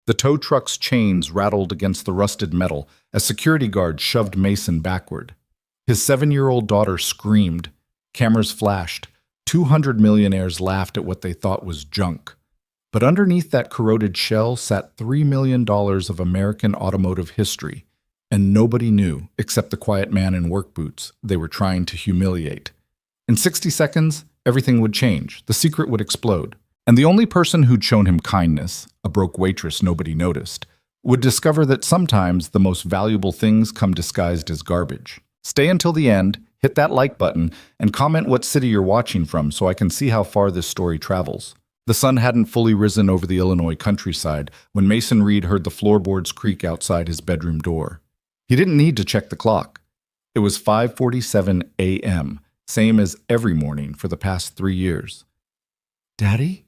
The tow truck's chains rattled against the rusted metal as security guards shoved Mason backward. His 7-year-old daughter screamed. Cameras flashed. 200 millionaires laughed at what they thought was junk. But underneath that corroded shell sat $3 million of American automotive history, and nobody knew, except the quiet man in work boots they were trying to humiliate. In 60 seconds, everything would change. The secret would explode. And the only person who'd shown him kindness, a broke waitress nobody noticed, would discover that sometimes the most valuable things come disguised as garbage. Stay until the end, hit that like button, and comment what city you're watching from so I can see how far this story travels. The sun hadn't fully risen over the Illinois countryside when Mason Reed heard the floorboards creak outside his bedroom door. He didn't need to check the clock. It was 5:47 a.m., same as every morning for the past 3 years. "Daddy?"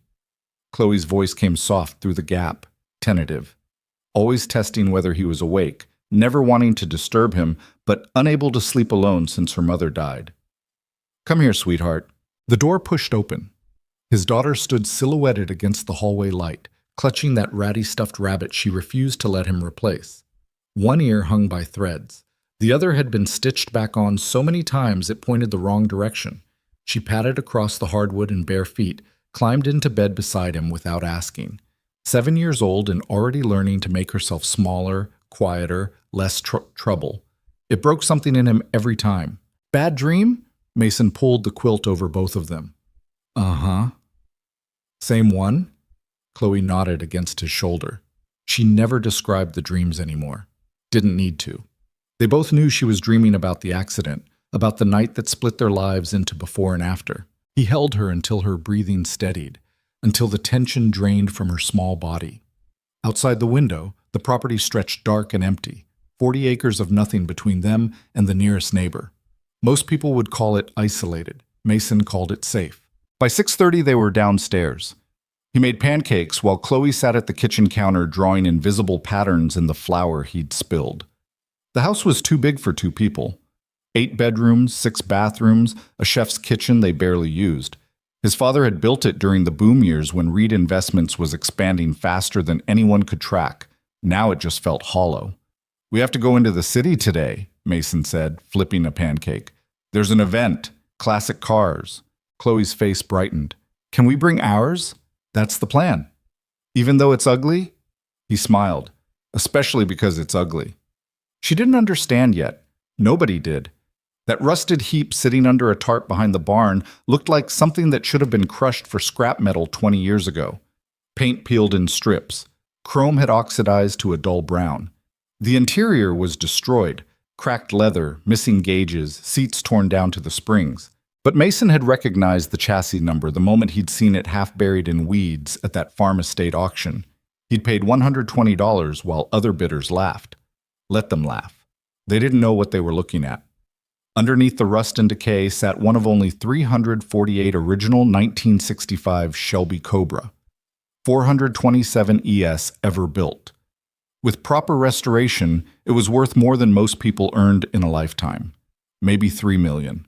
Chloe's voice came soft through the gap, tentative, always testing whether he was awake, never wanting to disturb him, but unable to sleep alone since her mother died. "Come here, sweetheart." The door pushed open. His daughter stood silhouetted against the hallway light, clutching that ratty stuffed rabbit she refused to let him replace. One ear hung by threads. The other had been stitched back on so many times it pointed the wrong direction. She padded across the hardwood in bare feet, climbed into bed beside him without asking. 7 years old and already learning to make herself smaller, quieter, less trouble. It broke something in him every time. "Bad dream?" Mason pulled the quilt over both of them. "Uh-huh." "Same one?" Chloe nodded against his shoulder. She never described the dreams anymore. Didn't need to. They both knew she was dreaming about the accident, about the night that split their lives into before and after. He held her until her breathing steadied, until the tension drained from her small body. Outside the window, the property stretched dark and empty, 40 acres of nothing between them and the nearest neighbor. Most people would call it isolated. Mason called it safe. By 6:30, they were downstairs. He made pancakes while Chloe sat at the kitchen counter drawing invisible patterns in the flour he'd spilled. The house was too big for 2 people. 8 bedrooms, 6 bathrooms, a chef's kitchen they barely used. His father had built it during the boom years when Reed Investments was expanding faster than anyone could track. Now it just felt hollow. "We have to go into the city today," Mason said, flipping a pancake. "There's an event. Classic cars." Chloe's face brightened. "Can we bring ours?" "That's the plan." "Even though it's ugly?" He smiled. "Especially because it's ugly." She didn't understand yet. Nobody did. That rusted heap sitting under a tarp behind the barn looked like something that should have been crushed for scrap metal 20 years ago. Paint peeled in strips. Chrome had oxidized to a dull brown. The interior was destroyed. Cracked leather, missing gauges, seats torn down to the springs. But Mason had recognized the chassis number the moment he'd seen it half buried in weeds at that farm estate auction. He'd paid $120 while other bidders laughed. Let them laugh. They didn't know what they were looking at. Underneath the rust and decay sat one of only 348 original 1965 Shelby Cobra, 427 ES ever built. With proper restoration, it was worth more than most people earned in a lifetime. Maybe $3 million.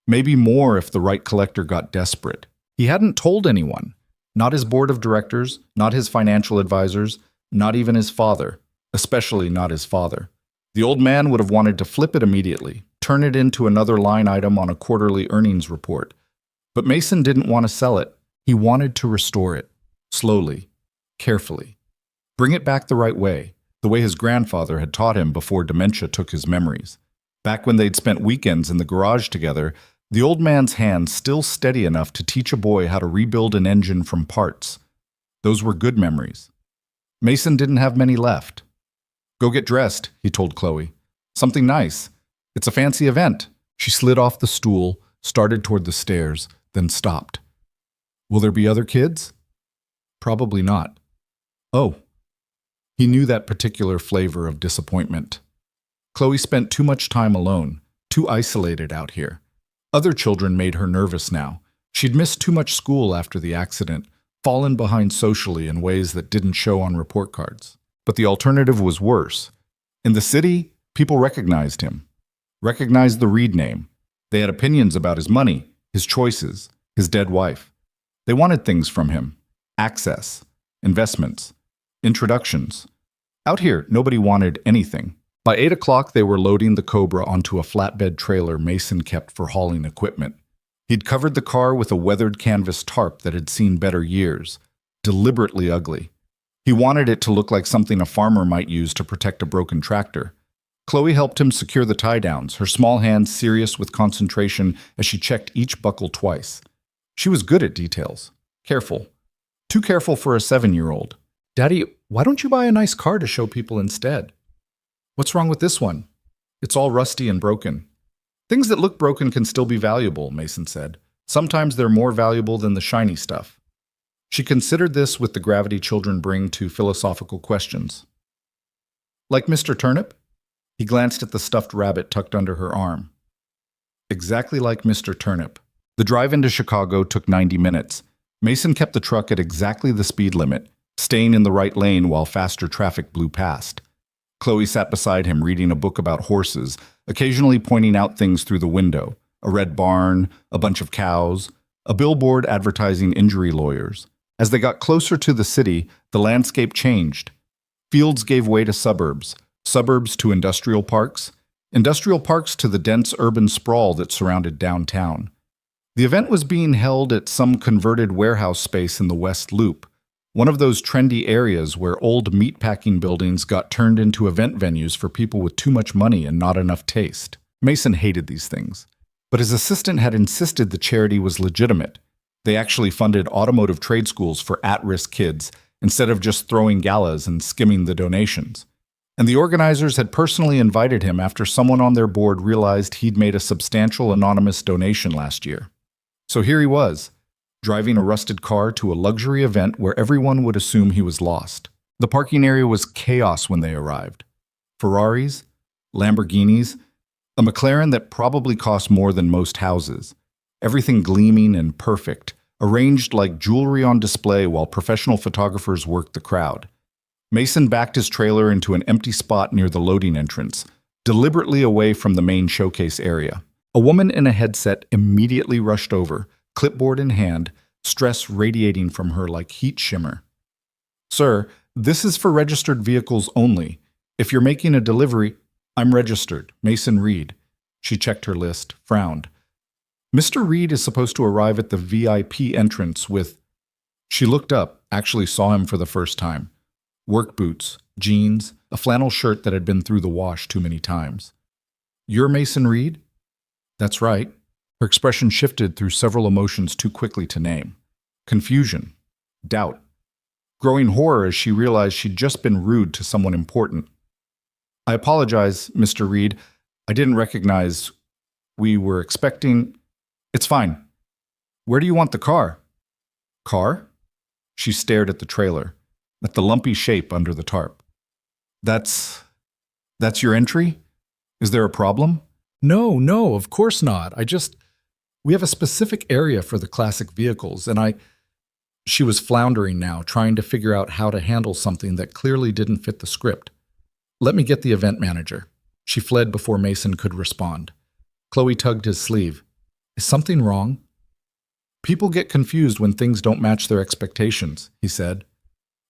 Maybe more if the right collector got desperate. He hadn't told anyone. Not his board of directors, not his financial advisors, not even his father. Especially not his father. The old man would have wanted to flip it immediately, turn it into another line item on a quarterly earnings report. But Mason didn't want to sell it. He wanted to restore it. Slowly. Carefully. Bring it back the right way, the way his grandfather had taught him before dementia took his memories. Back when they'd spent weekends in the garage together, the old man's hands still steady enough to teach a boy how to rebuild an engine from parts. Those were good memories. Mason didn't have many left. "Go get dressed," he told Chloe. "Something nice. It's a fancy event." She slid off the stool, started toward the stairs, then stopped. "Will there be other kids?" "Probably not." "Oh." He knew that particular flavor of disappointment. Chloe spent too much time alone, too isolated out here. Other children made her nervous now. She'd missed too much school after the accident, fallen behind socially in ways that didn't show on report cards. But the alternative was worse. In the city, people recognized him. Recognized the Reed name. They had opinions about his money, his choices, his dead wife. They wanted things from him. Access. Investments. Introductions. Out here, nobody wanted anything. By 8 o'clock, they were loading the Cobra onto a flatbed trailer Mason kept for hauling equipment. He'd covered the car with a weathered canvas tarp that had seen better years, deliberately ugly. He wanted it to look like something a farmer might use to protect a broken tractor. Chloe helped him secure the tie-downs, her small hands serious with concentration as she checked each buckle twice. She was good at details. Careful. Too careful for a 7-year-old. Daddy, why don't you buy a nice car to show people instead? What's wrong with this one? It's all rusty and broken. Things that look broken can still be valuable, Mason said. Sometimes they're more valuable than the shiny stuff. She considered this with the gravity children bring to philosophical questions. Like Mr. Turnip? He glanced at the stuffed rabbit tucked under her arm. Exactly like Mr. Turnip. The drive into Chicago took 90 minutes. Mason kept the truck at exactly the speed limit, staying in the right lane while faster traffic blew past. Chloe sat beside him reading a book about horses, occasionally pointing out things through the window. A red barn, a bunch of cows, a billboard advertising injury lawyers. As they got closer to the city, the landscape changed. Fields gave way to suburbs, suburbs to industrial parks to the dense urban sprawl that surrounded downtown. The event was being held at some converted warehouse space in the West Loop, one of those trendy areas where old meatpacking buildings got turned into event venues for people with too much money and not enough taste. Mason hated these things, but his assistant had insisted the charity was legitimate. They actually funded automotive trade schools for at-risk kids instead of just throwing galas and skimming the donations. And the organizers had personally invited him after someone on their board realized he'd made a substantial anonymous donation last year. So here he was, driving a rusted car to a luxury event where everyone would assume he was lost. The parking area was chaos when they arrived. Ferraris, Lamborghinis, a McLaren that probably cost more than most houses. Everything gleaming and perfect, arranged like jewelry on display while professional photographers worked the crowd. Mason backed his trailer into an empty spot near the loading entrance, deliberately away from the main showcase area. A woman in a headset immediately rushed over, clipboard in hand, stress radiating from her like heat shimmer. Sir, this is for registered vehicles only. If you're making a delivery, I'm registered, Mason Reed. She checked her list, frowned. Mr. Reed is supposed to arrive at the VIP entrance with... She looked up, actually saw him for the first time. Work boots, jeans, a flannel shirt that had been through the wash too many times. You're Mason Reed? That's right. Her expression shifted through several emotions too quickly to name. Confusion, doubt, growing horror as she realized she'd just been rude to someone important. I apologize, Mr. Reed. I didn't recognize. We were expecting... It's fine. Where do you want the car? Car? She stared at the trailer, at the lumpy shape under the tarp. That's your entry? Is there a problem? No, of course not. We have a specific area for the classic vehicles, and She was floundering now, trying to figure out how to handle something that clearly didn't fit the script. Let me get the event manager. She fled before Mason could respond. Chloe tugged his sleeve. Is something wrong? People get confused when things don't match their expectations, he said.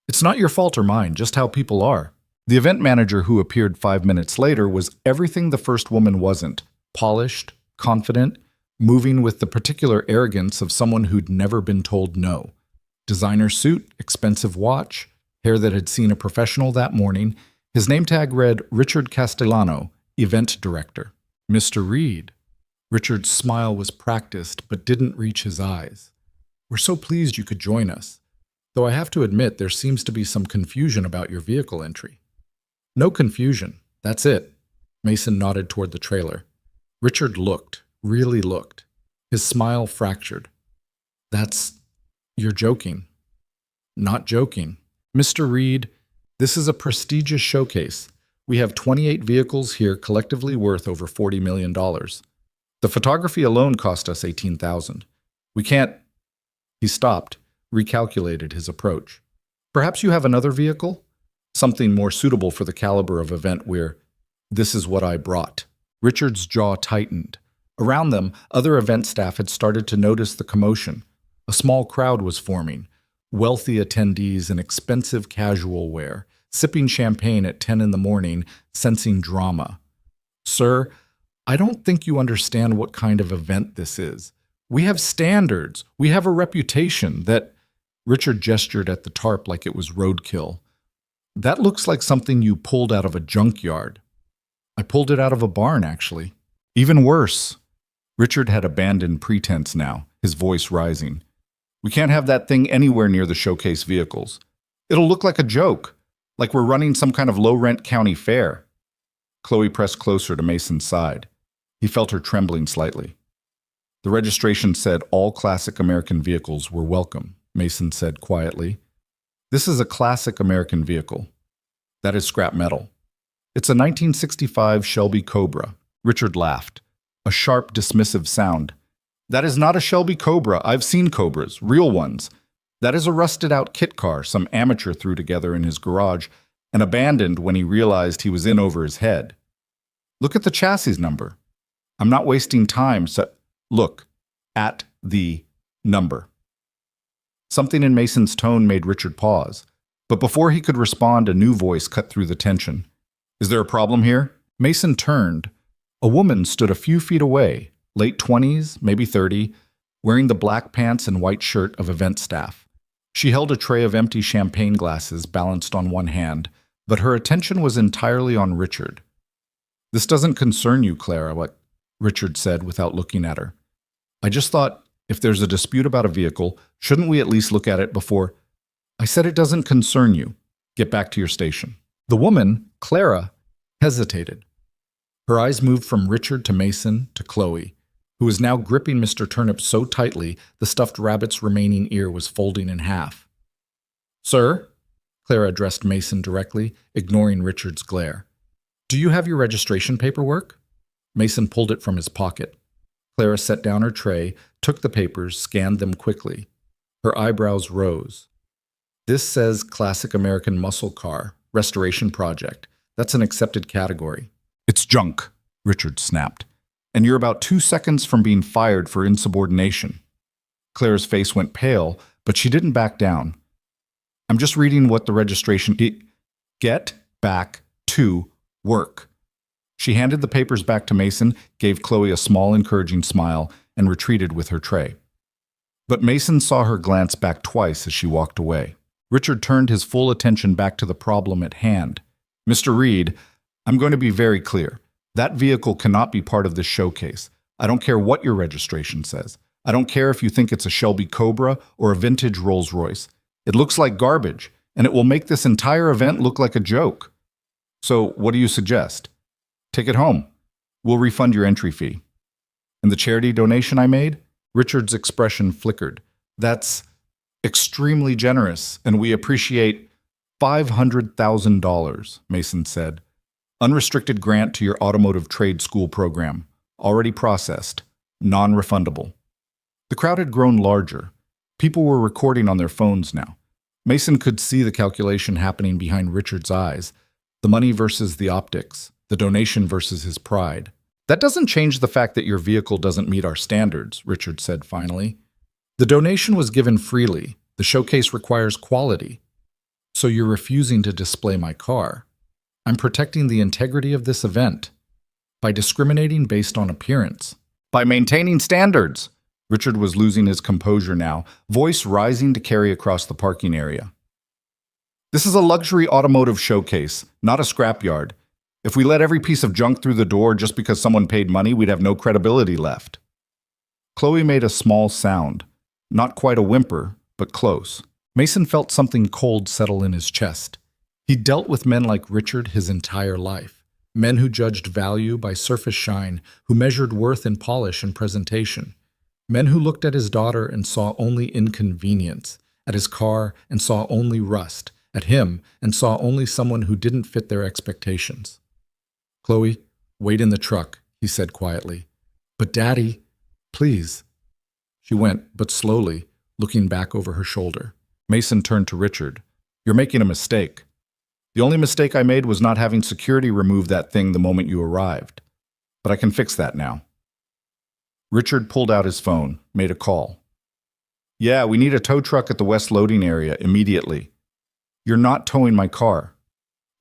It's not your fault or mine, just how people are. The event manager who appeared 5 minutes later was everything the first woman wasn't. Polished, confident, moving with the particular arrogance of someone who'd never been told no. Designer suit, expensive watch, hair that had seen a professional that morning. His name tag read Richard Castellano, event director. Mr. Reed. Richard's smile was practiced but didn't reach his eyes. We're so pleased you could join us. Though I have to admit there seems to be some confusion about your vehicle entry. No confusion. That's it. Mason nodded toward the trailer. Richard looked, really looked. His smile fractured. You're joking. Not joking. Mr. Reed, this is a prestigious showcase. We have 28 vehicles here collectively worth over $40 million. The photography alone cost us $18,000. We can't... He stopped, recalculated his approach. Perhaps you have another vehicle? Something more suitable for the caliber of event where this is what I brought. Richard's jaw tightened. Around them, other event staff had started to notice the commotion. A small crowd was forming. wealthy attendees in expensive casual wear, sipping champagne at 10 in the morning, sensing drama. Sir, I don't think you understand what kind of event this is. We have standards. We have a reputation that... Richard gestured at the tarp like it was roadkill. That looks like something you pulled out of a junkyard. I pulled it out of a barn, actually. Even worse. Richard had abandoned pretense now, his voice rising. We can't have that thing anywhere near the showcase vehicles. It'll look like a joke, like we're running some kind of low-rent county fair. Chloe pressed closer to Mason's side. He felt her trembling slightly. The registration said all classic American vehicles were welcome, Mason said quietly. This is a classic American vehicle. That is scrap metal. It's a 1965 Shelby Cobra. Richard laughed. A sharp, dismissive sound. That is not a Shelby Cobra. I've seen Cobras, real ones. That is a rusted-out kit car some amateur threw together in his garage and abandoned when he realized he was in over his head. Look at the chassis number. I'm not wasting time, so... Look at the number. Something in Mason's tone made Richard pause, but before he could respond, a new voice cut through the tension. Is there a problem here? Mason turned. A woman stood a few feet away, late 20s, maybe 30, wearing the black pants and white shirt of event staff. She held a tray of empty champagne glasses balanced on one hand, but her attention was entirely on Richard. This doesn't concern you, Clara, what Richard said without looking at her. I just thought, if there's a dispute about a vehicle, shouldn't we at least look at it before... I said it doesn't concern you. Get back to your station. The woman, Clara, hesitated. Her eyes moved from Richard to Mason to Chloe, who was now gripping Mr. Turnip so tightly the stuffed rabbit's remaining ear was folding in half. Sir, Clara addressed Mason directly, ignoring Richard's glare. Do you have your registration paperwork? Mason pulled it from his pocket. Clara set down her tray, took the papers, scanned them quickly. Her eyebrows rose. This says Classic American Muscle Car, Restoration Project. That's an accepted category. It's junk, Richard snapped. And you're about 2 seconds from being fired for insubordination. Clara's face went pale, but she didn't back down. I'm just reading what the registration... Get back to work. She handed the papers back to Mason, gave Chloe a small, encouraging smile, and retreated with her tray. But Mason saw her glance back twice as she walked away. Richard turned his full attention back to the problem at hand. Mr. Reed, I'm going to be very clear. That vehicle cannot be part of this showcase. I don't care what your registration says. I don't care if you think it's a Shelby Cobra or a vintage Rolls-Royce. It looks like garbage, and it will make this entire event look like a joke. So what do you suggest? Take it home. We'll refund your entry fee. And the charity donation I made? Richard's expression flickered. That's extremely generous, and we appreciate $500,000, Mason said. Unrestricted grant to your automotive trade school program. Already processed. Non-refundable. The crowd had grown larger. People were recording on their phones now. Mason could see the calculation happening behind Richard's eyes. The money versus the optics. The donation versus his pride. That doesn't change the fact that your vehicle doesn't meet our standards, Richard said finally. The donation was given freely. The showcase requires quality. So you're refusing to display my car. I'm protecting the integrity of this event by discriminating based on appearance. By maintaining standards. Richard was losing his composure now, voice rising to carry across the parking area. This is a luxury automotive showcase, not a scrapyard. If we let every piece of junk through the door just because someone paid money, we'd have no credibility left. Chloe made a small sound. Not quite a whimper, but close. Mason felt something cold settle in his chest. He'd dealt with men like Richard his entire life. Men who judged value by surface shine, who measured worth in polish and presentation. Men who looked at his daughter and saw only inconvenience, at his car and saw only rust, at him and saw only someone who didn't fit their expectations. Chloe, wait in the truck, he said quietly. But Daddy, please. She went, but slowly, looking back over her shoulder. Mason turned to Richard. You're making a mistake. The only mistake I made was not having security remove that thing the moment you arrived. But I can fix that now. Richard pulled out his phone, made a call. Yeah, we need a tow truck at the west loading area immediately. You're not towing my car.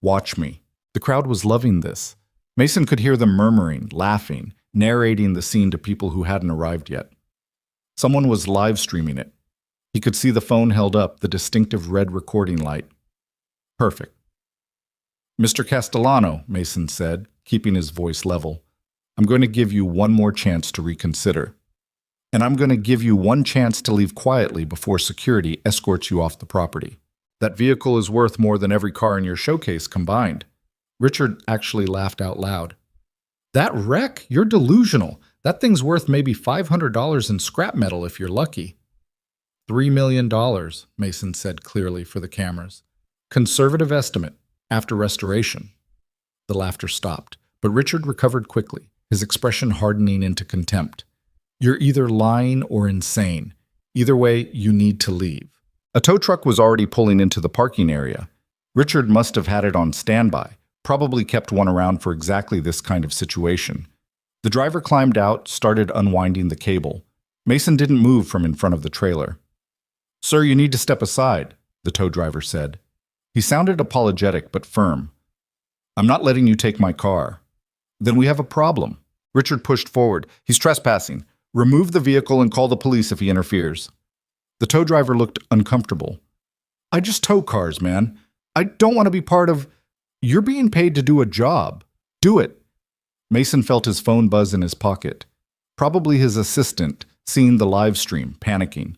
Watch me. The crowd was loving this. Mason could hear them murmuring, laughing, narrating the scene to people who hadn't arrived yet. Someone was live streaming it. He could see the phone held up, the distinctive red recording light. Perfect. Mr. Castellano, Mason said, keeping his voice level, I'm going to give you one more chance to reconsider. And I'm going to give you one chance to leave quietly before security escorts you off the property. That vehicle is worth more than every car in your showcase combined. Richard actually laughed out loud. That wreck? You're delusional. That thing's worth maybe $500 in scrap metal if you're lucky. $3 million, Mason said clearly for the cameras. Conservative estimate, after restoration. The laughter stopped, but Richard recovered quickly, his expression hardening into contempt. You're either lying or insane. Either way, you need to leave. A tow truck was already pulling into the parking area. Richard must have had it on standby, probably kept one around for exactly this kind of situation. The driver climbed out, started unwinding the cable. Mason didn't move from in front of the trailer. Sir, you need to step aside, the tow driver said. He sounded apologetic but firm. I'm not letting you take my car. Then we have a problem. Richard pushed forward. He's trespassing. Remove the vehicle and call the police if he interferes. The tow driver looked uncomfortable. I just tow cars, man. I don't want to be part of... You're being paid to do a job. Do it. Mason felt his phone buzz in his pocket. Probably his assistant, seeing the live stream, panicking.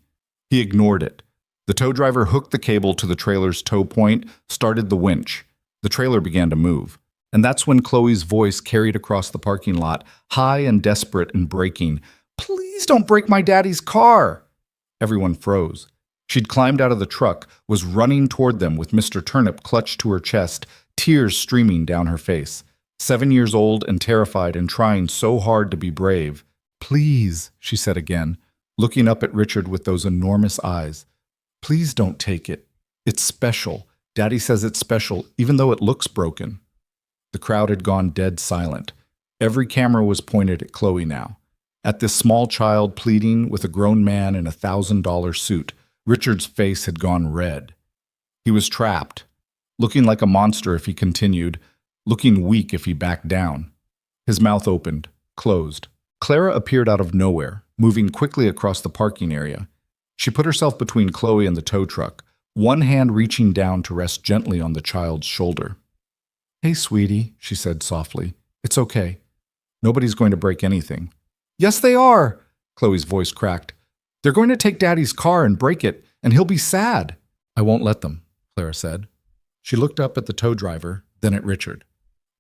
He ignored it. The tow driver hooked the cable to the trailer's tow point, started the winch. The trailer began to move. And that's when Chloe's voice carried across the parking lot, high and desperate and breaking. Please don't break my daddy's car. Everyone froze. She'd climbed out of the truck, was running toward them with Mr. Turnip clutched to her chest, tears streaming down her face. 7 years old and terrified and trying so hard to be brave. Please, she said again, looking up at Richard with those enormous eyes. Please don't take it. It's special. Daddy says it's special, even though it looks broken. The crowd had gone dead silent. Every camera was pointed at Chloe now. At this small child pleading with a grown man in a $1,000 suit, Richard's face had gone red. He was trapped, looking like a monster if he continued, looking weak if he backed down. His mouth opened, closed. Clara appeared out of nowhere, moving quickly across the parking area. She put herself between Chloe and the tow truck, one hand reaching down to rest gently on the child's shoulder. Hey, sweetie, she said softly. It's okay. Nobody's going to break anything. Yes, they are, Chloe's voice cracked. They're going to take Daddy's car and break it, and he'll be sad. I won't let them, Clara said. She looked up at the tow driver, then at Richard.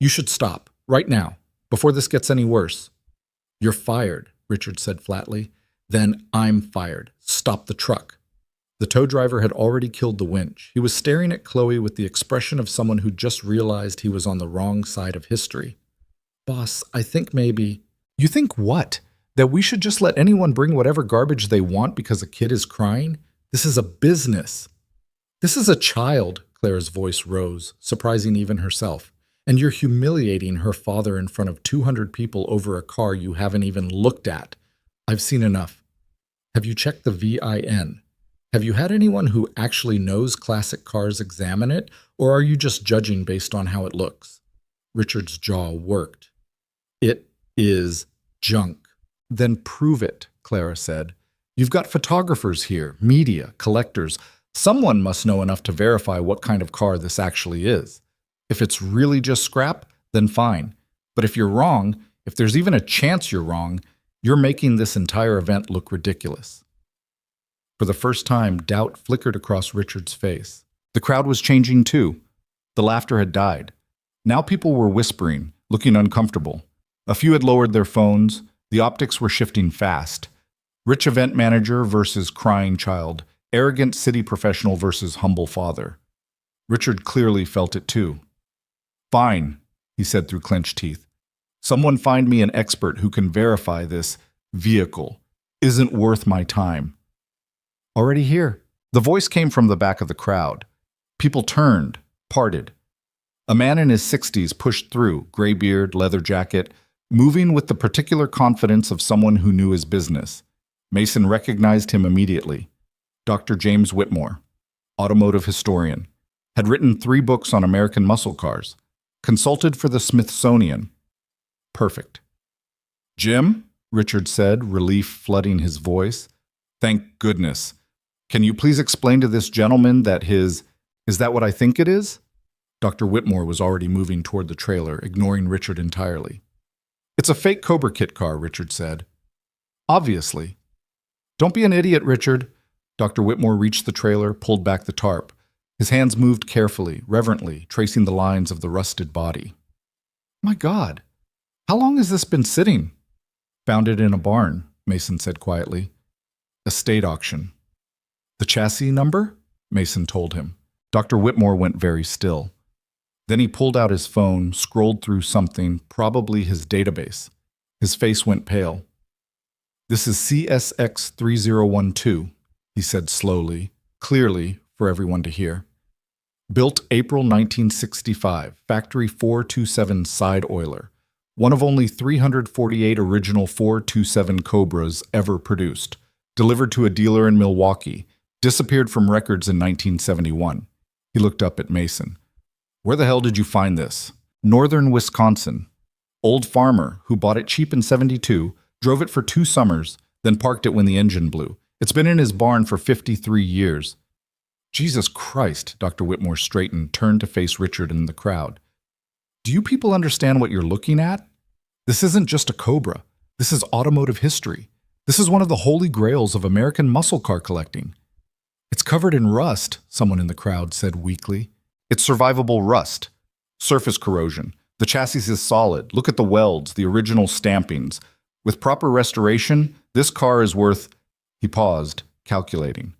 You should stop, right now, before this gets any worse. You're fired, Richard said flatly. Then I'm fired. Stop the truck. The tow driver had already killed the winch. He was staring at Chloe with the expression of someone who just realized he was on the wrong side of history. Boss, I think maybe... You think what? That we should just let anyone bring whatever garbage they want because a kid is crying? This is a business. This is a child, Clara's voice rose, surprising even herself. And you're humiliating her father in front of 200 people over a car you haven't even looked at. I've seen enough. Have you checked the VIN? Have you had anyone who actually knows classic cars examine it, or are you just judging based on how it looks? Richard's jaw worked. It is junk. Then prove it, Clara said. You've got photographers here, media, collectors. Someone must know enough to verify what kind of car this actually is. If it's really just scrap, then fine. But if you're wrong, if there's even a chance you're wrong, you're making this entire event look ridiculous. For the first time, doubt flickered across Richard's face. The crowd was changing too. The laughter had died. Now people were whispering, looking uncomfortable. A few had lowered their phones. The optics were shifting fast. Rich event manager versus crying child. Arrogant city professional versus humble father. Richard clearly felt it too. Fine, he said through clenched teeth. Someone find me an expert who can verify this vehicle isn't worth my time. Already here. The voice came from the back of the crowd. People turned, parted. A man in his 60s pushed through, gray beard, leather jacket, moving with the particular confidence of someone who knew his business. Mason recognized him immediately. Dr. James Whitmore, automotive historian, had written 3 books on American muscle cars, consulted for the Smithsonian. Perfect. Jim, Richard said, relief flooding his voice. Thank goodness. Can you please explain to this gentleman that is that what I think it is? Dr. Whitmore was already moving toward the trailer, ignoring Richard entirely. It's a fake Cobra Kit car, Richard said. Obviously. Don't be an idiot, Richard. Dr. Whitmore reached the trailer, pulled back the tarp. His hands moved carefully, reverently, tracing the lines of the rusted body. My God, how long has this been sitting? Found it in a barn, Mason said quietly. A state auction. The chassis number? Mason told him. Dr. Whitmore went very still. Then he pulled out his phone, scrolled through something, probably his database. His face went pale. This is CSX 3012, he said slowly, clearly for everyone to hear. Built April 1965, Factory 427 side oiler. One of only 348 original 427 Cobras ever produced. Delivered to a dealer in Milwaukee. Disappeared from records in 1971. He looked up at Mason. Where the hell did you find this? Northern Wisconsin. Old farmer who bought it cheap in '72, drove it for 2 summers, then parked it when the engine blew. It's been in his barn for 53 years. Jesus Christ, Dr. Whitmore straightened, turned to face Richard and the crowd. Do you people understand what you're looking at? This isn't just a Cobra. This is automotive history. This is one of the holy grails of American muscle car collecting. It's covered in rust, someone in the crowd said weakly. It's survivable rust. Surface corrosion. The chassis is solid. Look at the welds, the original stampings. With proper restoration, this car is worth... He paused, calculating.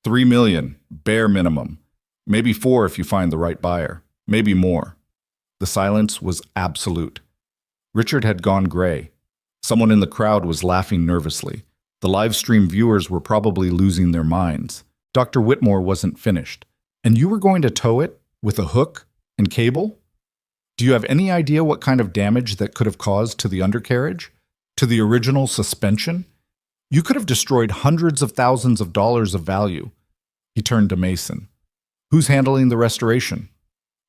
$3 million, bare minimum. Maybe 4 if you find the right buyer. Maybe more. The silence was absolute. Richard had gone gray. Someone in the crowd was laughing nervously. The live stream viewers were probably losing their minds. Dr. Whitmore wasn't finished. And you were going to tow it with a hook and cable? Do you have any idea what kind of damage that could have caused to the undercarriage? To the original suspension? You could have destroyed hundreds of thousands of dollars of value. He turned to Mason. Who's handling the restoration?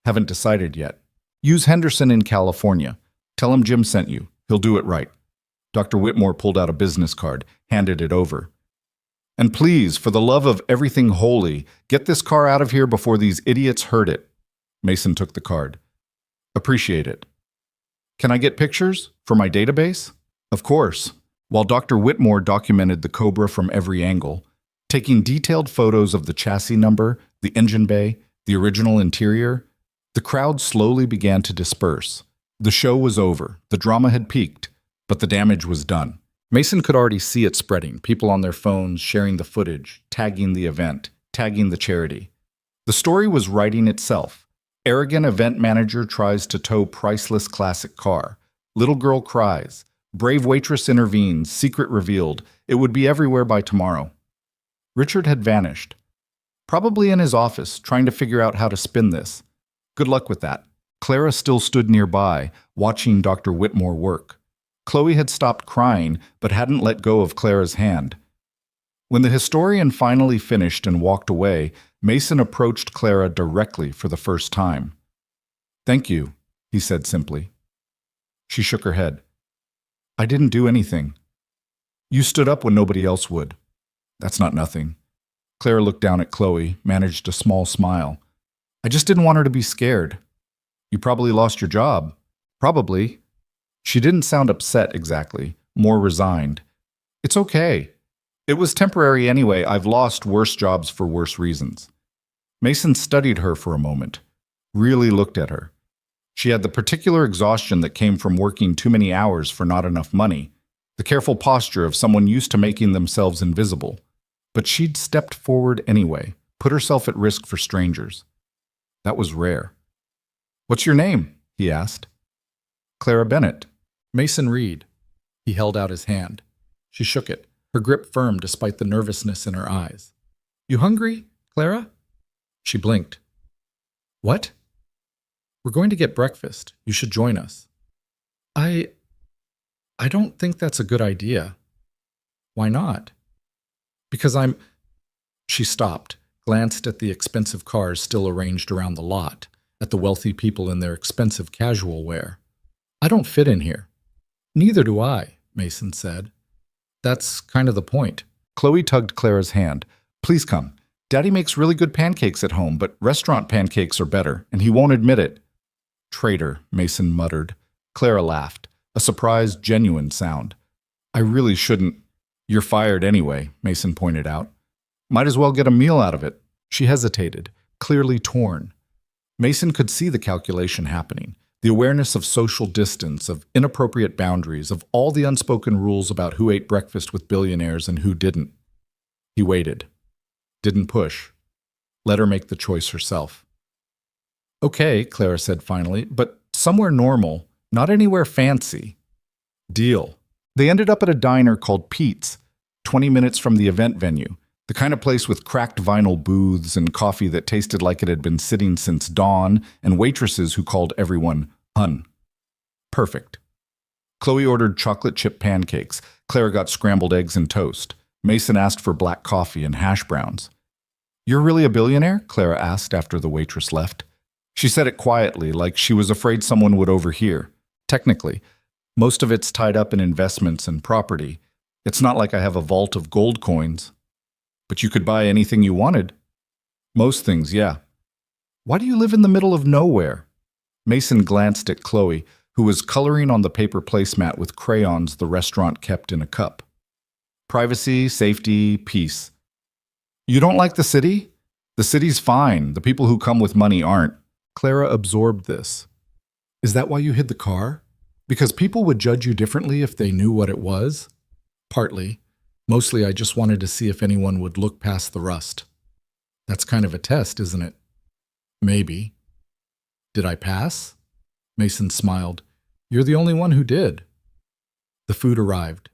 Haven't decided yet. Use Henderson in California. Tell him Jim sent you. He'll do it right. Dr. Whitmore pulled out a business card, handed it over. And please, for the love of everything holy, get this car out of here before these idiots hurt it. Mason took the card. Appreciate it. Can I get pictures for my database? Of course. While Dr. Whitmore documented the Cobra from every angle, taking detailed photos of the chassis number, the engine bay, the original interior, the crowd slowly began to disperse. The show was over. The drama had peaked, but the damage was done. Mason could already see it spreading, people on their phones sharing the footage, tagging the event, tagging the charity. The story was writing itself. Arrogant event manager tries to tow priceless classic car. Little girl cries. Brave waitress intervenes, secret revealed. It would be everywhere by tomorrow. Richard had vanished. Probably in his office, trying to figure out how to spin this. Good luck with that. Clara still stood nearby, watching Dr. Whitmore work. Chloe had stopped crying, but hadn't let go of Clara's hand. When the historian finally finished and walked away, Mason approached Clara directly for the first time. Thank you, he said simply. She shook her head. I didn't do anything. You stood up when nobody else would. That's not nothing. Clara looked down at Chloe, managed a small smile. I just didn't want her to be scared. You probably lost your job. Probably. She didn't sound upset exactly, more resigned. It's okay. It was temporary anyway. I've lost worse jobs for worse reasons. Mason studied her for a moment, really looked at her. She had the particular exhaustion that came from working too many hours for not enough money, the careful posture of someone used to making themselves invisible. But she'd stepped forward anyway, put herself at risk for strangers. That was rare. What's your name? He asked. Clara Bennett. Mason Reed. He held out his hand. She shook it, her grip firm despite the nervousness in her eyes. You hungry, Clara? She blinked. What? We're going to get breakfast. You should join us. I don't think that's a good idea. Why not? Because She stopped, glanced at the expensive cars still arranged around the lot, at the wealthy people in their expensive casual wear. I don't fit in here. Neither do I, Mason said. That's kind of the point. Chloe tugged Clara's hand. Please come. Daddy makes really good pancakes at home, but restaurant pancakes are better, and he won't admit it. Traitor, Mason muttered. Clara laughed, a surprised, genuine sound. I really shouldn't. You're fired anyway, Mason pointed out. Might as well get a meal out of it. She hesitated, clearly torn. Mason could see the calculation happening, the awareness of social distance, of inappropriate boundaries, of all the unspoken rules about who ate breakfast with billionaires and who didn't. He waited. Didn't push. Let her make the choice herself. Okay, Clara said finally, but somewhere normal, not anywhere fancy. Deal. They ended up at a diner called Pete's, 20 minutes from the event venue, the kind of place with cracked vinyl booths and coffee that tasted like it had been sitting since dawn, and waitresses who called everyone hun. Perfect. Chloe ordered chocolate chip pancakes. Clara got scrambled eggs and toast. Mason asked for black coffee and hash browns. You're really a billionaire? Clara asked after the waitress left. She said it quietly, like she was afraid someone would overhear. Technically, most of it's tied up in investments and property. It's not like I have a vault of gold coins. But you could buy anything you wanted. Most things, yeah. Why do you live in the middle of nowhere? Mason glanced at Chloe, who was coloring on the paper placemat with crayons the restaurant kept in a cup. Privacy, safety, peace. You don't like the city? The city's fine. The people who come with money aren't. Clara absorbed this. Is that why you hid the car? Because people would judge you differently if they knew what it was? Partly. Mostly I just wanted to see if anyone would look past the rust. That's kind of a test, isn't it? Maybe. Did I pass? Mason smiled. You're the only one who did. The food arrived.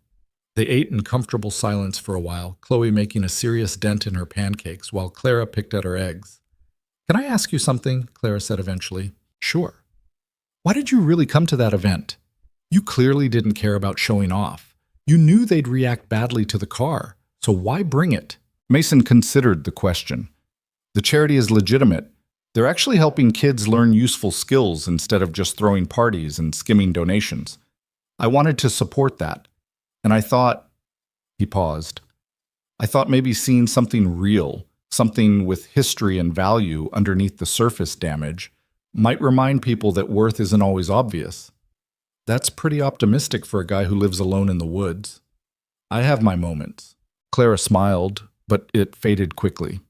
They ate in comfortable silence for a while, Chloe making a serious dent in her pancakes while Clara picked at her eggs. Can I ask you something? Clara said eventually. Sure. Why did you really come to that event? You clearly didn't care about showing off. You knew they'd react badly to the car, so why bring it? Mason considered the question. The charity is legitimate. They're actually helping kids learn useful skills instead of just throwing parties and skimming donations. I wanted to support that. And I thought, he paused, I thought maybe seeing something real, something with history and value underneath the surface damage, might remind people that worth isn't always obvious. That's pretty optimistic for a guy who lives alone in the woods. I have my moments. Clara smiled, but it faded quickly.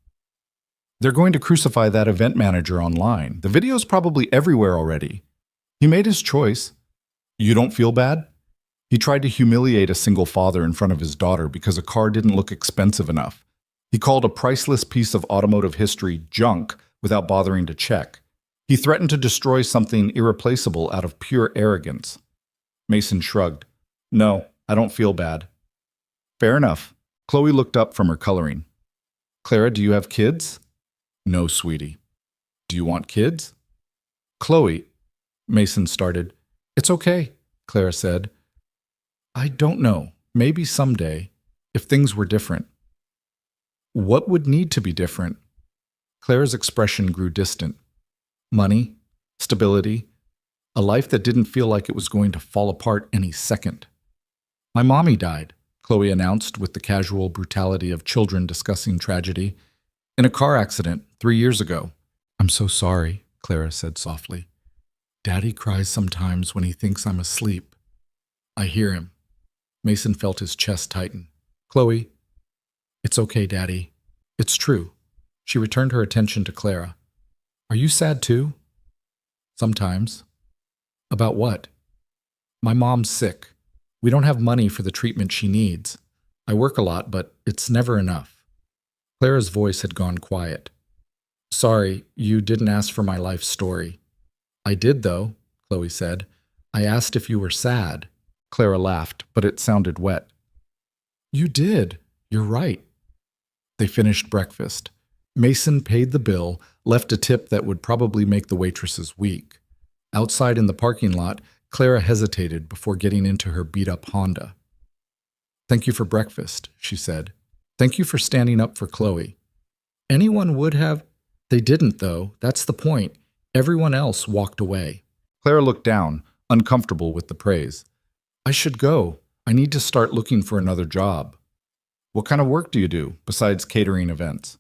They're going to crucify that event manager online. The video's probably everywhere already. He made his choice. You don't feel bad? He tried to humiliate a single father in front of his daughter because a car didn't look expensive enough. He called a priceless piece of automotive history junk without bothering to check. He threatened to destroy something irreplaceable out of pure arrogance. Mason shrugged. No, I don't feel bad. Fair enough. Chloe looked up from her coloring. Clara, do you have kids? No, sweetie. Do you want kids? Chloe, Mason started. It's okay, Clara said. I don't know. Maybe someday, if things were different. What would need to be different? Clara's expression grew distant. Money, stability, a life that didn't feel like it was going to fall apart any second. My mommy died, Chloe announced with the casual brutality of children discussing tragedy. In a car accident 3 years ago. I'm so sorry, Clara said softly. Daddy cries sometimes when he thinks I'm asleep. I hear him. Mason felt his chest tighten. Chloe, it's okay, Daddy. It's true. She returned her attention to Clara. Are you sad too? Sometimes. About what? My mom's sick. We don't have money for the treatment she needs. I work a lot, but it's never enough. Clara's voice had gone quiet. Sorry, you didn't ask for my life story. I did, though, Chloe said. I asked if you were sad. Clara laughed, but it sounded wet. You did. You're right. They finished breakfast. Mason paid the bill, left a tip that would probably make the waitresses weak. Outside in the parking lot, Clara hesitated before getting into her beat-up Honda. Thank you for breakfast, she said. Thank you for standing up for Chloe. Anyone would have. They didn't, though. That's the point. Everyone else walked away. Clara looked down, uncomfortable with the praise. I should go. I need to start looking for another job. What kind of work do you do, besides catering events?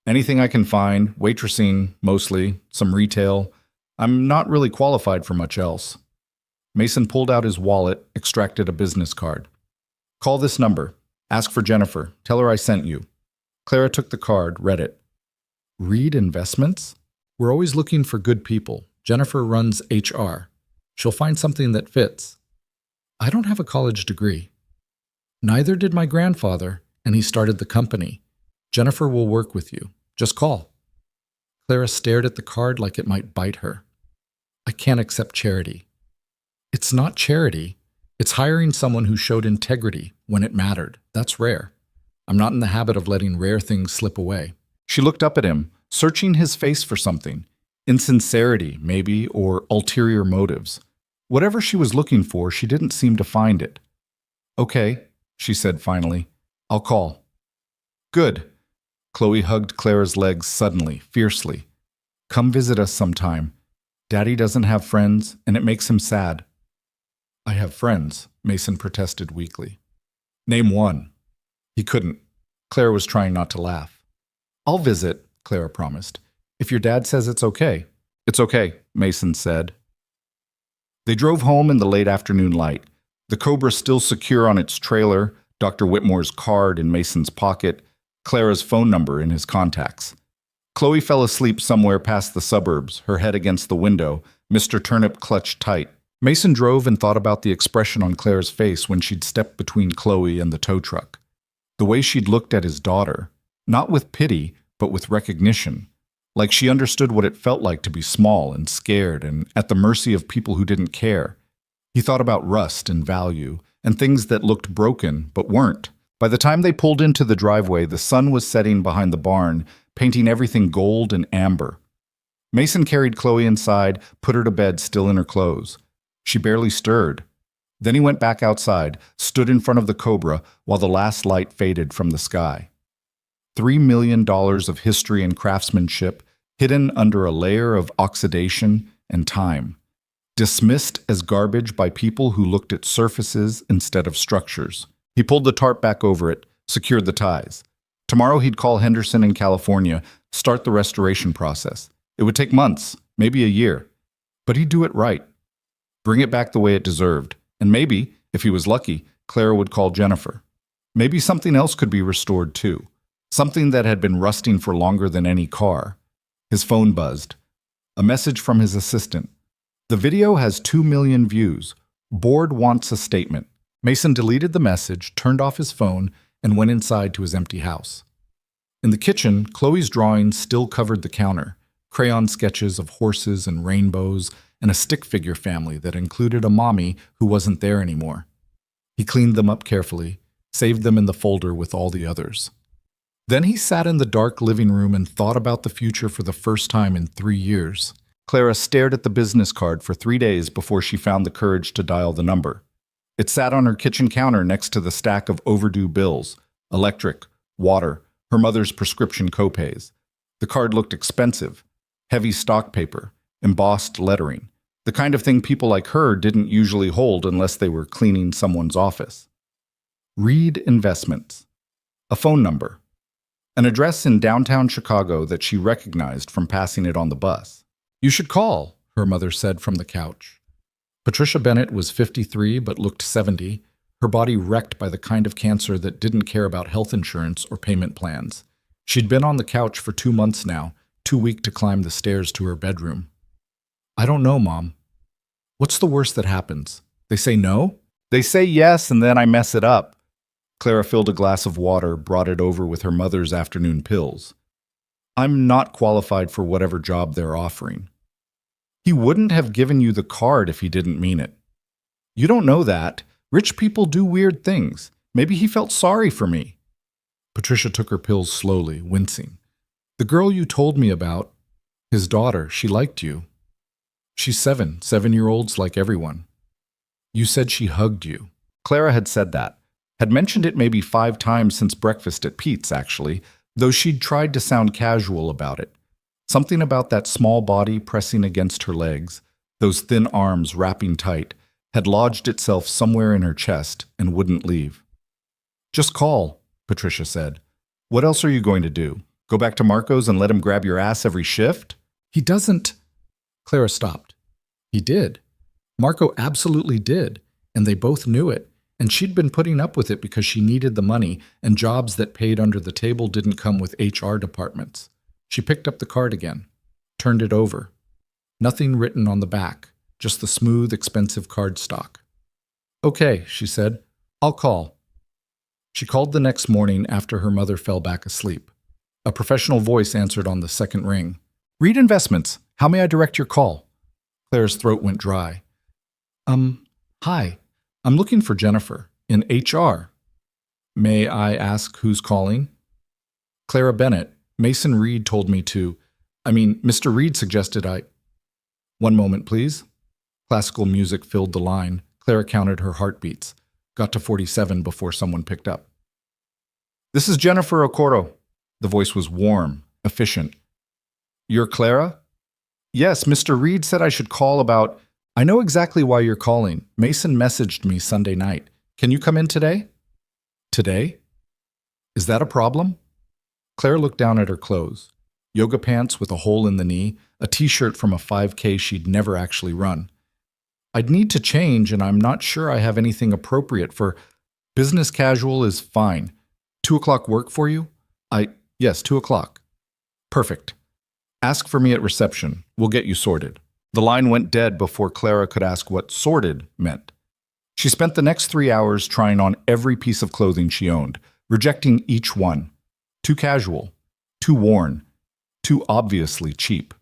Anything I can find, waitressing, mostly, some retail. I'm not really qualified for much else. Mason pulled out his wallet, extracted a business card. Call this number. Ask for Jennifer. Tell her I sent you. Clara took the card, read it. Reed Investments? We're always looking for good people. Jennifer runs HR. She'll find something that fits. I don't have a college degree. Neither did my grandfather, and he started the company. Jennifer will work with you. Just call. Clara stared at the card like it might bite her. I can't accept charity. It's not charity. It's hiring someone who showed integrity when it mattered. That's rare. I'm not in the habit of letting rare things slip away. She looked up at him, searching his face for something. Insincerity, maybe, or ulterior motives. Whatever she was looking for, she didn't seem to find it. Okay, she said finally. I'll call. Good. Chloe hugged Clara's legs suddenly, fiercely. Come visit us sometime. Daddy doesn't have friends, and it makes him sad. I have friends, Mason protested weakly. Name one. He couldn't. Clara was trying not to laugh. I'll visit, Clara promised. If your dad says it's okay. It's okay, Mason said. They drove home in the late afternoon light, the Cobra still secure on its trailer, Dr. Whitmore's card in Mason's pocket, Clara's phone number in his contacts. Chloe fell asleep somewhere past the suburbs, her head against the window, Mr. Turnip clutched tight. Mason drove and thought about the expression on Clara's face when she'd stepped between Chloe and the tow truck. The way she'd looked at his daughter, not with pity, but with recognition, like she understood what it felt like to be small and scared and at the mercy of people who didn't care. He thought about rust and value, and things that looked broken but weren't. By the time they pulled into the driveway, the sun was setting behind the barn, painting everything gold and amber. Mason carried Chloe inside, put her to bed still in her clothes. She barely stirred. Then he went back outside, stood in front of the Cobra while the last light faded from the sky. $3 million of history and craftsmanship hidden under a layer of oxidation and time. Dismissed as garbage by people who looked at surfaces instead of structures. He pulled the tarp back over it, secured the ties. Tomorrow he'd call Henderson in California, start the restoration process. It would take months, maybe a year. But he'd do it right. Bring it back the way it deserved. And maybe, if he was lucky, Clara would call Jennifer. Maybe something else could be restored too. Something that had been rusting for longer than any car. His phone buzzed. A message from his assistant. The video has 2 million views. Board wants a statement. Mason deleted the message, turned off his phone, and went inside to his empty house. In the kitchen, Chloe's drawings still covered the counter. Crayon sketches of horses and rainbows, and a stick figure family that included a mommy who wasn't there anymore. He cleaned them up carefully, saved them in the folder with all the others. Then he sat in the dark living room and thought about the future for the first time in 3 years. Clara stared at the business card for 3 days before she found the courage to dial the number. It sat on her kitchen counter next to the stack of overdue bills, electric, water, her mother's prescription copays. The card looked expensive, heavy stock paper, embossed lettering, the kind of thing people like her didn't usually hold unless they were cleaning someone's office. Reed Investments. A phone number. An address in downtown Chicago that she recognized from passing it on the bus. You should call, her mother said from the couch. Patricia Bennett was 53 but looked 70, her body wrecked by the kind of cancer that didn't care about health insurance or payment plans. She'd been on the couch for 2 months now, too weak to climb the stairs to her bedroom. I don't know, Mom. What's the worst that happens? They say no? They say yes, and then I mess it up. Clara filled a glass of water, brought it over with her mother's afternoon pills. I'm not qualified for whatever job they're offering. He wouldn't have given you the card if he didn't mean it. You don't know that. Rich people do weird things. Maybe he felt sorry for me. Patricia took her pills slowly, wincing. The girl you told me about, his daughter, she liked you. She's 7. 7-year-olds like everyone. You said she hugged you. Clara had said that. Had mentioned it maybe 5 times since breakfast at Pete's, actually, though she'd tried to sound casual about it. Something about that small body pressing against her legs, those thin arms wrapping tight, had lodged itself somewhere in her chest and wouldn't leave. "Just call," Patricia said. "What else are you going to do? Go back to Marco's and let him grab your ass every shift?" He doesn't. Clara stopped. He did. Marco absolutely did, and they both knew it, and she'd been putting up with it because she needed the money, and jobs that paid under the table didn't come with HR departments. She picked up the card again, turned it over. Nothing written on the back, just the smooth, expensive cardstock. "Okay," she said. "I'll call." She called the next morning after her mother fell back asleep. A professional voice answered on the second ring. "Reed Investments. How may I direct your call?" Claire's throat went dry. Hi. I'm looking for Jennifer, in HR. May I ask who's calling?" "Clara Bennett. Mason Reed told me to. Mr. Reed suggested I—" "One moment, please." Classical music filled the line. Clara counted her heartbeats. Got to 47 before someone picked up. "This is Jennifer Okoro." The voice was warm, efficient. "You're Clara?" "Yes, Mr. Reed said I should call about—" "I know exactly why you're calling. Mason messaged me Sunday night. Can you come in today?" "Today? Is that a problem?" Claire looked down at her clothes. Yoga pants with a hole in the knee, a t-shirt from a 5K she'd never actually run. "I'd need to change, and I'm not sure I have anything appropriate for— Business casual is fine. 2 o'clock work for you?" Yes, 2 o'clock. "Perfect. Ask for me at reception. We'll get you sorted." The line went dead before Clara could ask what sorted meant. She spent the next 3 hours trying on every piece of clothing she owned, rejecting each one. Too casual, too worn, too obviously cheap.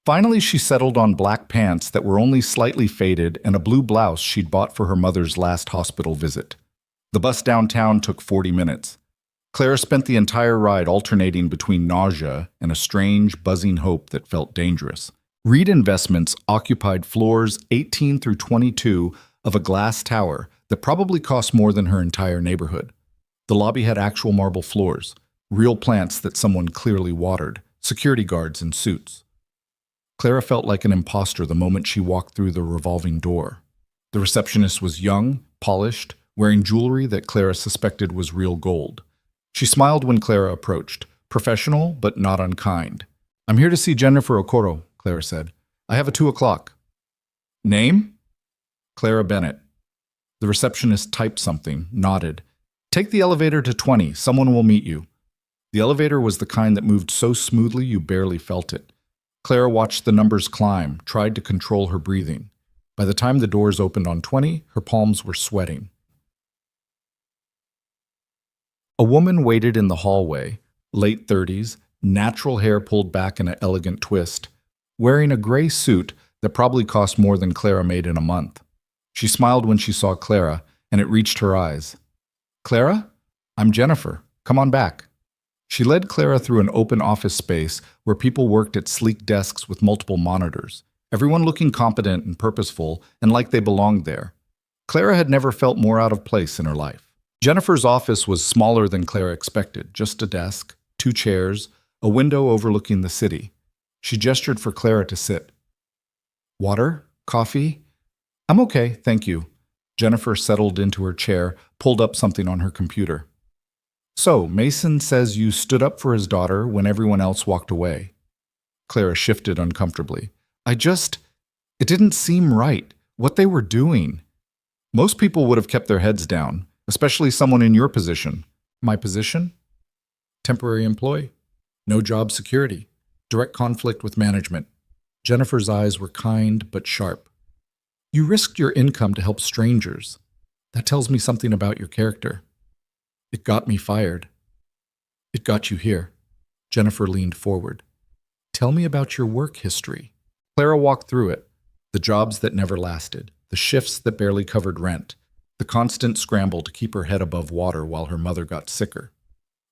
Finally, she settled on black pants that were only slightly faded and a blue blouse she'd bought for her mother's last hospital visit. The bus downtown took 40 minutes. Clara spent the entire ride alternating between nausea and a strange, buzzing hope that felt dangerous. Reed Investments occupied floors 18 through 22 of a glass tower that probably cost more than her entire neighborhood. The lobby had actual marble floors, real plants that someone clearly watered, security guards in suits. Clara felt like an imposter the moment she walked through the revolving door. The receptionist was young, polished, wearing jewelry that Clara suspected was real gold. She smiled when Clara approached, professional but not unkind. "I'm here to see Jennifer Okoro," Clara said. "I have a 2 o'clock. "Name?" "Clara Bennett." The receptionist typed something, nodded. "Take the elevator to 20. Someone will meet you." The elevator was the kind that moved so smoothly you barely felt it. Clara watched the numbers climb, tried to control her breathing. By the time the doors opened on 20, her palms were sweating. A woman waited in the hallway, late 30s, natural hair pulled back in an elegant twist, wearing a gray suit that probably cost more than Clara made in a month. She smiled when she saw Clara, and it reached her eyes. "Clara? I'm Jennifer. Come on back." She led Clara through an open office space where people worked at sleek desks with multiple monitors, everyone looking competent and purposeful and like they belonged there. Clara had never felt more out of place in her life. Jennifer's office was smaller than Clara expected, just a desk, 2 chairs, a window overlooking the city. She gestured for Clara to sit. "Water? Coffee?" "I'm okay, thank you." Jennifer settled into her chair, pulled up something on her computer. "So, Mason says you stood up for his daughter when everyone else walked away." Clara shifted uncomfortably. It didn't seem right, what they were doing. Most people would have kept their heads down, especially someone in your position." "My position?" "Temporary employee. No job security. Direct conflict with management." Jennifer's eyes were kind but sharp. "You risked your income to help strangers. That tells me something about your character." "It got me fired." "It got you here." Jennifer leaned forward. "Tell me about your work history." Clara walked through it. The jobs that never lasted, the shifts that barely covered rent, the constant scramble to keep her head above water while her mother got sicker.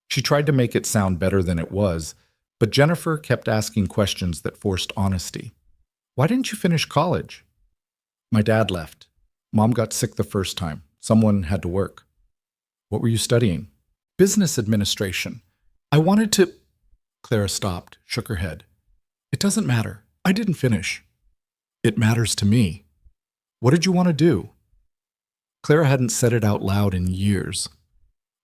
She tried to make it sound better than it was, but Jennifer kept asking questions that forced honesty. "Why didn't you finish college?" "My dad left. Mom got sick the first time. Someone had to work." "What were you studying?" "Business administration. I wanted to. Clara stopped, shook her head. It doesn't matter. I didn't finish. It matters to me. What did you want to do? Clara hadn't said it out loud in years.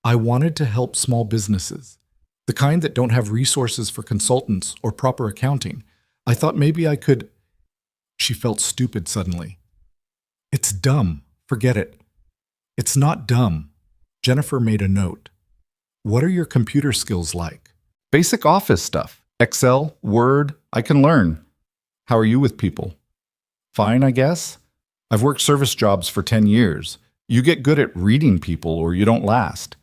I wanted to help small businesses, the kind that don't have resources for consultants or proper accounting. I thought maybe I could. She felt stupid suddenly. It's dumb. Forget it. It's not dumb. Jennifer made a note. What are your computer skills like? Basic office stuff. Excel, Word, I can learn. How are you with people? Fine, I guess. I've worked service jobs for 10 years. You get good at reading people or you don't last.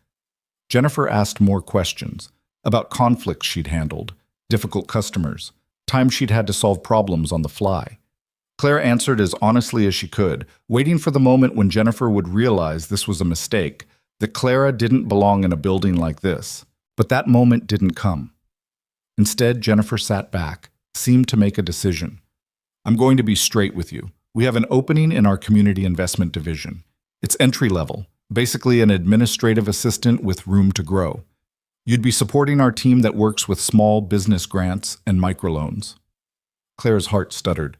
Jennifer asked more questions about conflicts she'd handled, difficult customers, times she'd had to solve problems on the fly. Clara answered as honestly as she could, waiting for the moment when Jennifer would realize this was a mistake, that Clara didn't belong in a building like this. But that moment didn't come. Instead, Jennifer sat back, seemed to make a decision. I'm going to be straight with you. We have an opening in our community investment division. It's entry level, basically an administrative assistant with room to grow. You'd be supporting our team that works with small business grants and microloans. Clara's heart stuttered.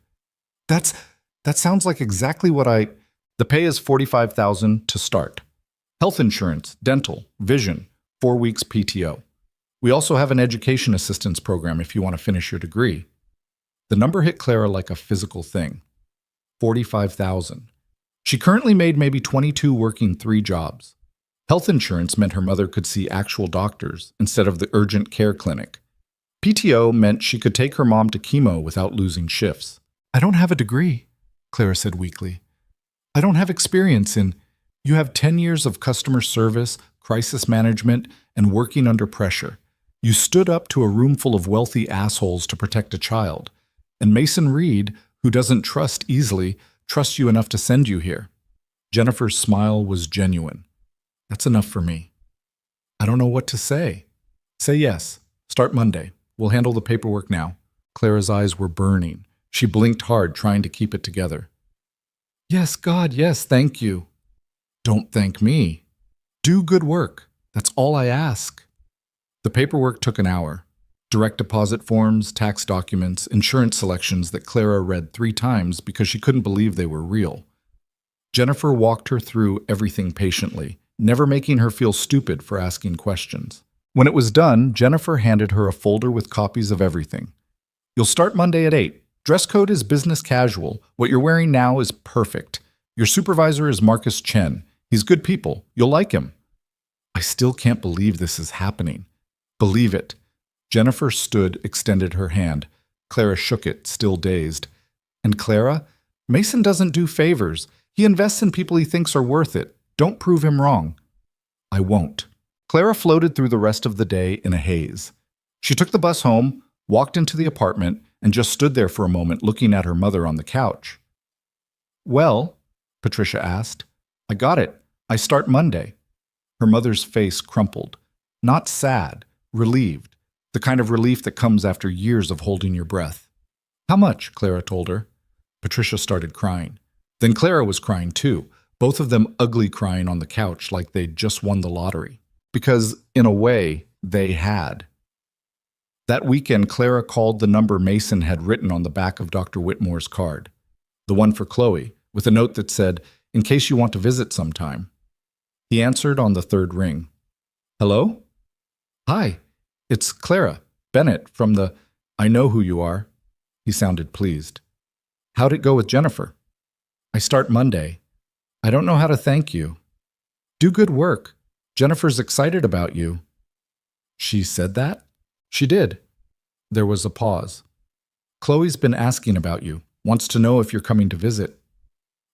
That sounds like exactly what The pay is $45,000 to start. Health insurance, dental, vision, 4 weeks PTO. We also have an education assistance program if you want to finish your degree. The number hit Clara like a physical thing. $45,000. She currently made maybe 22 working 3 jobs. Health insurance meant her mother could see actual doctors instead of the urgent care clinic. PTO meant she could take her mom to chemo without losing shifts. I don't have a degree, Clara said weakly. I don't have experience in. You have 10 years of customer service, crisis management, and working under pressure. You stood up to a room full of wealthy assholes to protect a child. And Mason Reed, who doesn't trust easily, trusts you enough to send you here. Jennifer's smile was genuine. That's enough for me. I don't know what to say. Say yes. Start Monday. We'll handle the paperwork now. Clara's eyes were burning. She blinked hard, trying to keep it together. Yes, God, yes, thank you. Don't thank me. Do good work. That's all I ask. The paperwork took an hour. Direct deposit forms, tax documents, insurance selections that Clara read 3 times because she couldn't believe they were real. Jennifer walked her through everything patiently, never making her feel stupid for asking questions. When it was done, Jennifer handed her a folder with copies of everything. You'll start Monday at 8. Dress code is business casual. What you're wearing now is perfect. Your supervisor is Marcus Chen. He's good people. You'll like him. I still can't believe this is happening. Believe it. Jennifer stood, extended her hand. Clara shook it, still dazed. And Clara? Mason doesn't do favors. He invests in people he thinks are worth it. Don't prove him wrong. I won't. Clara floated through the rest of the day in a haze. She took the bus home, walked into the apartment, and just stood there for a moment looking at her mother on the couch. Well, Patricia asked. I got it. I start Monday. Her mother's face crumpled. Not sad, relieved. The kind of relief that comes after years of holding your breath. How much? Clara told her. Patricia started crying. Then Clara was crying too, both of them ugly crying on the couch like they'd just won the lottery. Because, in a way, they had. That weekend, Clara called the number Mason had written on the back of Dr. Whitmore's card. The one for Chloe, with a note that said, in case you want to visit sometime. He answered on the 3rd ring. Hello? Hi, it's Clara, Bennett from the I Know Who You Are. He sounded pleased. How'd it go with Jennifer? I start Monday. I don't know how to thank you. Do good work. Jennifer's excited about you. She said that? She did. There was a pause. Chloe's been asking about you, wants to know if you're coming to visit.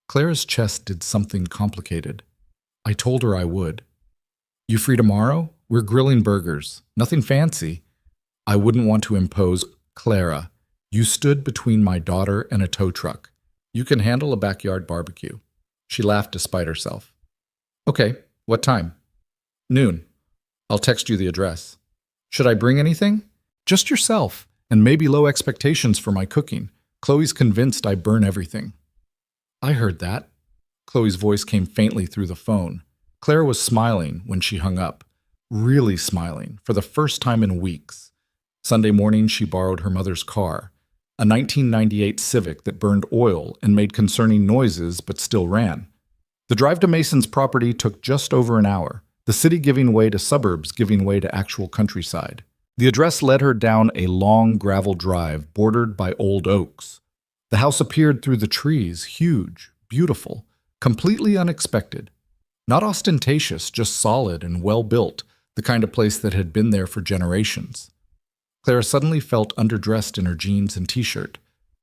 Clara's chest did something complicated. I told her I would. You free tomorrow? We're grilling burgers. Nothing fancy. I wouldn't want to impose. Clara, you stood between my daughter and a tow truck. You can handle a backyard barbecue. She laughed despite herself. Okay, what time? Noon. I'll text you the address. Should I bring anything? Just yourself, and maybe low expectations for my cooking. Chloe's convinced I burn everything. I heard that. Chloe's voice came faintly through the phone. Clara was smiling when she hung up, really smiling, for the first time in weeks. Sunday morning, she borrowed her mother's car, a 1998 Civic that burned oil and made concerning noises but still ran. The drive to Mason's property took just over an hour, the city giving way to suburbs giving way to actual countryside. The address led her down a long gravel drive bordered by old oaks. The house appeared through the trees, huge, beautiful, completely unexpected. Not ostentatious, just solid and well-built, the kind of place that had been there for generations. Clara suddenly felt underdressed in her jeans and t-shirt.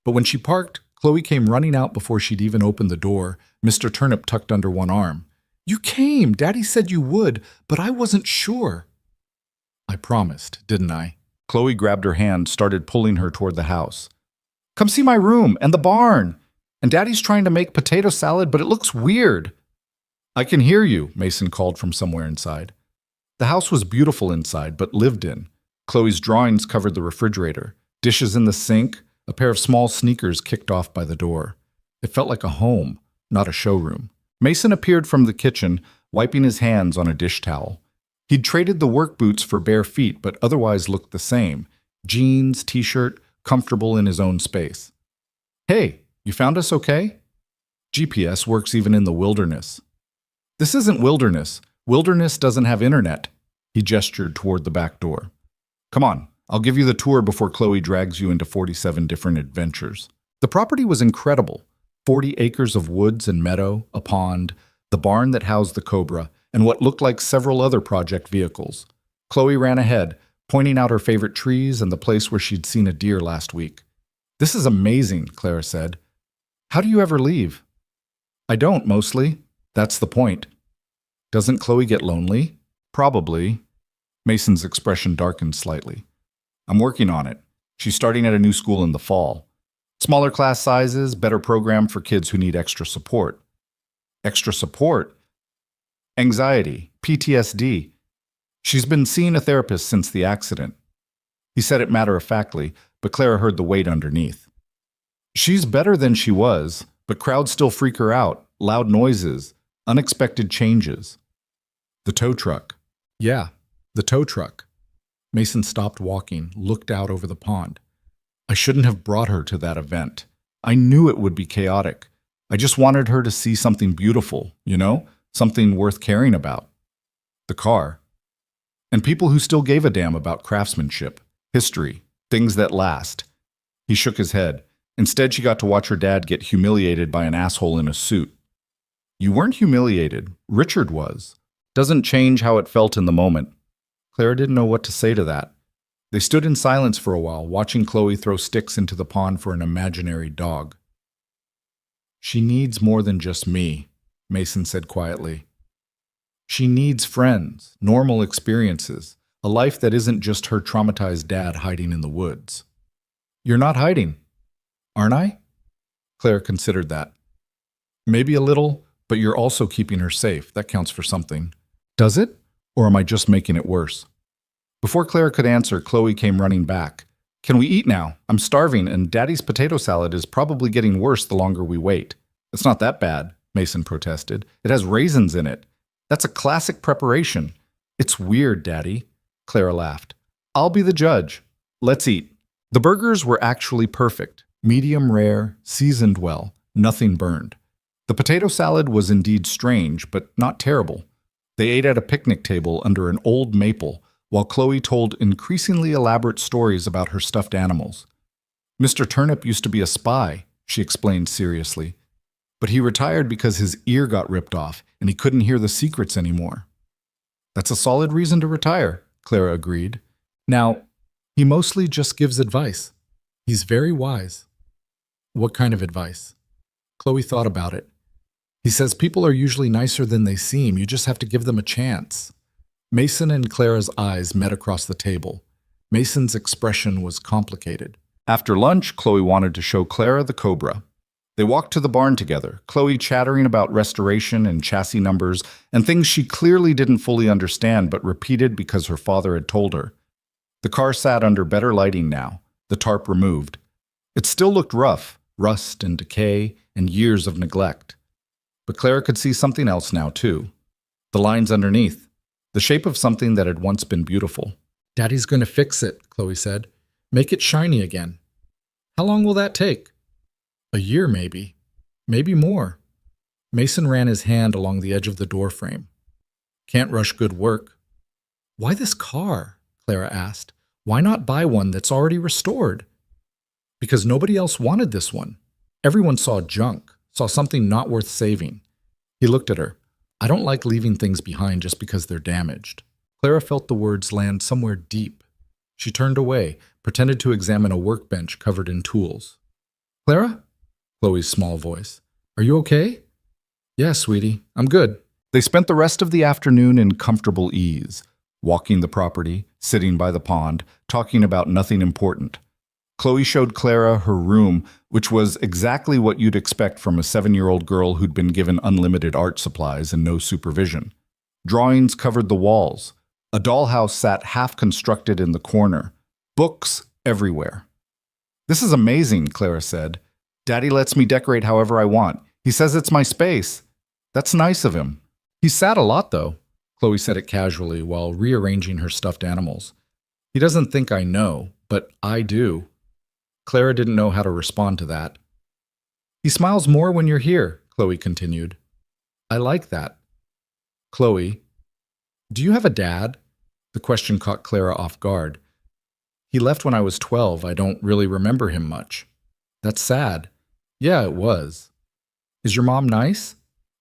But when she parked, Chloe came running out before she'd even opened the door, Mr. Turnip tucked under one arm. "You came! Daddy said you would, but I wasn't sure." "I promised, didn't I?" Chloe grabbed her hand, started pulling her toward the house. "Come see my room and the barn. And Daddy's trying to make potato salad, but it looks weird." "I can hear you," Mason called from somewhere inside. The house was beautiful inside, but lived in. Chloe's drawings covered the refrigerator, dishes in the sink, a pair of small sneakers kicked off by the door. It felt like a home, not a showroom. Mason appeared from the kitchen, wiping his hands on a dish towel. He'd traded the work boots for bare feet, but otherwise looked the same. Jeans, t-shirt, comfortable in his own space. "Hey, you found us okay?" "GPS works even in the wilderness." "This isn't wilderness. Wilderness doesn't have internet." He gestured toward the back door. "Come on, I'll give you the tour before Chloe drags you into 47 different adventures." The property was incredible. 40 acres of woods and meadow, a pond, the barn that housed the Cobra, and what looked like several other project vehicles. Chloe ran ahead, pointing out her favorite trees and the place where she'd seen a deer last week. "This is amazing," Clara said. "How do you ever leave?" "I don't, mostly. That's the point." "Doesn't Chloe get lonely?" "Probably." Mason's expression darkened slightly. "I'm working on it. She's starting at a new school in the fall. Smaller class sizes, better program for kids who need extra support." "Extra support?" "Anxiety, PTSD. She's been seeing a therapist since the accident." He said it matter-of-factly, but Clara heard the weight underneath. "She's better than she was, but crowds still freak her out. Loud noises, unexpected changes." "The tow truck." "Yeah, the tow truck." Mason stopped walking, looked out over the pond. "I shouldn't have brought her to that event. I knew it would be chaotic. I just wanted her to see something beautiful, something worth caring about." "The car." "And people who still gave a damn about craftsmanship, history, things that last." He shook his head. Instead, she got to watch her dad get humiliated by an asshole in a suit. "You weren't humiliated. Richard was. Doesn't change how it felt in the moment." Clara didn't know what to say to that. They stood in silence for a while, watching Chloe throw sticks into the pond for an imaginary dog. "She needs more than just me," Mason said quietly. "She needs friends, normal experiences, a life that isn't just her traumatized dad hiding in the woods." "You're not hiding." "Aren't I?" Claire considered that. "Maybe a little, but you're also keeping her safe. That counts for something." "Does it? Or am I just making it worse?" Before Claire could answer, Chloe came running back. "Can we eat now? I'm starving, and Daddy's potato salad is probably getting worse the longer we wait." "It's not that bad," Mason protested. "It has raisins in it. That's a classic preparation." "It's weird, Daddy." Clara laughed. "I'll be the judge. Let's eat." The burgers were actually perfect. Medium rare, seasoned well, nothing burned. The potato salad was indeed strange, but not terrible. They ate at a picnic table under an old maple, while Chloe told increasingly elaborate stories about her stuffed animals. "Mr. Turnip used to be a spy," she explained seriously. "But he retired because his ear got ripped off, and he couldn't hear the secrets anymore." "That's a solid reason to retire," Clara agreed. "Now, he mostly just gives advice. He's very wise." "What kind of advice?" Chloe thought about it. "He says people are usually nicer than they seem. You just have to give them a chance." Mason and Clara's eyes met across the table. Mason's expression was complicated. After lunch, Chloe wanted to show Clara the Cobra. They walked to the barn together, Chloe chattering about restoration and chassis numbers and things she clearly didn't fully understand but repeated because her father had told her. The car sat under better lighting now, the tarp removed. It still looked rough, rust and decay and years of neglect. But Clara could see something else now, too. The lines underneath. the shape of something that had once been beautiful. Daddy's going to fix it, Chloe said. Make it shiny again. How long will that take? A year, maybe. Maybe more. Mason ran his hand along the edge of the doorframe. Can't rush good work. Why this car? Clara asked. Why not buy one that's already restored? Because nobody else wanted this one. Everyone saw junk, saw something not worth saving. He looked at her. I don't like leaving things behind just because they're damaged. Clara felt the words land somewhere deep. She turned away, pretended to examine a workbench covered in tools. Clara? Chloe's small voice. Are you okay? Yeah, sweetie, I'm good. They spent the rest of the afternoon in comfortable ease, walking the property, sitting by the pond, talking about nothing important. Chloe showed Clara her room, which was exactly what you'd expect from a 7-year-old girl who'd been given unlimited art supplies and no supervision. Drawings covered the walls. A dollhouse sat half-constructed in the corner. Books everywhere. This is amazing, Clara said. Daddy lets me decorate however I want. He says it's my space. That's nice of him. He's sad a lot, though. Chloe said it casually while rearranging her stuffed animals. He doesn't think I know, but I do. Clara didn't know how to respond to that. He smiles more when you're here, Chloe continued. I like that. Chloe, do you have a dad? The question caught Clara off guard. He left when I was 12. I don't really remember him much. That's sad. Yeah, it was. Is your mom nice?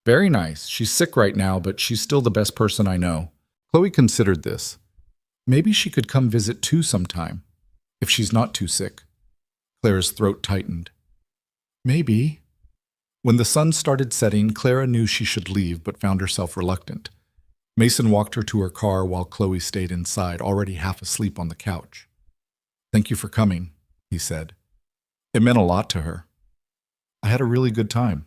Very nice. She's sick right now, but she's still the best person I know. Chloe considered this. Maybe she could come visit too sometime, if she's not too sick. Clara's throat tightened. Maybe. When the sun started setting, Clara knew she should leave, but found herself reluctant. Mason walked her to her car while Chloe stayed inside, already half asleep on the couch. Thank you for coming, he said. It meant a lot to her. I had a really good time.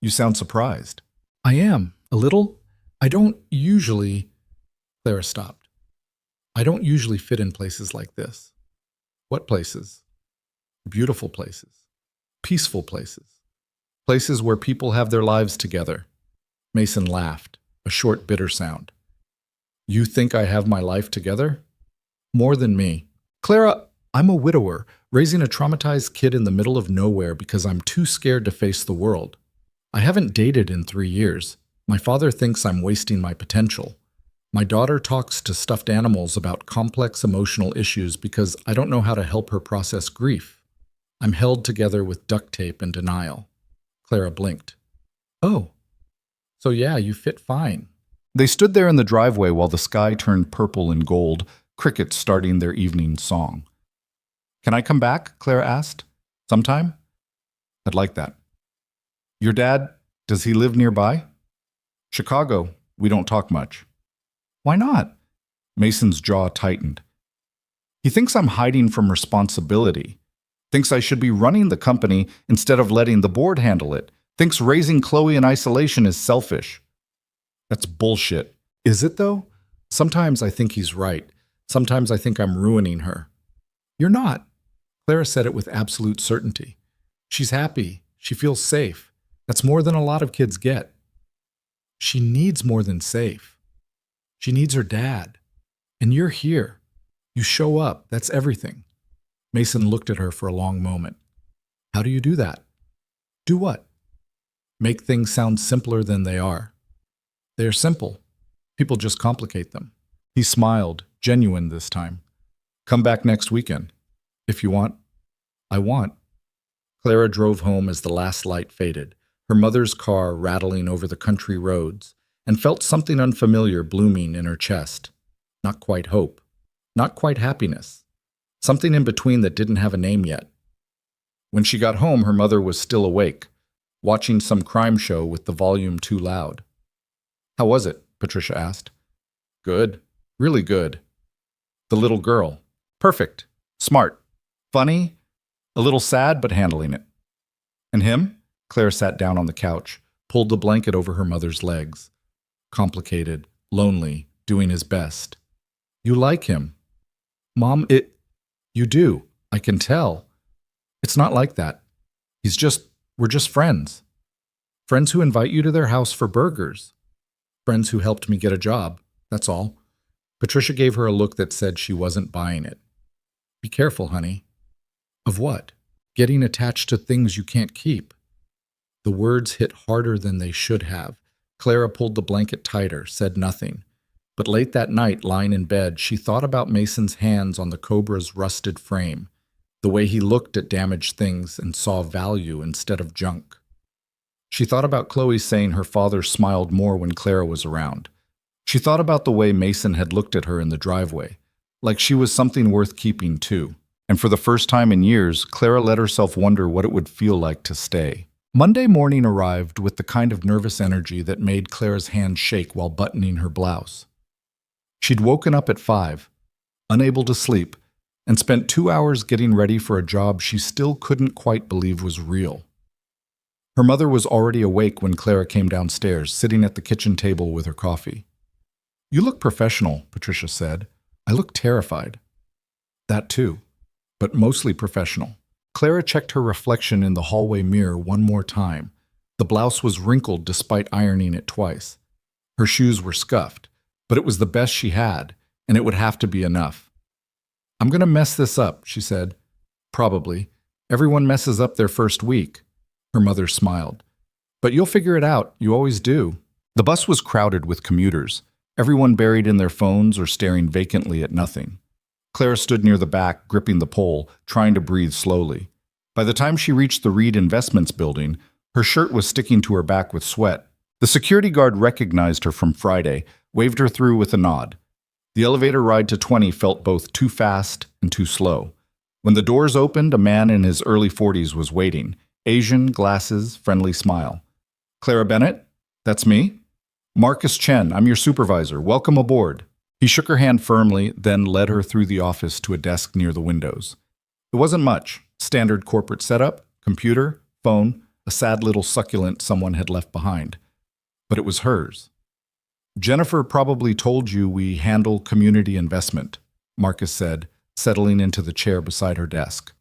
You sound surprised. I am, a little. I don't usually... Clara stopped. I don't usually fit in places like this. What places? Beautiful places. Peaceful places. Places where people have their lives together. Mason laughed, a short, bitter sound. You think I have my life together? More than me. Clara, I'm a widower, raising a traumatized kid in the middle of nowhere because I'm too scared to face the world. I haven't dated in 3 years. My father thinks I'm wasting my potential. My daughter talks to stuffed animals about complex emotional issues because I don't know how to help her process grief. I'm held together with duct tape and denial. Clara blinked. Oh, so yeah, you fit fine. They stood there in the driveway while the sky turned purple and gold, crickets starting their evening song. Can I come back? Clara asked. Sometime? I'd like that. Your dad, does he live nearby? Chicago. We don't talk much. Why not? Mason's jaw tightened. He thinks I'm hiding from responsibility. Thinks I should be running the company instead of letting the board handle it. Thinks raising Chloe in isolation is selfish. That's bullshit. Is it, though? Sometimes I think he's right. Sometimes I think I'm ruining her. You're not. Clara said it with absolute certainty. She's happy. She feels safe. That's more than a lot of kids get. She needs more than safe. She needs her dad. And you're here. You show up. That's everything. Mason looked at her for a long moment. How do you do that? Do what? Make things sound simpler than they are. They are simple. People just complicate them. He smiled, genuine this time. Come back next weekend. If you want. I want. Clara drove home as the last light faded, her mother's car rattling over the country roads, and felt something unfamiliar blooming in her chest. Not quite hope. Not quite happiness. Something in between that didn't have a name yet. When she got home, her mother was still awake, watching some crime show with the volume too loud. How was it? Patricia asked. Good. Really good. The little girl. Perfect. Smart. Funny. A little sad, but handling it. And him? Claire sat down on the couch, pulled the blanket over her mother's legs. Complicated, lonely, doing his best. You like him. Mom, you do. I can tell. It's not like that. We're just friends. Friends who invite you to their house for burgers. Friends who helped me get a job. That's all. Patricia gave her a look that said she wasn't buying it. Be careful, honey. Of what? Getting attached to things you can't keep. The words hit harder than they should have. Clara pulled the blanket tighter, said nothing. But late that night, lying in bed, she thought about Mason's hands on the cobra's rusted frame, the way he looked at damaged things and saw value instead of junk. She thought about Chloe saying her father smiled more when Clara was around. She thought about the way Mason had looked at her in the driveway, like she was something worth keeping too. And for the first time in years, Clara let herself wonder what it would feel like to stay. Monday morning arrived with the kind of nervous energy that made Clara's hand shake while buttoning her blouse. She'd woken up at 5, unable to sleep, and spent 2 hours getting ready for a job she still couldn't quite believe was real. Her mother was already awake when Clara came downstairs, sitting at the kitchen table with her coffee. "You look professional," Patricia said. "I look terrified." That too, but mostly professional. Clara checked her reflection in the hallway mirror one more time. The blouse was wrinkled despite ironing it twice. Her shoes were scuffed, but it was the best she had, and it would have to be enough. "I'm going to mess this up," she said. "Probably. Everyone messes up their first week." Her mother smiled. "But you'll figure it out. You always do." The bus was crowded with commuters, everyone buried in their phones or staring vacantly at nothing. Clara stood near the back, gripping the pole, trying to breathe slowly. By the time she reached the Reed Investments building, her shirt was sticking to her back with sweat. The security guard recognized her from Friday, waved her through with a nod. The elevator ride to 20 felt both too fast and too slow. When the doors opened, a man in his early 40s was waiting. Asian, glasses, friendly smile. "Clara Bennett? That's me? Marcus Chen, I'm your supervisor. Welcome aboard." He shook her hand firmly, then led her through the office to a desk near the windows. It wasn't much. Standard corporate setup, computer, phone, a sad little succulent someone had left behind. But it was hers. "Jennifer probably told you we handle community investment," Marcus said, settling into the chair beside her desk.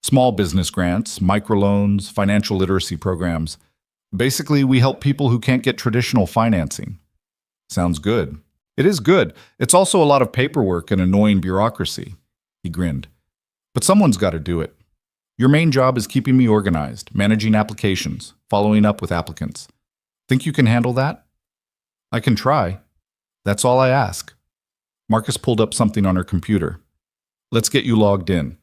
"Small business grants, microloans, financial literacy programs. Basically, we help people who can't get traditional financing." "Sounds good." "It is good. It's also a lot of paperwork and annoying bureaucracy." He grinned. "But someone's got to do it. Your main job is keeping me organized, managing applications, following up with applicants. Think you can handle that?" "I can try. That's all I ask." Marcus pulled up something on her computer. "Let's get you logged in.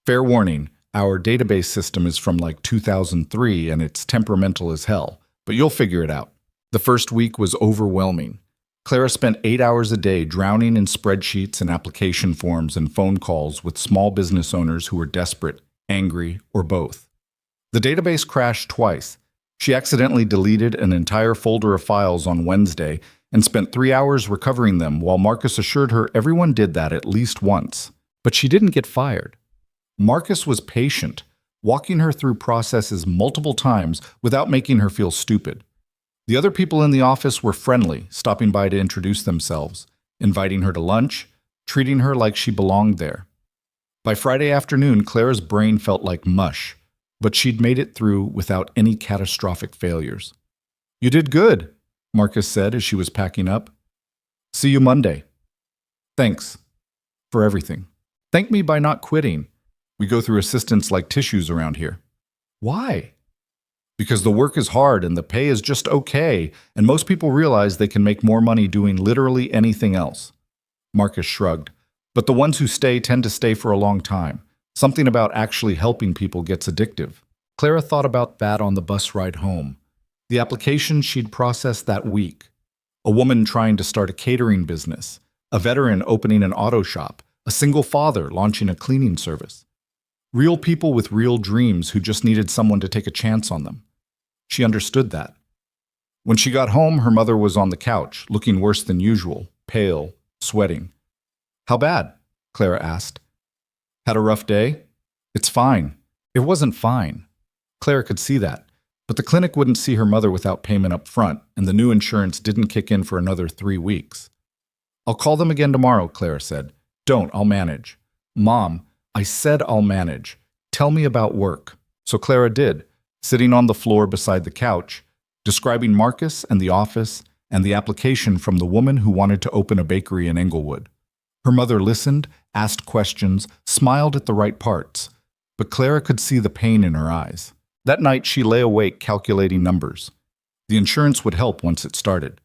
Fair warning, our database system is from like 2003 and it's temperamental as hell, but you'll figure it out." The first week was overwhelming. Clara spent 8 hours a day drowning in spreadsheets and application forms and phone calls with small business owners who were desperate, angry, or both. The database crashed twice. She accidentally deleted an entire folder of files on Wednesday and spent 3 hours recovering them while Marcus assured her everyone did that at least once. But she didn't get fired. Marcus was patient, walking her through processes multiple times without making her feel stupid. The other people in the office were friendly, stopping by to introduce themselves, inviting her to lunch, treating her like she belonged there. By Friday afternoon, Clara's brain felt like mush, but she'd made it through without any catastrophic failures. "You did good," Marcus said as she was packing up. "See you Monday." "Thanks for everything. Thank me by not quitting. We go through assistants like tissues around here." "Why?" "Because the work is hard and the pay is just okay, and most people realize they can make more money doing literally anything else." Marcus shrugged. "But the ones who stay tend to stay for a long time. Something about actually helping people gets addictive." Clara thought about that on the bus ride home. The application she'd processed that week. A woman trying to start a catering business, a veteran opening an auto shop, a single father launching a cleaning service. Real people with real dreams who just needed someone to take a chance on them. She understood that. When she got home, her mother was on the couch, looking worse than usual, pale, sweating. "How bad?" Clara asked. "Had a rough day?" "It's fine." It wasn't fine. Clara could see that, but the clinic wouldn't see her mother without payment up front, and the new insurance didn't kick in for another 3 weeks. "I'll call them again tomorrow," Clara said. "Don't, I'll manage." "Mom, I said I'll manage. Tell me about work." So Clara did, sitting on the floor beside the couch, describing Marcus and the office, and the application from the woman who wanted to open a bakery in Englewood. Her mother listened, asked questions, smiled at the right parts, but Clara could see the pain in her eyes. That night, she lay awake calculating numbers. The insurance would help once it started,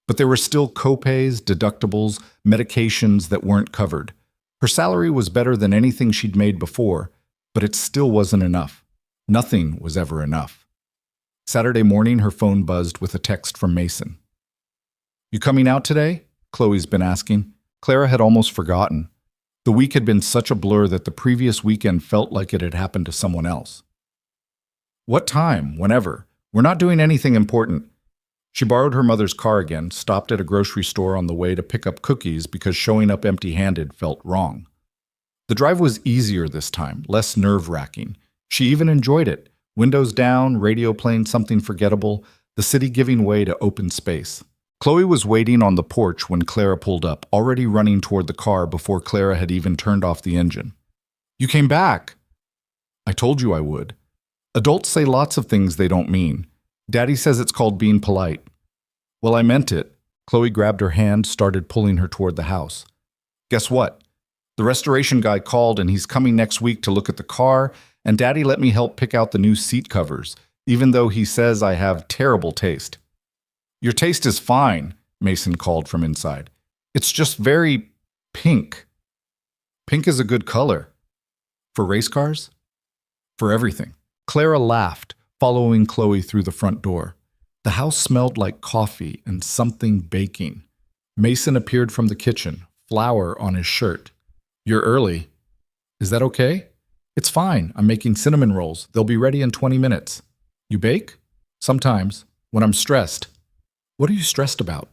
but there were still copays, deductibles, medications that weren't covered. Her salary was better than anything she'd made before, but it still wasn't enough. Nothing was ever enough. Saturday morning, her phone buzzed with a text from Mason. "You coming out today?" Chloe's been asking. Clara had almost forgotten. The week had been such a blur that the previous weekend felt like it had happened to someone else. "What time? Whenever. We're not doing anything important." She borrowed her mother's car again, stopped at a grocery store on the way to pick up cookies because showing up empty-handed felt wrong. The drive was easier this time, less nerve-wracking. She even enjoyed it. Windows down, radio playing something forgettable, the city giving way to open space. Chloe was waiting on the porch when Clara pulled up, already running toward the car before Clara had even turned off the engine. "You came back!" "I told you I would." Adults say lots of things they don't mean. Daddy says it's called being polite. "Well, I meant it." Chloe grabbed her hand, started pulling her toward the house. "Guess what? The restoration guy called and he's coming next week to look at the car, and Daddy let me help pick out the new seat covers, even though he says I have terrible taste." "Your taste is fine," Mason called from inside. "It's just very pink." "Pink is a good color." "For race cars?" "For everything." Clara laughed, following Chloe through the front door. The house smelled like coffee and something baking. Mason appeared from the kitchen, flour on his shirt. "You're early." "Is that okay?" "It's fine. I'm making cinnamon rolls. They'll be ready in 20 minutes. "You bake?" "Sometimes, when I'm stressed." "What are you stressed about?"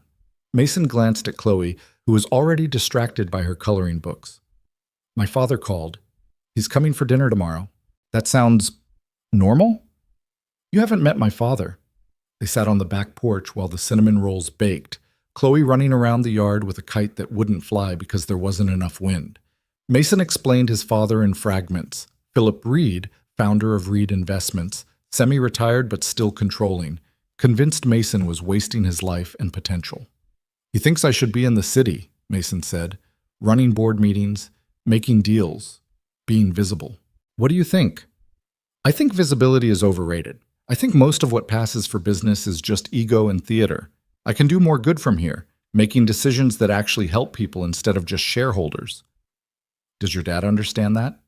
Mason glanced at Chloe, who was already distracted by her coloring books. "My father called. He's coming for dinner tomorrow." "That sounds normal?" "You haven't met my father." They sat on the back porch while the cinnamon rolls baked, Chloe running around the yard with a kite that wouldn't fly because there wasn't enough wind. Mason explained his father in fragments. Philip Reed, founder of Reed Investments, semi-retired but still controlling, convinced Mason was wasting his life and potential. "He thinks I should be in the city," Mason said, "running board meetings, making deals, being visible." "What do you think?" "I think visibility is overrated. I think most of what passes for business is just ego and theater. I can do more good from here, making decisions that actually help people instead of just shareholders." "Does your dad understand that?"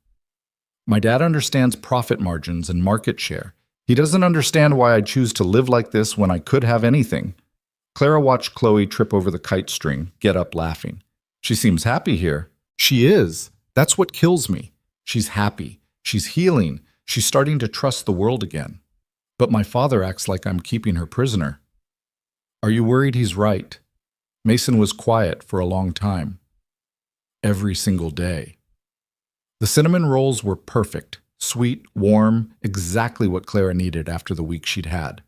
"My dad understands profit margins and market share. He doesn't understand why I choose to live like this when I could have anything." Clara watched Chloe trip over the kite string, get up laughing. "She seems happy here." "She is. That's what kills me. She's happy. She's healing. She's starting to trust the world again. But my father acts like I'm keeping her prisoner." "Are you worried he's right?" Mason was quiet for a long time. "Every single day." The cinnamon rolls were perfect, sweet, warm, exactly what Clara needed after the week she'd had.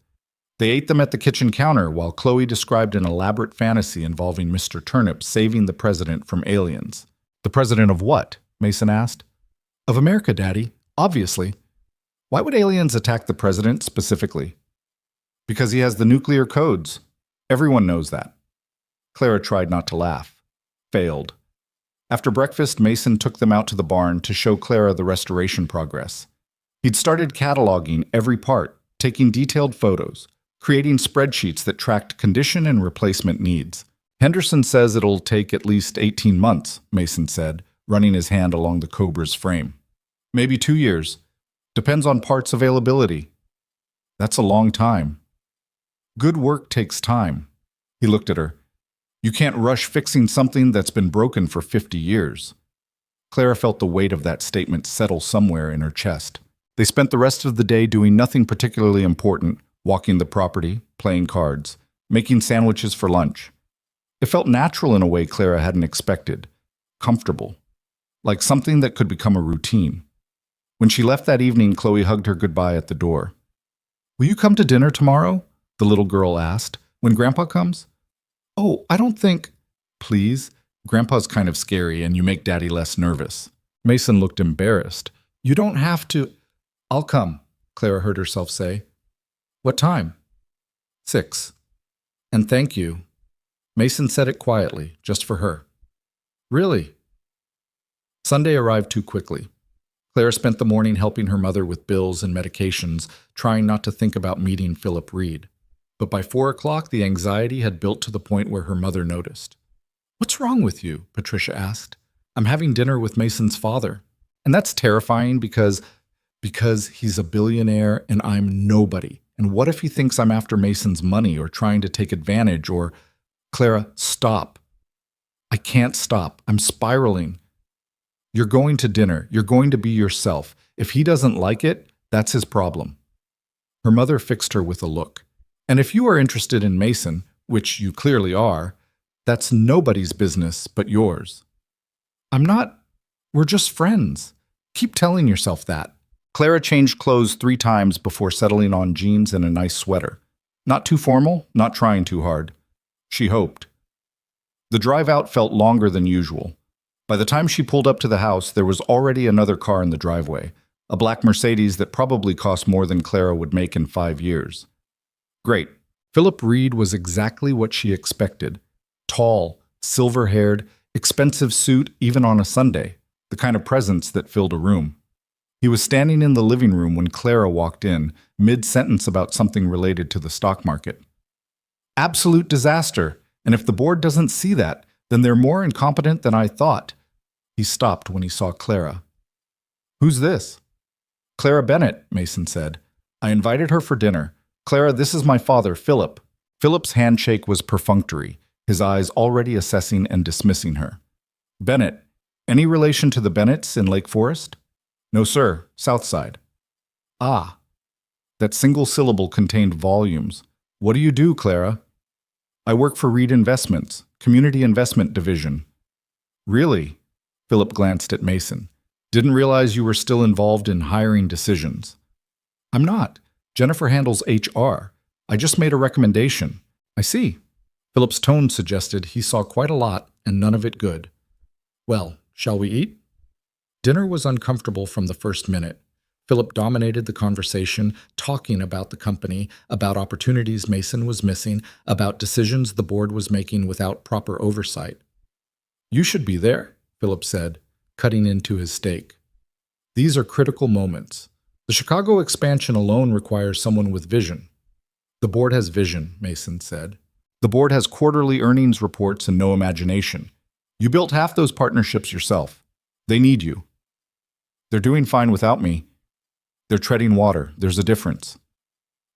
They ate them at the kitchen counter while Chloe described an elaborate fantasy involving Mr. Turnip saving the president from aliens. "The president of what?" Mason asked. "Of America, Daddy, obviously." "Why would aliens attack the president specifically?" "Because he has the nuclear codes. Everyone knows that." Clara tried not to laugh. Failed. After breakfast, Mason took them out to the barn to show Clara the restoration progress. He'd started cataloging every part, taking detailed photos, creating spreadsheets that tracked condition and replacement needs. "Henderson says it'll take at least 18 months, Mason said, running his hand along the Cobra's frame. "Maybe 2 years. Depends on parts availability." "That's a long time." "Good work takes time." He looked at her. "You can't rush fixing something that's been broken for 50 years. Clara felt the weight of that statement settle somewhere in her chest. They spent the rest of the day doing nothing particularly important, walking the property, playing cards, making sandwiches for lunch. It felt natural in a way Clara hadn't expected, comfortable, like something that could become a routine. When she left that evening, Chloe hugged her goodbye at the door. "Will you come to dinner tomorrow?" the little girl asked. "When Grandpa comes?" "Oh, I don't think—" "Please? Grandpa's kind of scary and you make Daddy less nervous." Mason looked embarrassed. "You don't have to—" "I'll come," Clara heard herself say. "What time?" 6. And thank you. Mason said it quietly, just for her. Really? Sunday arrived too quickly. Clara spent the morning helping her mother with bills and medications, trying not to think about meeting Philip Reed. But by 4 o'clock, the anxiety had built to the point where her mother noticed. "What's wrong with you?" Patricia asked. "I'm having dinner with Mason's father." And that's terrifying because he's a billionaire and I'm nobody. And what if he thinks I'm after Mason's money or trying to take advantage or... Clara, stop. I can't stop. I'm spiraling. You're going to dinner. You're going to be yourself. If he doesn't like it, that's his problem. Her mother fixed her with a look. And if you are interested in Mason, which you clearly are, that's nobody's business but yours. I'm not. We're just friends. Keep telling yourself that. Clara changed clothes 3 times before settling on jeans and a nice sweater. Not too formal, not trying too hard. She hoped. The drive out felt longer than usual. By the time she pulled up to the house, there was already another car in the driveway, a black Mercedes that probably cost more than Clara would make in 5 years. Great. Philip Reed was exactly what she expected. Tall, silver-haired, expensive suit even on a Sunday, the kind of presence that filled a room. He was standing in the living room when Clara walked in, mid-sentence about something related to the stock market. Absolute disaster, and if the board doesn't see that, then they're more incompetent than I thought. He stopped when he saw Clara. Who's this? Clara Bennett, Mason said. I invited her for dinner. Clara, this is my father, Philip. Philip's handshake was perfunctory, his eyes already assessing and dismissing her. Bennett, any relation to the Bennetts in Lake Forest? No, sir, South Side. Ah. That single syllable contained volumes. What do you do, Clara? I work for Reed Investments, Community Investment Division. Really? Philip glanced at Mason. Didn't realize you were still involved in hiring decisions. I'm not. Jennifer handles HR. I just made a recommendation. I see. Philip's tone suggested he saw quite a lot and none of it good. Well, shall we eat? Dinner was uncomfortable from the first minute. Philip dominated the conversation, talking about the company, about opportunities Mason was missing, about decisions the board was making without proper oversight. You should be there, Philip said, cutting into his steak. These are critical moments. The Chicago expansion alone requires someone with vision. The board has vision, Mason said. The board has quarterly earnings reports and no imagination. You built half those partnerships yourself. They need you. They're doing fine without me. They're treading water. There's a difference.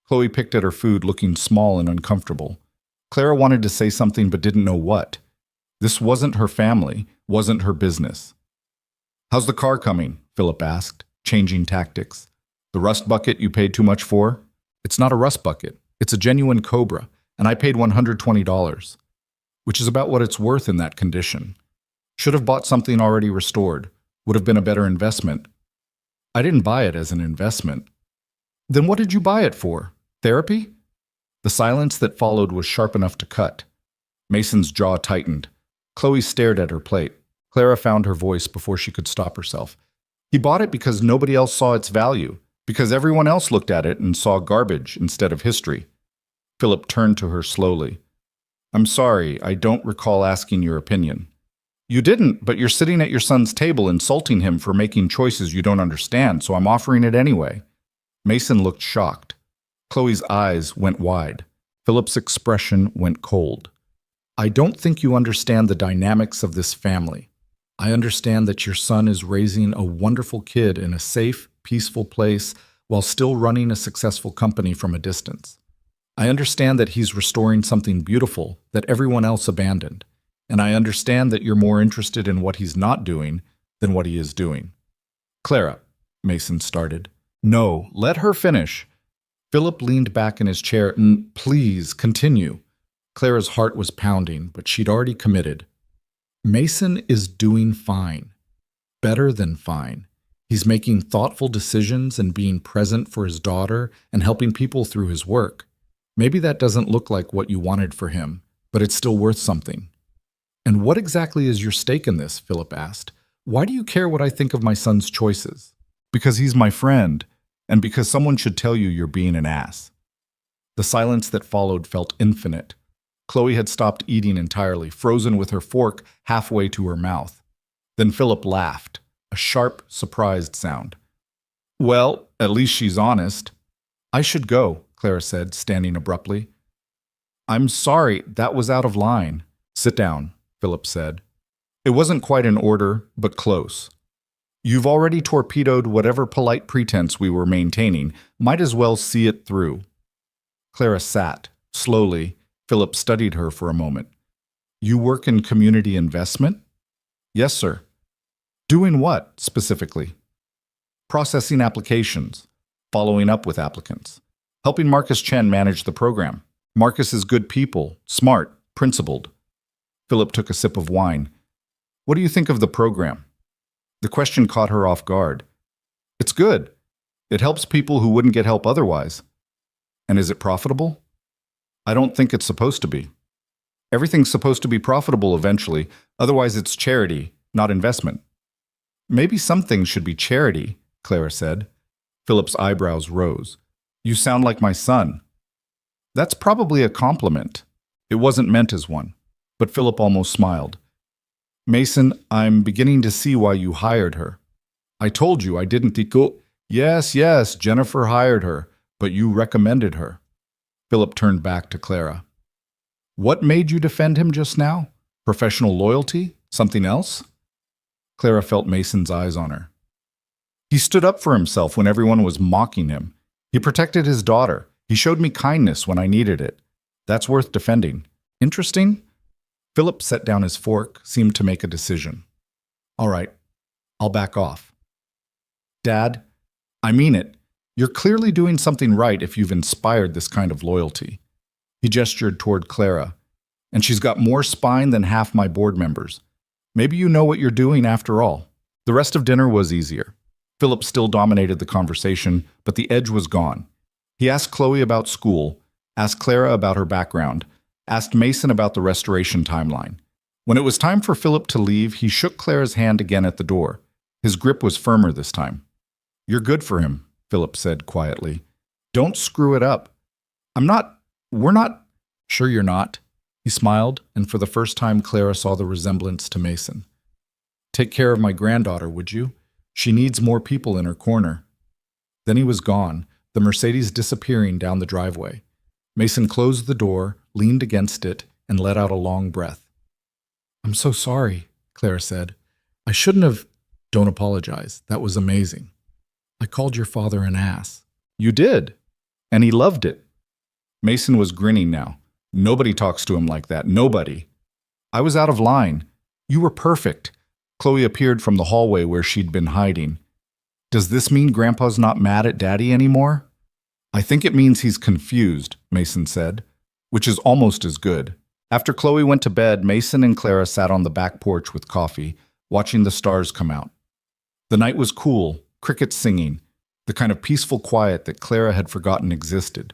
Chloe picked at her food, looking small and uncomfortable. Clara wanted to say something but didn't know what. This wasn't her family, wasn't her business. How's the car coming? Philip asked, changing tactics. The rust bucket you paid too much for? It's not a rust bucket. It's a genuine Cobra, and I paid $120, which is about what it's worth in that condition. Should have bought something already restored. Would have been a better investment. I didn't buy it as an investment. Then what did you buy it for? Therapy? The silence that followed was sharp enough to cut. Mason's jaw tightened. Chloe stared at her plate. Clara found her voice before she could stop herself. He bought it because nobody else saw its value, because everyone else looked at it and saw garbage instead of history. Philip turned to her slowly. I'm sorry, I don't recall asking your opinion. You didn't, but you're sitting at your son's table insulting him for making choices you don't understand, so I'm offering it anyway. Mason looked shocked. Chloe's eyes went wide. Philip's expression went cold. I don't think you understand the dynamics of this family. I understand that your son is raising a wonderful kid in a safe, peaceful place while still running a successful company from a distance. I understand that he's restoring something beautiful that everyone else abandoned. And I understand that you're more interested in what he's not doing than what he is doing. Clara, Mason started. No, let her finish. Philip leaned back in his chair. Please, continue. Clara's heart was pounding, but she'd already committed. Mason is doing fine. Better than fine. He's making thoughtful decisions and being present for his daughter and helping people through his work. Maybe that doesn't look like what you wanted for him, but it's still worth something. And what exactly is your stake in this? Philip asked. Why do you care what I think of my son's choices? Because he's my friend, and because someone should tell you you're being an ass. The silence that followed felt infinite. Chloe had stopped eating entirely, frozen with her fork halfway to her mouth. Then Philip laughed, a sharp, surprised sound. Well, at least she's honest. I should go, Clara said, standing abruptly. I'm sorry, that was out of line. Sit down, Philip said. It wasn't quite in order, but close. You've already torpedoed whatever polite pretense we were maintaining. Might as well see it through. Clara sat. Slowly, Philip studied her for a moment. You work in community investment? Yes, sir. Doing what, specifically? Processing applications, following up with applicants, helping Marcus Chen manage the program. Marcus is good people, smart, principled. Philip took a sip of wine. What do you think of the program? The question caught her off guard. It's good. It helps people who wouldn't get help otherwise. And is it profitable? I don't think it's supposed to be. Everything's supposed to be profitable eventually, otherwise it's charity, not investment. Maybe some things should be charity, Clara said. Philip's eyebrows rose. You sound like my son. That's probably a compliment. It wasn't meant as one, but Philip almost smiled. Mason, I'm beginning to see why you hired her. I told you I didn't go. Yes, Jennifer hired her, but you recommended her. Philip turned back to Clara. What made you defend him just now? Professional loyalty? Something else? Clara felt Mason's eyes on her. He stood up for himself when everyone was mocking him. He protected his daughter. He showed me kindness when I needed it. That's worth defending. Interesting? Philip set down his fork, seemed to make a decision. All right, I'll back off. Dad, I mean it. You're clearly doing something right if you've inspired this kind of loyalty. He gestured toward Clara. And she's got more spine than half my board members. Maybe you know what you're doing after all. The rest of dinner was easier. Philip still dominated the conversation, but the edge was gone. He asked Chloe about school, asked Clara about her background, asked Mason about the restoration timeline. When it was time for Philip to leave, he shook Clara's hand again at the door. His grip was firmer this time. You're good for him, Philip said quietly. Don't screw it up. We're not. Sure you're not. He smiled, and for the first time Clara saw the resemblance to Mason. Take care of my granddaughter, would you? She needs more people in her corner. Then he was gone, the Mercedes disappearing down the driveway. Mason closed the door, leaned against it, and let out a long breath. I'm so sorry, Clara said. I shouldn't have. Don't apologize. That was amazing. I called your father an ass. You did. And he loved it. Mason was grinning now. Nobody talks to him like that. Nobody. I was out of line. You were perfect. Chloe appeared from the hallway where she'd been hiding. Does this mean Grandpa's not mad at Daddy anymore? I think it means he's confused, Mason said, which is almost as good. After Chloe went to bed, Mason and Clara sat on the back porch with coffee, watching the stars come out. The night was cool, crickets singing, the kind of peaceful quiet that Clara had forgotten existed.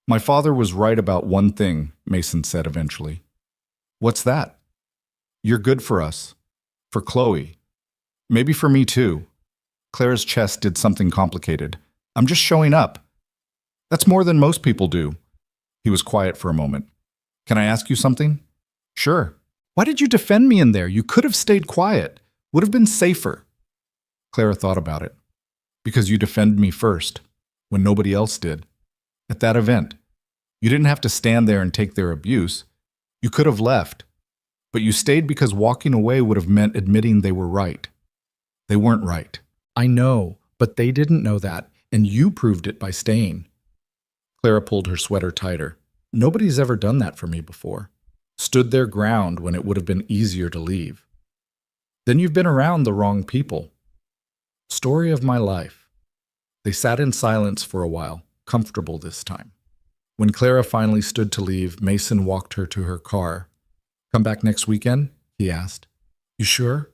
My father was right about one thing, Mason said eventually. What's that? You're good for us. For Chloe. Maybe for me too. Clara's chest did something complicated. I'm just showing up. That's more than most people do. He was quiet for a moment. Can I ask you something? Sure. Why did you defend me in there? You could have stayed quiet. Would have been safer. Clara thought about it. Because you defended me first, when nobody else did. At that event. You didn't have to stand there and take their abuse. You could have left. But you stayed because walking away would have meant admitting they were right. They weren't right. I know, but they didn't know that, and you proved it by staying. Clara pulled her sweater tighter. Nobody's ever done that for me before. Stood their ground when it would have been easier to leave. Then you've been around the wrong people. Story of my life. They sat in silence for a while, comfortable this time. When Clara finally stood to leave, Mason walked her to her car. Come back next weekend? He asked. You sure?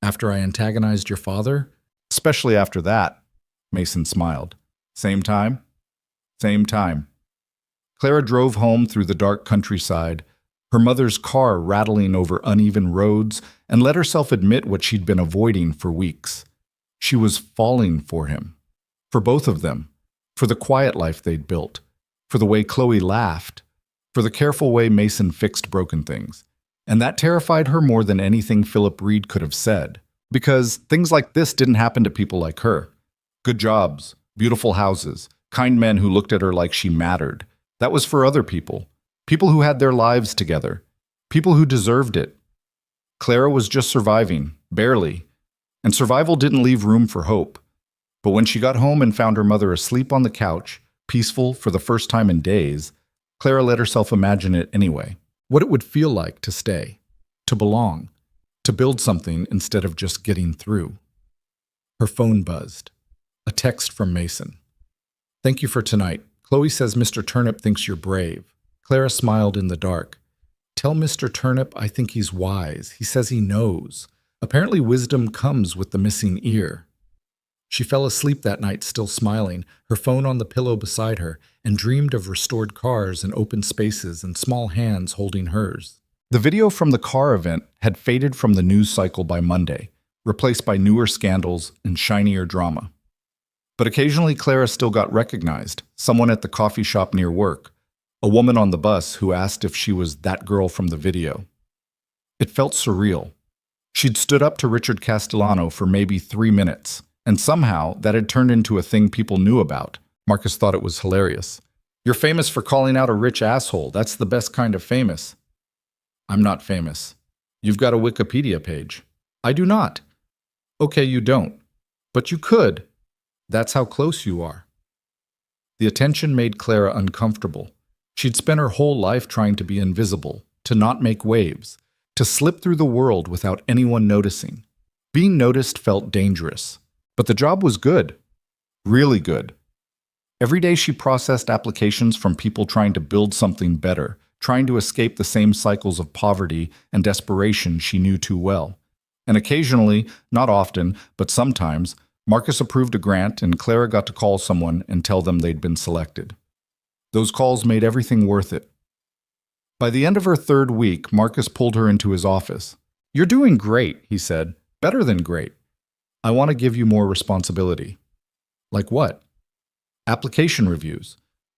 After I antagonized your father? Especially after that, Mason smiled. Same time? Same time. Clara drove home through the dark countryside, her mother's car rattling over uneven roads, and let herself admit what she'd been avoiding for weeks. She was falling for him. For both of them. For the quiet life they'd built. For the way Chloe laughed. for the careful way Mason fixed broken things. And that terrified her more than anything Philip Reed could have said, because things like this didn't happen to people like her. Good jobs, beautiful houses, kind men who looked at her like she mattered. That was for other people. People who had their lives together. People who deserved it. Clara was just surviving, barely. And survival didn't leave room for hope. But when she got home and found her mother asleep on the couch, peaceful for the first time in days, Clara let herself imagine it anyway. What it would feel like to stay, to belong, to build something instead of just getting through. Her phone buzzed. A text from Mason. "Thank you for tonight. Chloe says Mr. Turnip thinks you're brave." Clara smiled in the dark. "Tell Mr. Turnip I think he's wise. He says he knows. Apparently wisdom comes with the missing ear." She fell asleep that night still smiling, her phone on the pillow beside her, and dreamed of restored cars and open spaces and small hands holding hers. The video from the car event had faded from the news cycle by Monday, replaced by newer scandals and shinier drama. But occasionally Clara still got recognized, someone at the coffee shop near work, a woman on the bus who asked if she was that girl from the video. It felt surreal. She'd stood up to Richard Castellano for maybe 3 minutes, and somehow that had turned into a thing people knew about. Marcus thought it was hilarious. "You're famous for calling out a rich asshole. That's the best kind of famous." "I'm not famous. You've got a Wikipedia page." "I do not." "Okay, you don't. But you could. That's how close you are." The attention made Clara uncomfortable. She'd spent her whole life trying to be invisible, to not make waves, to slip through the world without anyone noticing. Being noticed felt dangerous. But the job was good. Really good. Every day she processed applications from people trying to build something better, trying to escape the same cycles of poverty and desperation she knew too well. And occasionally, not often, but sometimes, Marcus approved a grant and Clara got to call someone and tell them they'd been selected. Those calls made everything worth it. By the end of her 3rd week, Marcus pulled her into his office. "You're doing great," he said. "Better than great. I want to give you more responsibility." "Like what?" "Application reviews.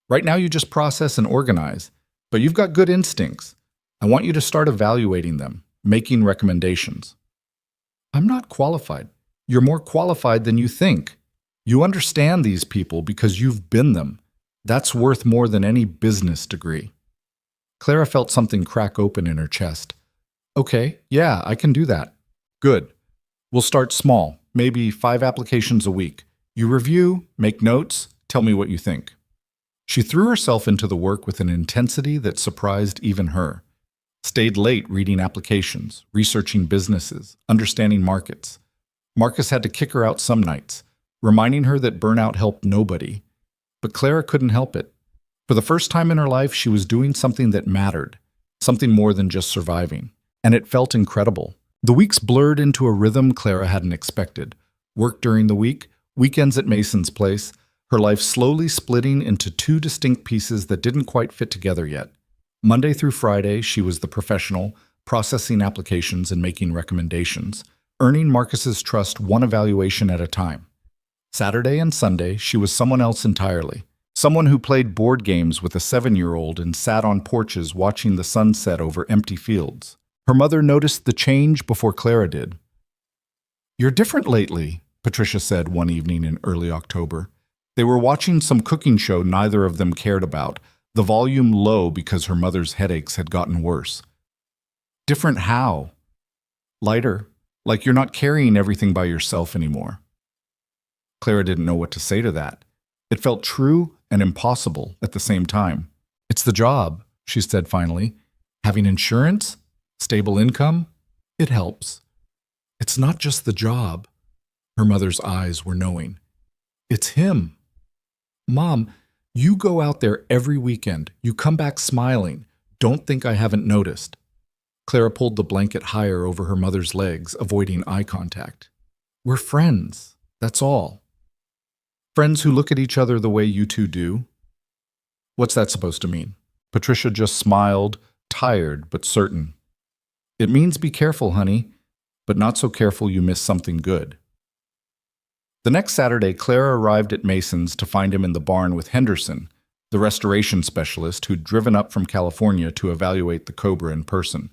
Right now you just process and organize, but you've got good instincts. I want you to start evaluating them, making recommendations." "I'm not qualified." "You're more qualified than you think. You understand these people because you've been them. That's worth more than any business degree." Clara felt something crack open in her chest. "Okay, yeah, I can do that." "Good. We'll start small, maybe 5 applications a week. You review, make notes, tell me what you think." She threw herself into the work with an intensity that surprised even her. Stayed late reading applications, researching businesses, understanding markets. Marcus had to kick her out some nights, reminding her that burnout helped nobody. But Clara couldn't help it. For the first time in her life, she was doing something that mattered, something more than just surviving. And it felt incredible. The weeks blurred into a rhythm Clara hadn't expected. Work during the week, weekends at Mason's place, her life slowly splitting into 2 distinct pieces that didn't quite fit together yet. Monday through Friday, she was the professional, processing applications and making recommendations, earning Marcus's trust one evaluation at a time. Saturday and Sunday, she was someone else entirely. Someone who played board games with a 7-year-old and sat on porches watching the sunset over empty fields. Her mother noticed the change before Clara did. "You're different lately," Patricia said one evening in early October. They were watching some cooking show neither of them cared about, the volume low because her mother's headaches had gotten worse. "Different how?" "Lighter, like you're not carrying everything by yourself anymore." Clara didn't know what to say to that. It felt true and impossible at the same time. "It's the job," she said finally. "Having insurance? Stable income? It helps." "It's not just the job." Her mother's eyes were knowing. "It's him. Mom, you go out there every weekend. You come back smiling. Don't think I haven't noticed." Clara pulled the blanket higher over her mother's legs, avoiding eye contact. "We're friends, that's all. Friends who look at each other the way you two do." "What's that supposed to mean?" Patricia just smiled, tired but certain. "It means be careful, honey, but not so careful you miss something good." The next Saturday, Clara arrived at Mason's to find him in the barn with Henderson, the restoration specialist who'd driven up from California to evaluate the Cobra in person.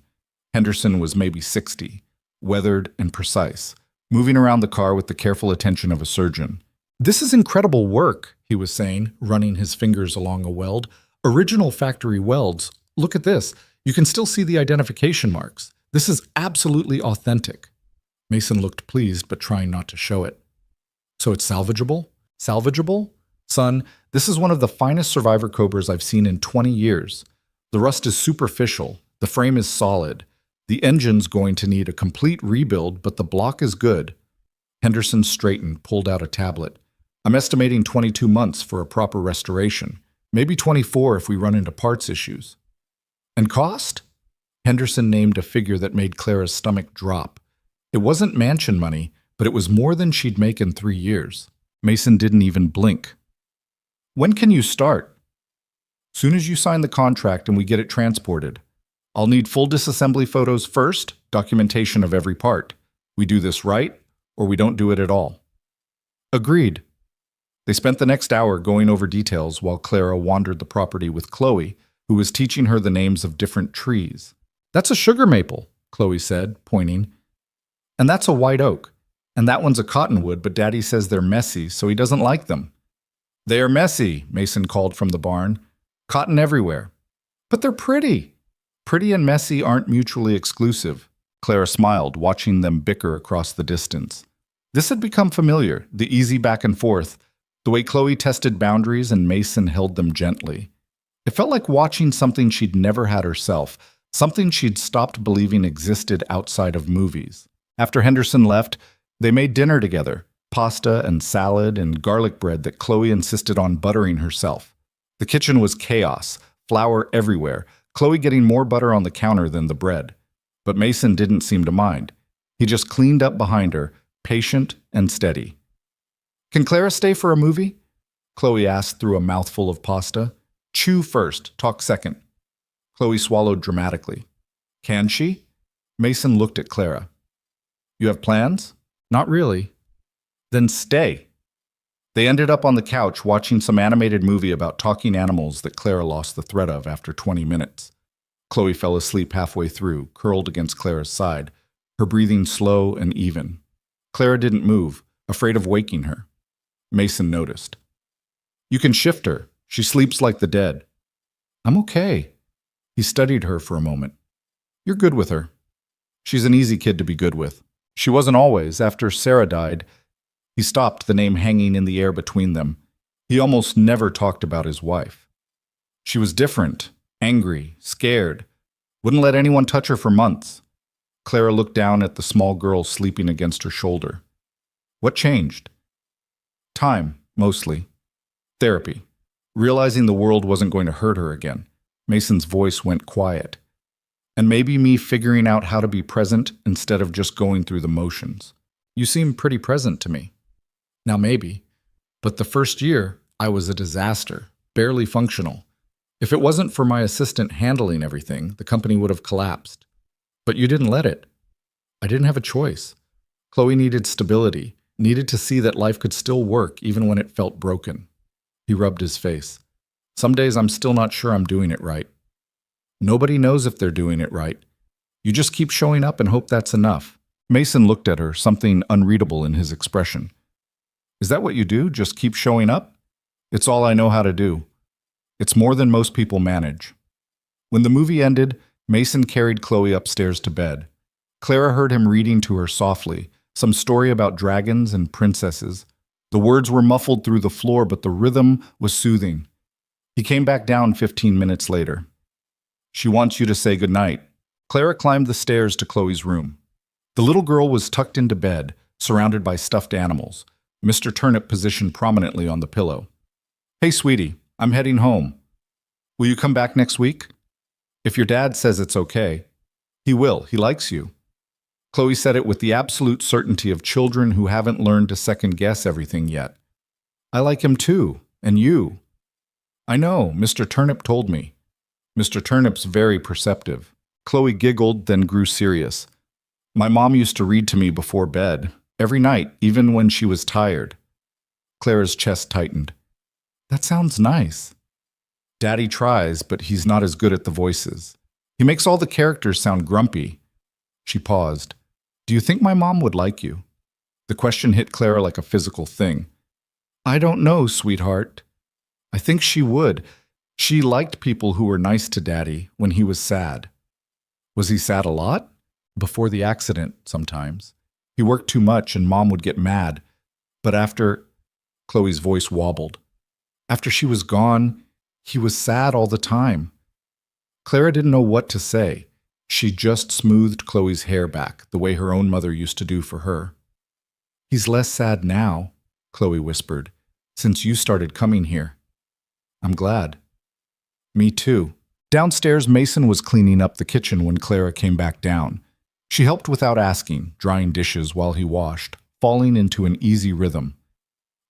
Henderson was maybe 60, weathered and precise, moving around the car with the careful attention of a surgeon. "This is incredible work," he was saying, running his fingers along a weld. "Original factory welds. Look at this. You can still see the identification marks. This is absolutely authentic." Mason looked pleased, but trying not to show it. "So it's salvageable?" "Salvageable? Son, this is one of the finest survivor Cobras I've seen in 20 years. The rust is superficial. The frame is solid. The engine's going to need a complete rebuild, but the block is good." Henderson straightened, pulled out a tablet. "I'm estimating 22 months for a proper restoration. Maybe 24 if we run into parts issues." "And cost?" Henderson named a figure that made Clara's stomach drop. It wasn't mansion money, but it was more than she'd make in 3 years. Mason didn't even blink. "When can you start?" "Soon as you sign the contract and we get it transported. I'll need full disassembly photos first, documentation of every part. We do this right, or we don't do it at all." "Agreed." They spent the next hour going over details while Clara wandered the property with Chloe, who was teaching her the names of different trees. "That's a sugar maple," Chloe said, pointing. "And that's a white oak. And that one's a cottonwood, but Daddy says they're messy, so he doesn't like them." "They are messy," Mason called from the barn. "Cotton everywhere." "But they're pretty." "Pretty and messy aren't mutually exclusive." Clara smiled, watching them bicker across the distance. This had become familiar, the easy back and forth, the way Chloe tested boundaries and Mason held them gently. It felt like watching something she'd never had herself, something she'd stopped believing existed outside of movies. After Henderson left, they made dinner together, pasta and salad and garlic bread that Chloe insisted on buttering herself. The kitchen was chaos, flour everywhere, Chloe getting more butter on the counter than the bread. But Mason didn't seem to mind. He just cleaned up behind her, patient and steady. "Can Clara stay for a movie?" Chloe asked through a mouthful of pasta. "Chew first, talk second." Chloe swallowed dramatically. "Can she?" Mason looked at Clara. "You have plans?" "Not really." "Then stay." They ended up on the couch watching some animated movie about talking animals that Clara lost the thread of after 20 minutes. Chloe fell asleep halfway through, curled against Clara's side, her breathing slow and even. Clara didn't move, afraid of waking her. Mason noticed. "You can shift her. She sleeps like the dead." "I'm okay." He studied her for a moment. "You're good with her." "She's an easy kid to be good with." "She wasn't always. After Sarah died." He stopped, the name hanging in the air between them. He almost never talked about his wife. "She was different, angry, scared. Wouldn't let anyone touch her for months." Clara looked down at the small girl sleeping against her shoulder. "What changed?" "Time, mostly. Therapy. Realizing the world wasn't going to hurt her again." Mason's voice went quiet. "And maybe me figuring out how to be present instead of just going through the motions." "You seem pretty present to me." "Now maybe. But the first year, I was a disaster, barely functional. If it wasn't for my assistant handling everything, the company would have collapsed. But you didn't let it." "I didn't have a choice." Chloe needed stability, needed to see that life could still work even when it felt broken. He rubbed his face. "Some days I'm still not sure I'm doing it right." "Nobody knows if they're doing it right. You just keep showing up and hope that's enough." Mason looked at her, something unreadable in his expression. "Is that what you do? Just keep showing up?" "It's all I know how to do. It's more than most people manage." When the movie ended, Mason carried Chloe upstairs to bed. Clara heard him reading to her softly, some story about dragons and princesses. The words were muffled through the floor, but the rhythm was soothing. He came back down 15 minutes later. "She wants you to say goodnight." Clara climbed the stairs to Chloe's room. The little girl was tucked into bed, surrounded by stuffed animals, Mr. Turnip positioned prominently on the pillow. "Hey, sweetie, I'm heading home. Will you come back next week?" "If your dad says it's okay." "He will. He likes you." Chloe said it with the absolute certainty of children who haven't learned to second-guess everything yet. "I like him too, and you." "I know, Mr. Turnip told me." "Mr. Turnip's very perceptive." Chloe giggled, then grew serious. "My mom used to read to me before bed, every night, even when she was tired." Clara's chest tightened. "That sounds nice." Daddy tries, but he's not as good at the voices. He makes all the characters sound grumpy. She paused. Do you think my mom would like you? The question hit Clara like a physical thing. I don't know, sweetheart. I think she would. She liked people who were nice to Daddy when he was sad. Was he sad a lot? Before the accident, sometimes. He worked too much and Mom would get mad. But after... Chloe's voice wobbled. After she was gone, he was sad all the time. Clara didn't know what to say. She just smoothed Chloe's hair back, the way her own mother used to do for her. He's less sad now, Chloe whispered, since you started coming here. I'm glad. Me too. Downstairs, Mason was cleaning up the kitchen when Clara came back down. She helped without asking, drying dishes while he washed, falling into an easy rhythm.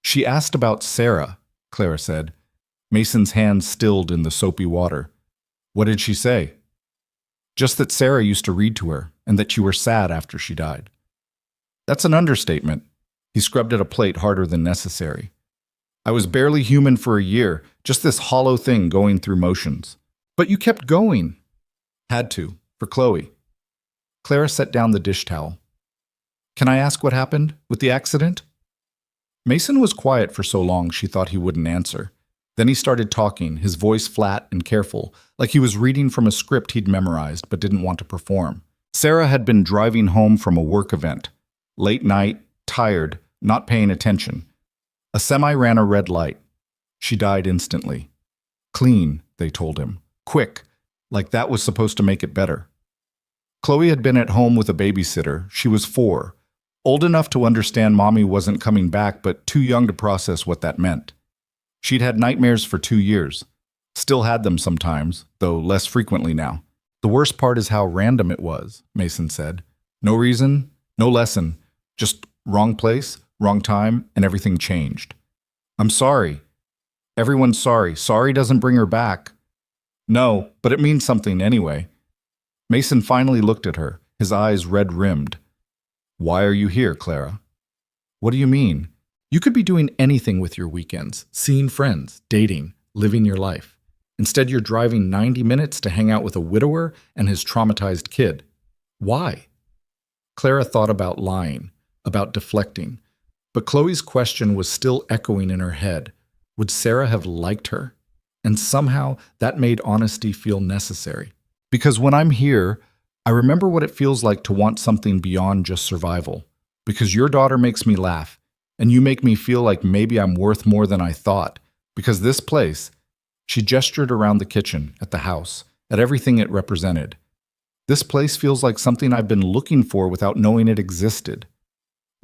She asked about Sarah, Clara said. Mason's hands stilled in the soapy water. What did she say? Just that Sarah used to read to her, and that you were sad after she died. That's an understatement. He scrubbed at a plate harder than necessary. I was barely human for a year, just this hollow thing going through motions. But you kept going. Had to, for Chloe. Clara set down the dish towel. Can I ask what happened with the accident? Mason was quiet for so long she thought he wouldn't answer. Then he started talking, his voice flat and careful, like he was reading from a script he'd memorized but didn't want to perform. Sarah had been driving home from a work event. Late night, tired, not paying attention. A semi ran a red light. She died instantly. Clean, they told him. Quick, like that was supposed to make it better. Chloe had been at home with a babysitter. She was 4. Old enough to understand Mommy wasn't coming back, but too young to process what that meant. She'd had nightmares for 2 years. Still had them sometimes, though less frequently now. The worst part is how random it was, Mason said. No reason, no lesson, just wrong place, wrong time, and everything changed. I'm sorry. Everyone's sorry. Sorry doesn't bring her back. No, but it means something anyway. Mason finally looked at her, his eyes red-rimmed. Why are you here, Clara? What do you mean? You could be doing anything with your weekends, seeing friends, dating, living your life. Instead, you're driving 90 minutes to hang out with a widower and his traumatized kid. Why? Clara thought about lying, about deflecting. But Chloe's question was still echoing in her head. Would Sarah have liked her? And somehow that made honesty feel necessary. Because when I'm here, I remember what it feels like to want something beyond just survival. Because your daughter makes me laugh, and you make me feel like maybe I'm worth more than I thought. Because this place, she gestured around the kitchen, at the house, at everything it represented. This place feels like something I've been looking for without knowing it existed.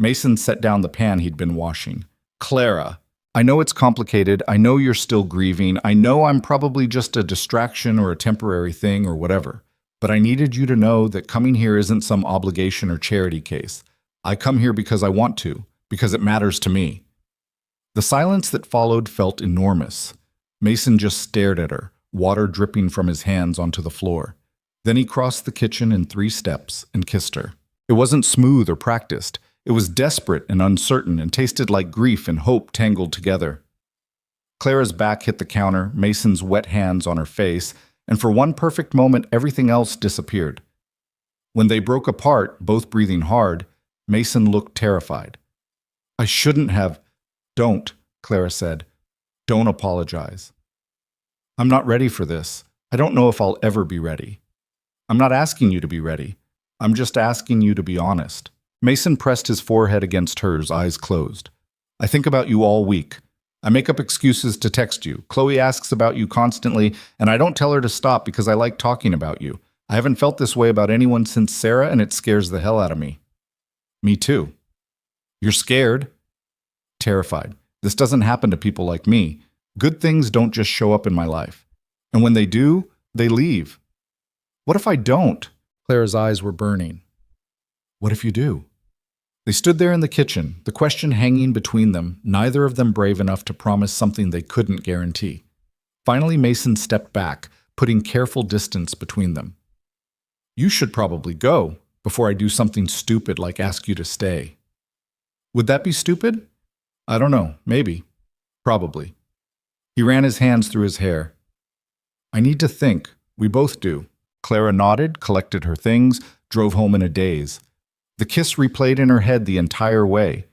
Mason set down the pan he'd been washing. Clara, I know it's complicated. I know you're still grieving. I know I'm probably just a distraction or a temporary thing or whatever. But I needed you to know that coming here isn't some obligation or charity case. I come here because I want to, because it matters to me. The silence that followed felt enormous. Mason just stared at her, water dripping from his hands onto the floor. Then he crossed the kitchen in 3 steps and kissed her. It wasn't smooth or practiced. It was desperate and uncertain and tasted like grief and hope tangled together. Clara's back hit the counter, Mason's wet hands on her face, and for one perfect moment everything else disappeared. When they broke apart, both breathing hard, Mason looked terrified. I shouldn't have. Don't, Clara said. Don't apologize. I'm not ready for this. I don't know if I'll ever be ready. I'm not asking you to be ready. I'm just asking you to be honest. Mason pressed his forehead against hers, eyes closed. I think about you all week. I make up excuses to text you. Chloe asks about you constantly, and I don't tell her to stop because I like talking about you. I haven't felt this way about anyone since Sarah, and it scares the hell out of me. Me too. You're scared? Terrified. This doesn't happen to people like me. Good things don't just show up in my life. And when they do, they leave. What if I don't? Clara's eyes were burning. What if you do? They stood there in the kitchen, the question hanging between them, neither of them brave enough to promise something they couldn't guarantee. Finally, Mason stepped back, putting careful distance between them. You should probably go before I do something stupid like ask you to stay. Would that be stupid? I don't know, maybe. Probably. He ran his hands through his hair. I need to think. We both do. Clara nodded, collected her things, drove home in a daze. The kiss replayed in her head the entire way.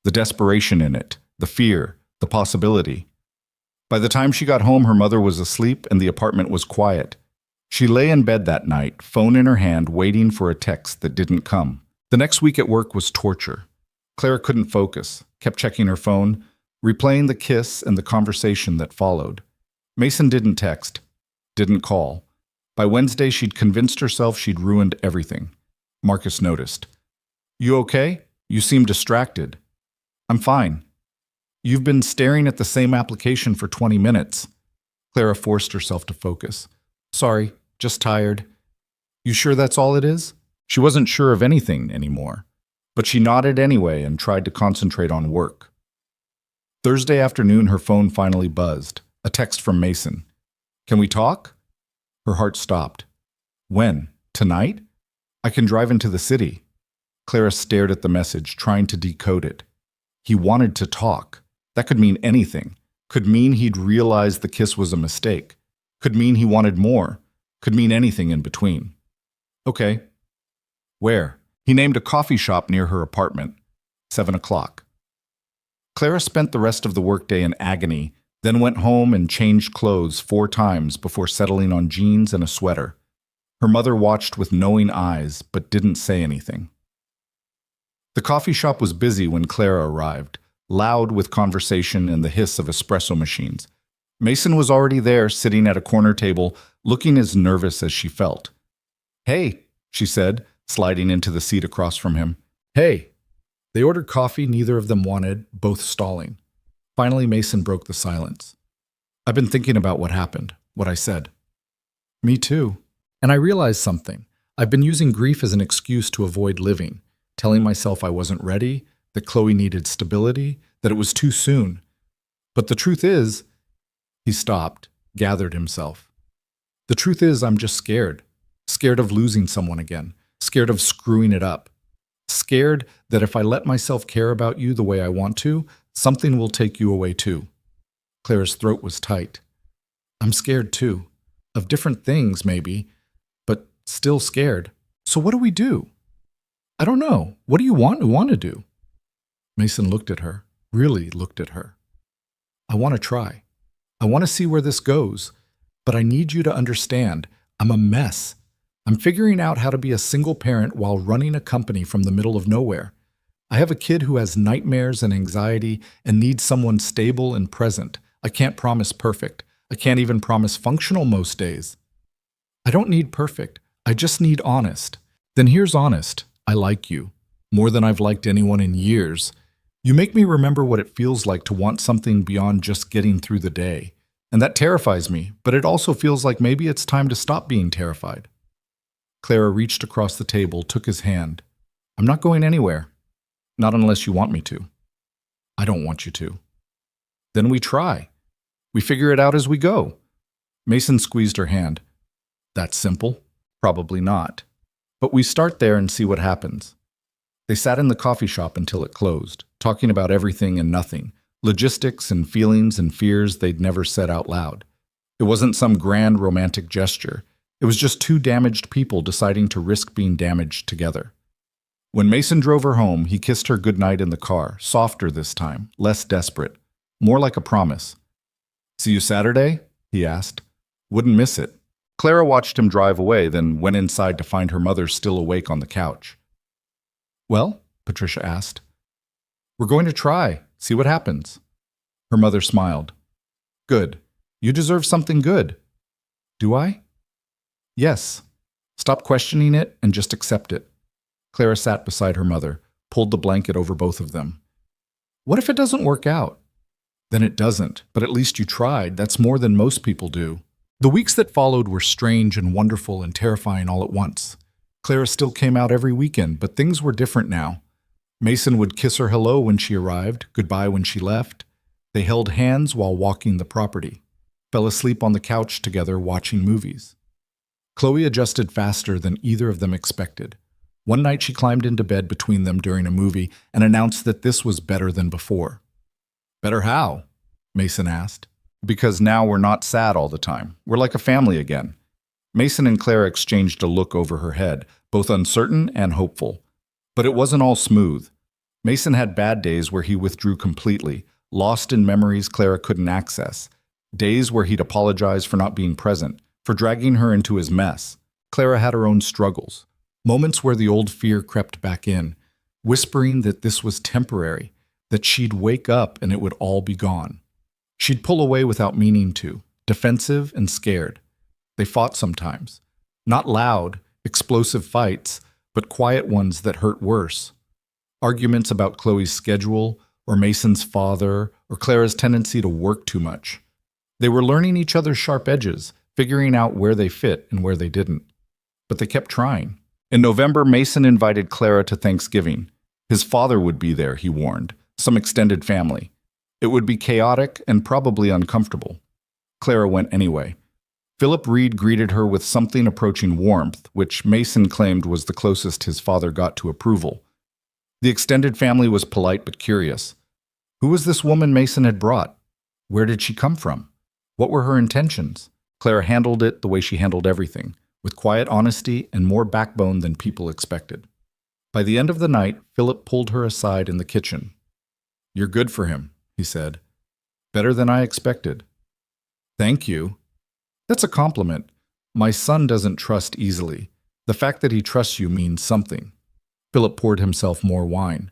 The desperation in it, the fear, the possibility. By the time she got home, her mother was asleep and the apartment was quiet. She lay in bed that night, phone in her hand, waiting for a text that didn't come. The next week at work was torture. Clara couldn't focus, kept checking her phone, replaying the kiss and the conversation that followed. Mason didn't text, didn't call. By Wednesday, she'd convinced herself she'd ruined everything. Marcus noticed. "You okay? You seem distracted." "I'm fine." "You've been staring at the same application for 20 minutes. Clara forced herself to focus. "Sorry, just tired." "You sure that's all it is?" She wasn't sure of anything anymore, but she nodded anyway and tried to concentrate on work. Thursday afternoon, her phone finally buzzed. A text from Mason. "Can we talk?" Her heart stopped. "When? Tonight? I can drive into the city." Clara stared at the message, trying to decode it. He wanted to talk. That could mean anything. Could mean he'd realized the kiss was a mistake. Could mean he wanted more. Could mean anything in between. "Okay." "Where?" He named a coffee shop near her apartment. 7 o'clock. Clara spent the rest of the workday in agony, then went home and changed clothes 4 times before settling on jeans and a sweater. Her mother watched with knowing eyes, but didn't say anything. The coffee shop was busy when Clara arrived, loud with conversation and the hiss of espresso machines. Mason was already there, sitting at a corner table, looking as nervous as she felt. "Hey," she said, sliding into the seat across from him. "Hey." They ordered coffee neither of them wanted, both stalling. Finally, Mason broke the silence. "I've been thinking about what happened, what I said." "Me too. And I realized something. I've been using grief as an excuse to avoid living, telling myself I wasn't ready, that Chloe needed stability, that it was too soon. But the truth is," he stopped, gathered himself. "The truth is I'm just scared. Scared of losing someone again. Scared of screwing it up. Scared that if I let myself care about you the way I want to, something will take you away too." Clara's throat was tight. "I'm scared too. Of different things, maybe, but still scared. So what do we do?" "I don't know. What do you want to do?" Mason looked at her, really looked at her. "I want to try. I want to see where this goes. But I need you to understand, I'm a mess. I'm figuring out how to be a single parent while running a company from the middle of nowhere. I have a kid who has nightmares and anxiety and needs someone stable and present. I can't promise perfect. I can't even promise functional most days. I don't need perfect. I just need honest. Then here's honest. I like you. More than I've liked anyone in years. You make me remember what it feels like to want something beyond just getting through the day. And that terrifies me, but it also feels like maybe it's time to stop being terrified." Clara reached across the table, took his hand. "I'm not going anywhere. Not unless you want me to." "I don't want you to." "Then we try. We figure it out as we go." Mason squeezed her hand. "That's simple." "Probably not. But we start there and see what happens." They sat in the coffee shop until it closed, talking about everything and nothing, logistics and feelings and fears they'd never said out loud. It wasn't some grand romantic gesture. It was just 2 damaged people deciding to risk being damaged together. When Mason drove her home, he kissed her goodnight in the car, softer this time, less desperate, more like a promise. "See you Saturday?" he asked. "Wouldn't miss it." Clara watched him drive away, then went inside to find her mother still awake on the couch. "Well?" Patricia asked. "We're going to try, see what happens." Her mother smiled. "Good. You deserve something good." "Do I?" "Yes. Stop questioning it and just accept it." Clara sat beside her mother, pulled the blanket over both of them. "What if it doesn't work out?" "Then it doesn't, but at least you tried. That's more than most people do." The weeks that followed were strange and wonderful and terrifying all at once. Clara still came out every weekend, but things were different now. Mason would kiss her hello when she arrived, goodbye when she left. They held hands while walking the property, fell asleep on the couch together watching movies. Chloe adjusted faster than either of them expected. One night she climbed into bed between them during a movie and announced that this was better than before. "Better how?" Mason asked. Because now we're not sad all the time. We're like a family again. Mason and Clara exchanged a look over her head, both uncertain and hopeful. But it wasn't all smooth. Mason had bad days where he withdrew completely, lost in memories Clara couldn't access. Days where he'd apologize for not being present, for dragging her into his mess. Clara had her own struggles. Moments where the old fear crept back in, whispering that this was temporary, that she'd wake up and it would all be gone. She'd pull away without meaning to, defensive and scared. They fought sometimes. Not loud, explosive fights, but quiet ones that hurt worse. Arguments about Chloe's schedule, or Mason's father, or Clara's tendency to work too much. They were learning each other's sharp edges, figuring out where they fit and where they didn't. But they kept trying. In November, Mason invited Clara to Thanksgiving. His father would be there, he warned, some extended family. It would be chaotic and probably uncomfortable. Clara went anyway. Philip Reed greeted her with something approaching warmth, which Mason claimed was the closest his father got to approval. The extended family was polite but curious. Who was this woman Mason had brought? Where did she come from? What were her intentions? Clara handled it the way she handled everything, with quiet honesty and more backbone than people expected. By the end of the night, Philip pulled her aside in the kitchen. "You're good for him," he said. "Better than I expected." "Thank you." "That's a compliment. My son doesn't trust easily. The fact that he trusts you means something." Philip poured himself more wine.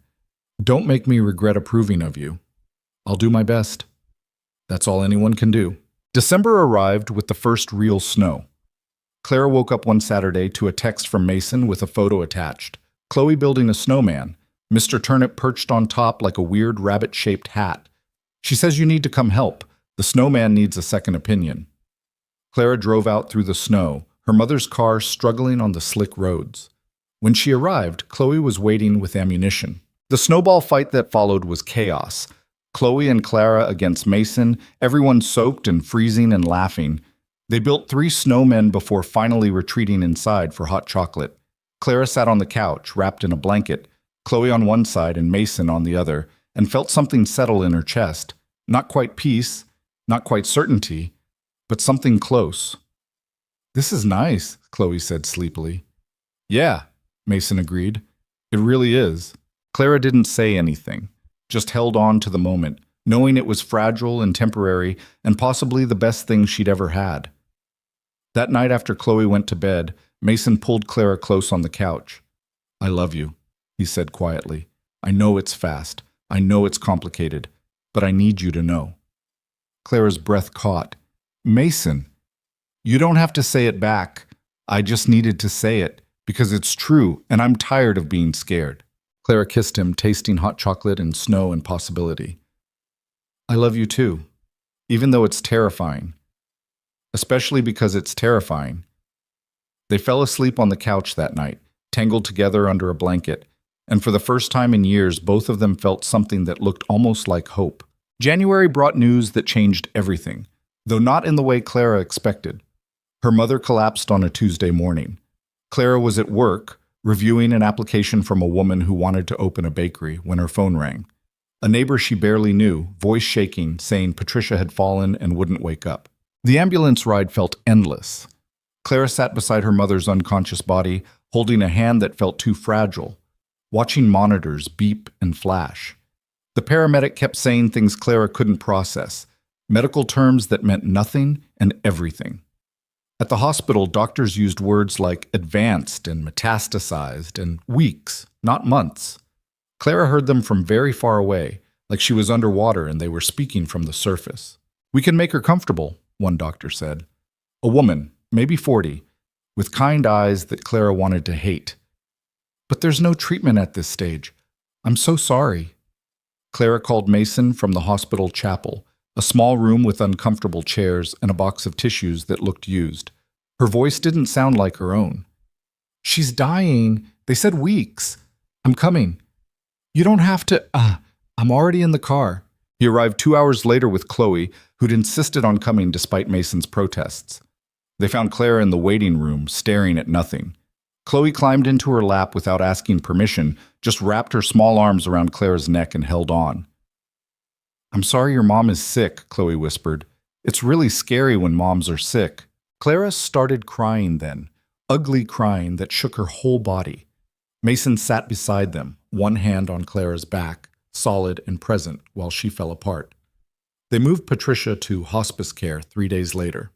"Don't make me regret approving of you." "I'll do my best." That's all anyone can do. December arrived with the first real snow. Clara woke up one Saturday to a text from Mason with a photo attached. Chloe building a snowman. Mr. Turnip perched on top like a weird rabbit-shaped hat. She says you need to come help. The snowman needs a second opinion. Clara drove out through the snow, her mother's car struggling on the slick roads. When she arrived, Chloe was waiting with ammunition. The snowball fight that followed was chaos. Chloe and Clara against Mason, everyone soaked and freezing and laughing. They built 3 snowmen before finally retreating inside for hot chocolate. Clara sat on the couch, wrapped in a blanket, Chloe on one side and Mason on the other, and felt something settle in her chest. Not quite peace, not quite certainty, but something close. "This is nice," Chloe said sleepily. "Yeah," Mason agreed. "It really is." Clara didn't say anything, just held on to the moment, knowing it was fragile and temporary and possibly the best thing she'd ever had. That night after Chloe went to bed, Mason pulled Clara close on the couch. "I love you," he said quietly. "I know it's fast. I know it's complicated, but I need you to know." Clara's breath caught. "Mason, you don't have to say it back. I just needed to say it, because it's true, and I'm tired of being scared." Clara kissed him, tasting hot chocolate and snow and possibility. "I love you too, even though it's terrifying. Especially because it's terrifying." They fell asleep on the couch that night, tangled together under a blanket, and for the first time in years, both of them felt something that looked almost like hope. January brought news that changed everything, though not in the way Clara expected. Her mother collapsed on a Tuesday morning. Clara was at work, reviewing an application from a woman who wanted to open a bakery when her phone rang. A neighbor she barely knew, voice shaking, saying Patricia had fallen and wouldn't wake up. The ambulance ride felt endless. Clara sat beside her mother's unconscious body, holding a hand that felt too fragile, watching monitors beep and flash. The paramedic kept saying things Clara couldn't process, medical terms that meant nothing and everything. At the hospital, doctors used words like advanced and metastasized and weeks, not months. Clara heard them from very far away, like she was underwater and they were speaking from the surface. "We can make her comfortable," one doctor said. A woman, maybe 40, with kind eyes that Clara wanted to hate. "But there's no treatment at this stage. I'm so sorry." Clara called Mason from the hospital chapel, a small room with uncomfortable chairs and a box of tissues that looked used. Her voice didn't sound like her own. "She's dying. They said weeks. I'm coming. You don't have to, I'm already in the car." He arrived 2 hours later with Chloe, who'd insisted on coming despite Mason's protests. They found Clara in the waiting room, staring at nothing. Chloe climbed into her lap without asking permission, just wrapped her small arms around Clara's neck and held on. "I'm sorry your mom is sick," Chloe whispered. It's really scary when moms are sick. Clara started crying then, ugly crying that shook her whole body. Mason sat beside them, one hand on Clara's back, solid and present, while she fell apart. They moved Patricia to hospice care 3 days later,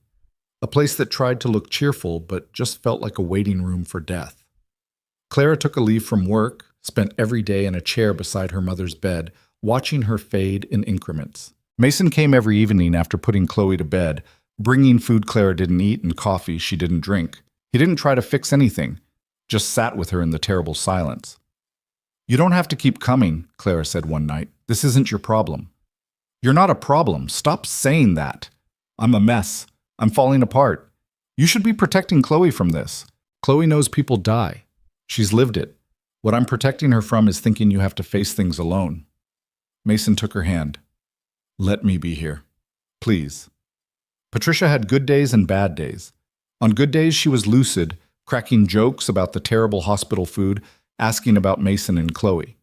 a place that tried to look cheerful but just felt like a waiting room for death. Clara took a leave from work, spent every day in a chair beside her mother's bed, watching her fade in increments. Mason came every evening after putting Chloe to bed, bringing food Clara didn't eat and coffee she didn't drink. He didn't try to fix anything, just sat with her in the terrible silence. "You don't have to keep coming," Clara said one night. "This isn't your problem." "You're not a problem. Stop saying that." "I'm a mess. I'm falling apart. You should be protecting Chloe from this. Chloe knows people die. She's lived it. What I'm protecting her from is thinking you have to face things alone." Mason took her hand. "Let me be here. Please." Patricia had good days and bad days. On good days, she was lucid, cracking jokes about the terrible hospital food, asking about Mason and Chloe.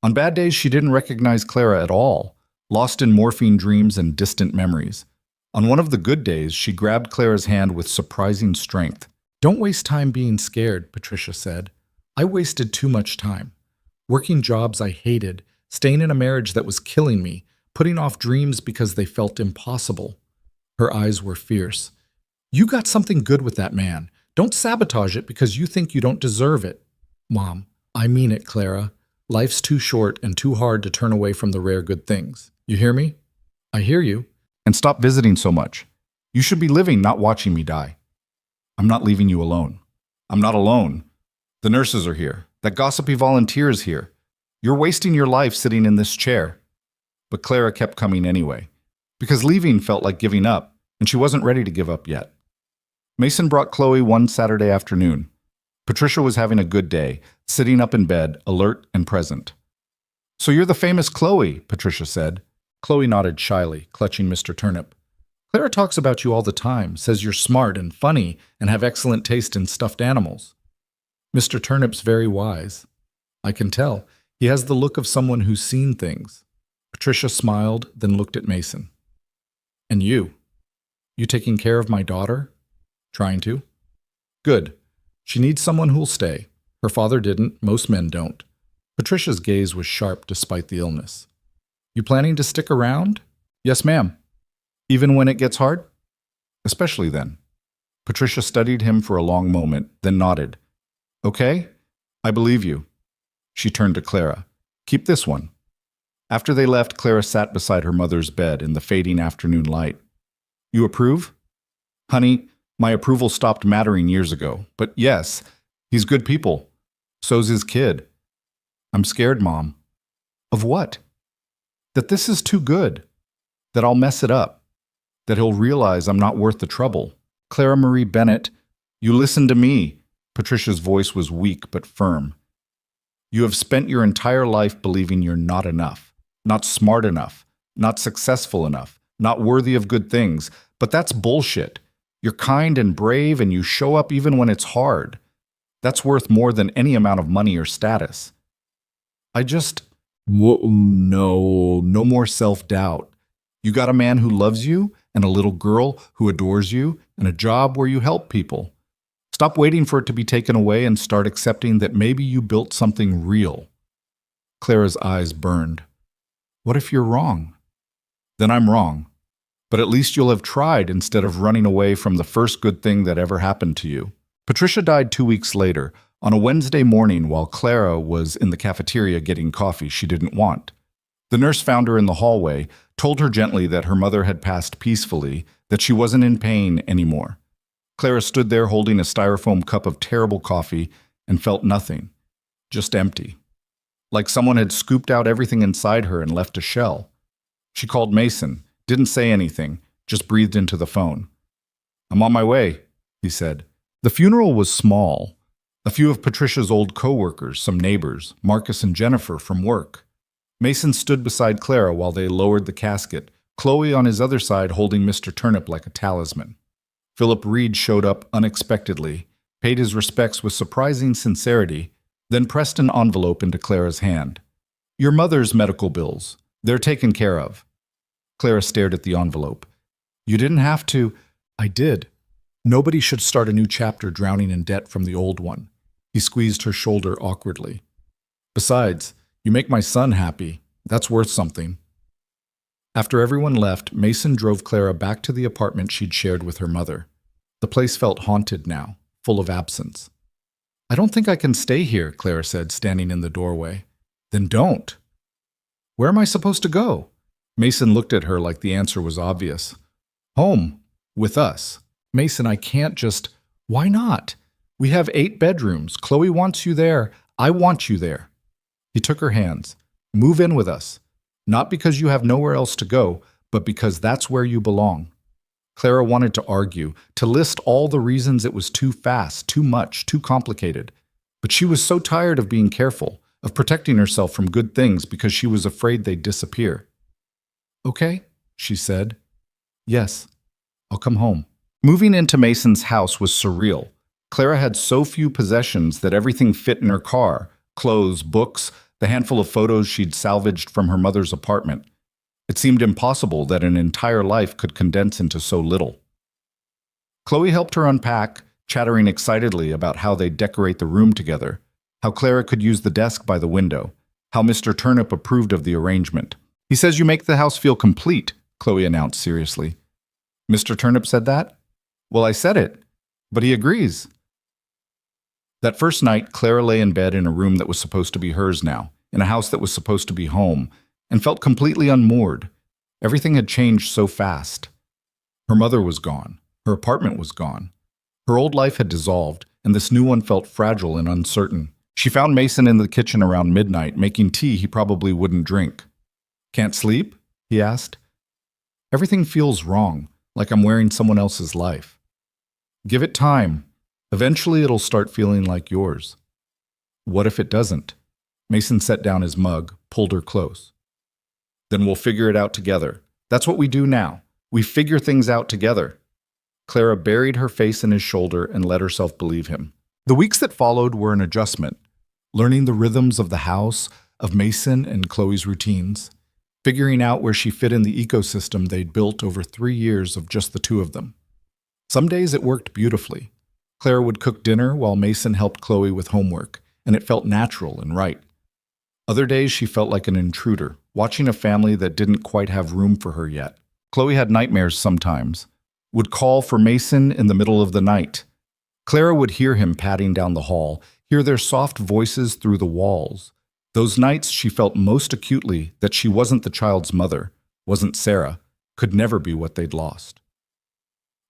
On bad days, she didn't recognize Clara at all, lost in morphine dreams and distant memories. On one of the good days, she grabbed Clara's hand with surprising strength. "Don't waste time being scared," Patricia said. "I wasted too much time. Working jobs I hated, staying in a marriage that was killing me, putting off dreams because they felt impossible." Her eyes were fierce. "You got something good with that man. Don't sabotage it because you think you don't deserve it." "Mom, I mean it, Clara. Life's too short and too hard to turn away from the rare good things. You hear me?" "I hear you." "And stop visiting so much. You should be living, not watching me die." "I'm not leaving you alone." "I'm not alone. The nurses are here. That gossipy volunteer is here. You're wasting your life sitting in this chair." But Clara kept coming anyway, because leaving felt like giving up, and she wasn't ready to give up yet. Mason brought Chloe one Saturday afternoon. Patricia was having a good day, sitting up in bed, alert and present. "So you're the famous Chloe," Patricia said. Chloe nodded shyly, clutching Mr. Turnip. "Clara talks about you all the time, says you're smart and funny and have excellent taste in stuffed animals." "Mr. Turnip's very wise." "I can tell. He has the look of someone who's seen things." Patricia smiled, then looked at Mason. "And you? You taking care of my daughter?" "Trying to." "Good. She needs someone who'll stay. Her father didn't. Most men don't." Patricia's gaze was sharp despite the illness. "You planning to stick around?" "Yes, ma'am." "Even when it gets hard?" "Especially then." Patricia studied him for a long moment, then nodded. "Okay, I believe you." She turned to Clara. "Keep this one." After they left, Clara sat beside her mother's bed in the fading afternoon light. "You approve?" "Honey, my approval stopped mattering years ago. But yes, he's good people. So's his kid." "I'm scared, Mom." "Of what?" "That this is too good. That I'll mess it up. That he'll realize I'm not worth the trouble." "Clara Marie Bennett, you listen to me." Patricia's voice was weak but firm. "You have spent your entire life believing you're not enough, not smart enough, not successful enough, not worthy of good things. But that's bullshit. You're kind and brave and you show up even when it's hard. That's worth more than any amount of money or status." "I just..." No more self-doubt. You got a man who loves you and a little girl who adores you and a job where you help people. Stop waiting for it to be taken away and start accepting that maybe you built something real." Clara's eyes burned. "What if you're wrong?" "Then I'm wrong. But at least you'll have tried instead of running away from the first good thing that ever happened to you." Patricia died 2 weeks later, on a Wednesday morning while Clara was in the cafeteria getting coffee she didn't want. The nurse found her in the hallway, told her gently that her mother had passed peacefully, that she wasn't in pain anymore. Clara stood there holding a styrofoam cup of terrible coffee and felt nothing, just empty. Like someone had scooped out everything inside her and left a shell. She called Mason, didn't say anything, just breathed into the phone. "I'm on my way," he said. The funeral was small. A few of Patricia's old co-workers, some neighbors, Marcus and Jennifer from work. Mason stood beside Clara while they lowered the casket, Chloe on his other side holding Mr. Turnip like a talisman. Philip Reed showed up unexpectedly, paid his respects with surprising sincerity, then pressed an envelope into Clara's hand. "Your mother's medical bills. They're taken care of." Clara stared at the envelope. You didn't have to. I did. Nobody should start a new chapter drowning in debt from the old one. He squeezed her shoulder awkwardly. Besides, you make my son happy. That's worth something. After everyone left, Mason drove Clara back to the apartment she'd shared with her mother. The place felt haunted now, full of absence. I don't think I can stay here, Clara said, standing in the doorway. Then don't. Where am I supposed to go? Mason looked at her like the answer was obvious. Home. With us. Mason, I can't just... Why not? We have 8 bedrooms. Chloe wants you there. I want you there. He took her hands. Move in with us. Not because you have nowhere else to go, but because that's where you belong. Clara wanted to argue, to list all the reasons it was too fast, too much, too complicated. But she was so tired of being careful, of protecting herself from good things because she was afraid they'd disappear. Okay, she said. Yes, I'll come home. Moving into Mason's house was surreal. Clara had so few possessions that everything fit in her car: clothes, books, the handful of photos she'd salvaged from her mother's apartment. It seemed impossible that an entire life could condense into so little. Chloe helped her unpack, chattering excitedly about how they'd decorate the room together, how Clara could use the desk by the window, how Mr. Turnip approved of the arrangement. He says you make the house feel complete, Chloe announced seriously. Mr. Turnip said that? Well, I said it, but he agrees. That first night, Clara lay in bed in a room that was supposed to be hers now, in a house that was supposed to be home, and felt completely unmoored. Everything had changed so fast. Her mother was gone. Her apartment was gone. Her old life had dissolved, and this new one felt fragile and uncertain. She found Mason in the kitchen around midnight, making tea he probably wouldn't drink. Can't sleep? He asked. Everything feels wrong, like I'm wearing someone else's life. Give it time. Eventually it'll start feeling like yours. What if it doesn't? Mason set down his mug, pulled her close. Then we'll figure it out together. That's what we do now. We figure things out together. Clara buried her face in his shoulder and let herself believe him. The weeks that followed were an adjustment, learning the rhythms of the house, of Mason and Chloe's routines, figuring out where she fit in the ecosystem they'd built over 3 years of just the two of them. Some days it worked beautifully. Clara would cook dinner while Mason helped Chloe with homework, and it felt natural and right. Other days she felt like an intruder, watching a family that didn't quite have room for her yet. Chloe had nightmares sometimes, would call for Mason in the middle of the night. Clara would hear him padding down the hall, hear their soft voices through the walls. Those nights she felt most acutely that she wasn't the child's mother, wasn't Sarah, could never be what they'd lost.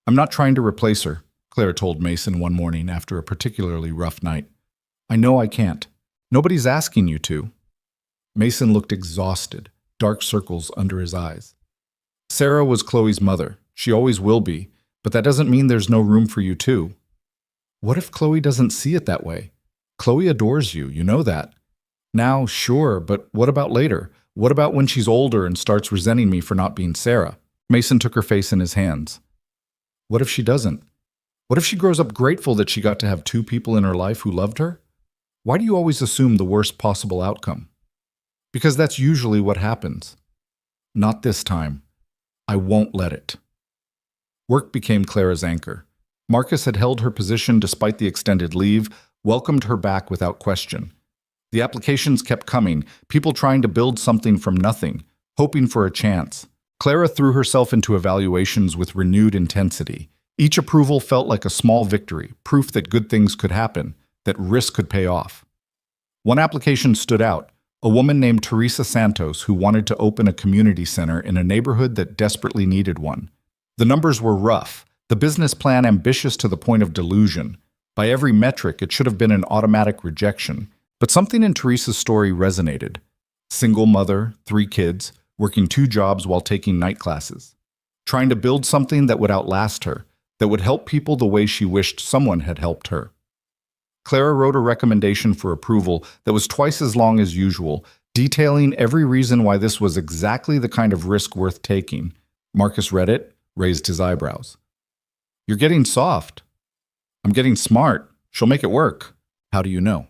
I'm not trying to replace her, Clara told Mason one morning after a particularly rough night. I know I can't. Nobody's asking you to. Mason looked exhausted, dark circles under his eyes. Sarah was Chloe's mother. She always will be, but that doesn't mean there's no room for you too. What if Chloe doesn't see it that way? Chloe adores you, you know that. Now, sure, but what about later? What about when she's older and starts resenting me for not being Sarah? Mason took her face in his hands. What if she doesn't? What if she grows up grateful that she got to have 2 people in her life who loved her? Why do you always assume the worst possible outcome? Because that's usually what happens. Not this time. I won't let it. Work became Clara's anchor. Marcus had held her position despite the extended leave, welcomed her back without question. The applications kept coming, people trying to build something from nothing, hoping for a chance. Clara threw herself into evaluations with renewed intensity. Each approval felt like a small victory, proof that good things could happen, that risk could pay off. One application stood out, a woman named Teresa Santos who wanted to open a community center in a neighborhood that desperately needed one. The numbers were rough, the business plan ambitious to the point of delusion. By every metric, it should have been an automatic rejection. But something in Teresa's story resonated. Single mother, 3 kids, working 2 jobs while taking night classes. Trying to build something that would outlast her, that would help people the way she wished someone had helped her. Clara wrote a recommendation for approval that was twice as long as usual, detailing every reason why this was exactly the kind of risk worth taking. Marcus read it, raised his eyebrows. You're getting soft. I'm getting smart. She'll make it work. How do you know?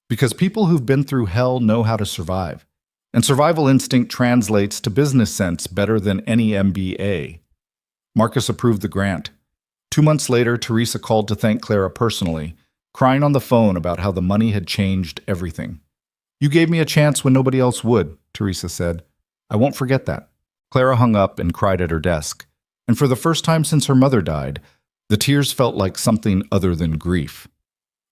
Because people who've been through hell know how to survive. And survival instinct translates to business sense better than any MBA. Marcus approved the grant. 2 months later, Teresa called to thank Clara personally, crying on the phone about how the money had changed everything. "You gave me a chance when nobody else would," Teresa said. "I won't forget that." Clara hung up and cried at her desk. And for the first time since her mother died, the tears felt like something other than grief.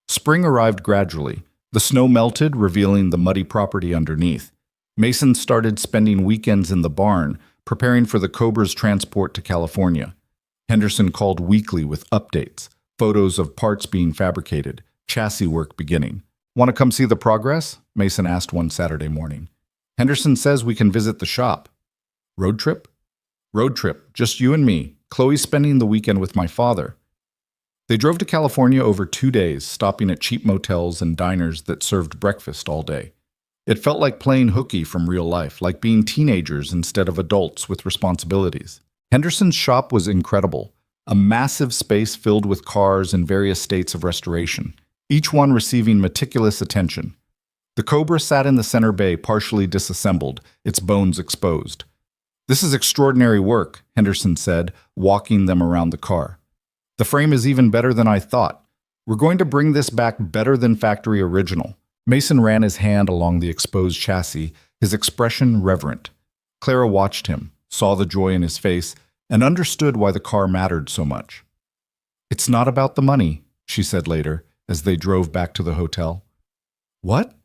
Spring arrived gradually. The snow melted, revealing the muddy property underneath. Mason started spending weekends in the barn, preparing for the Cobra's transport to California. Henderson called weekly with updates, photos of parts being fabricated, chassis work beginning. "Want to come see the progress?" Mason asked one Saturday morning. "Henderson says we can visit the shop." "Road trip?" "Road trip, just you and me. Chloe's spending the weekend with my father." They drove to California over 2 days, stopping at cheap motels and diners that served breakfast all day. It felt like playing hooky from real life, like being teenagers instead of adults with responsibilities. Henderson's shop was incredible, a massive space filled with cars in various states of restoration, each one receiving meticulous attention. The Cobra sat in the center bay, partially disassembled, its bones exposed. "This is extraordinary work," Henderson said, walking them around the car. "The frame is even better than I thought. We're going to bring this back better than factory original." Mason ran his hand along the exposed chassis, his expression reverent. Clara watched him, saw the joy in his face, and understood why the car mattered so much. "It's not about the money," she said later, as they drove back to the hotel. "What?"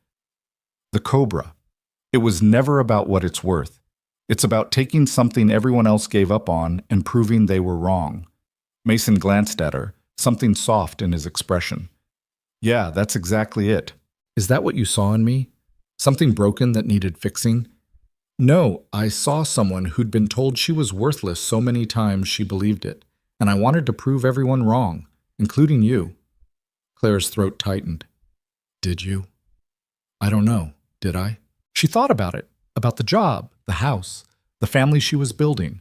"The Cobra. It was never about what it's worth. It's about taking something everyone else gave up on and proving they were wrong." Mason glanced at her, something soft in his expression. "Yeah, that's exactly it." Is that what you saw in me? Something broken that needed fixing? No, I saw someone who'd been told she was worthless so many times she believed it, and I wanted to prove everyone wrong, including you. Claire's throat tightened. Did you? I don't know, did I? She thought about the job, the house, the family she was building,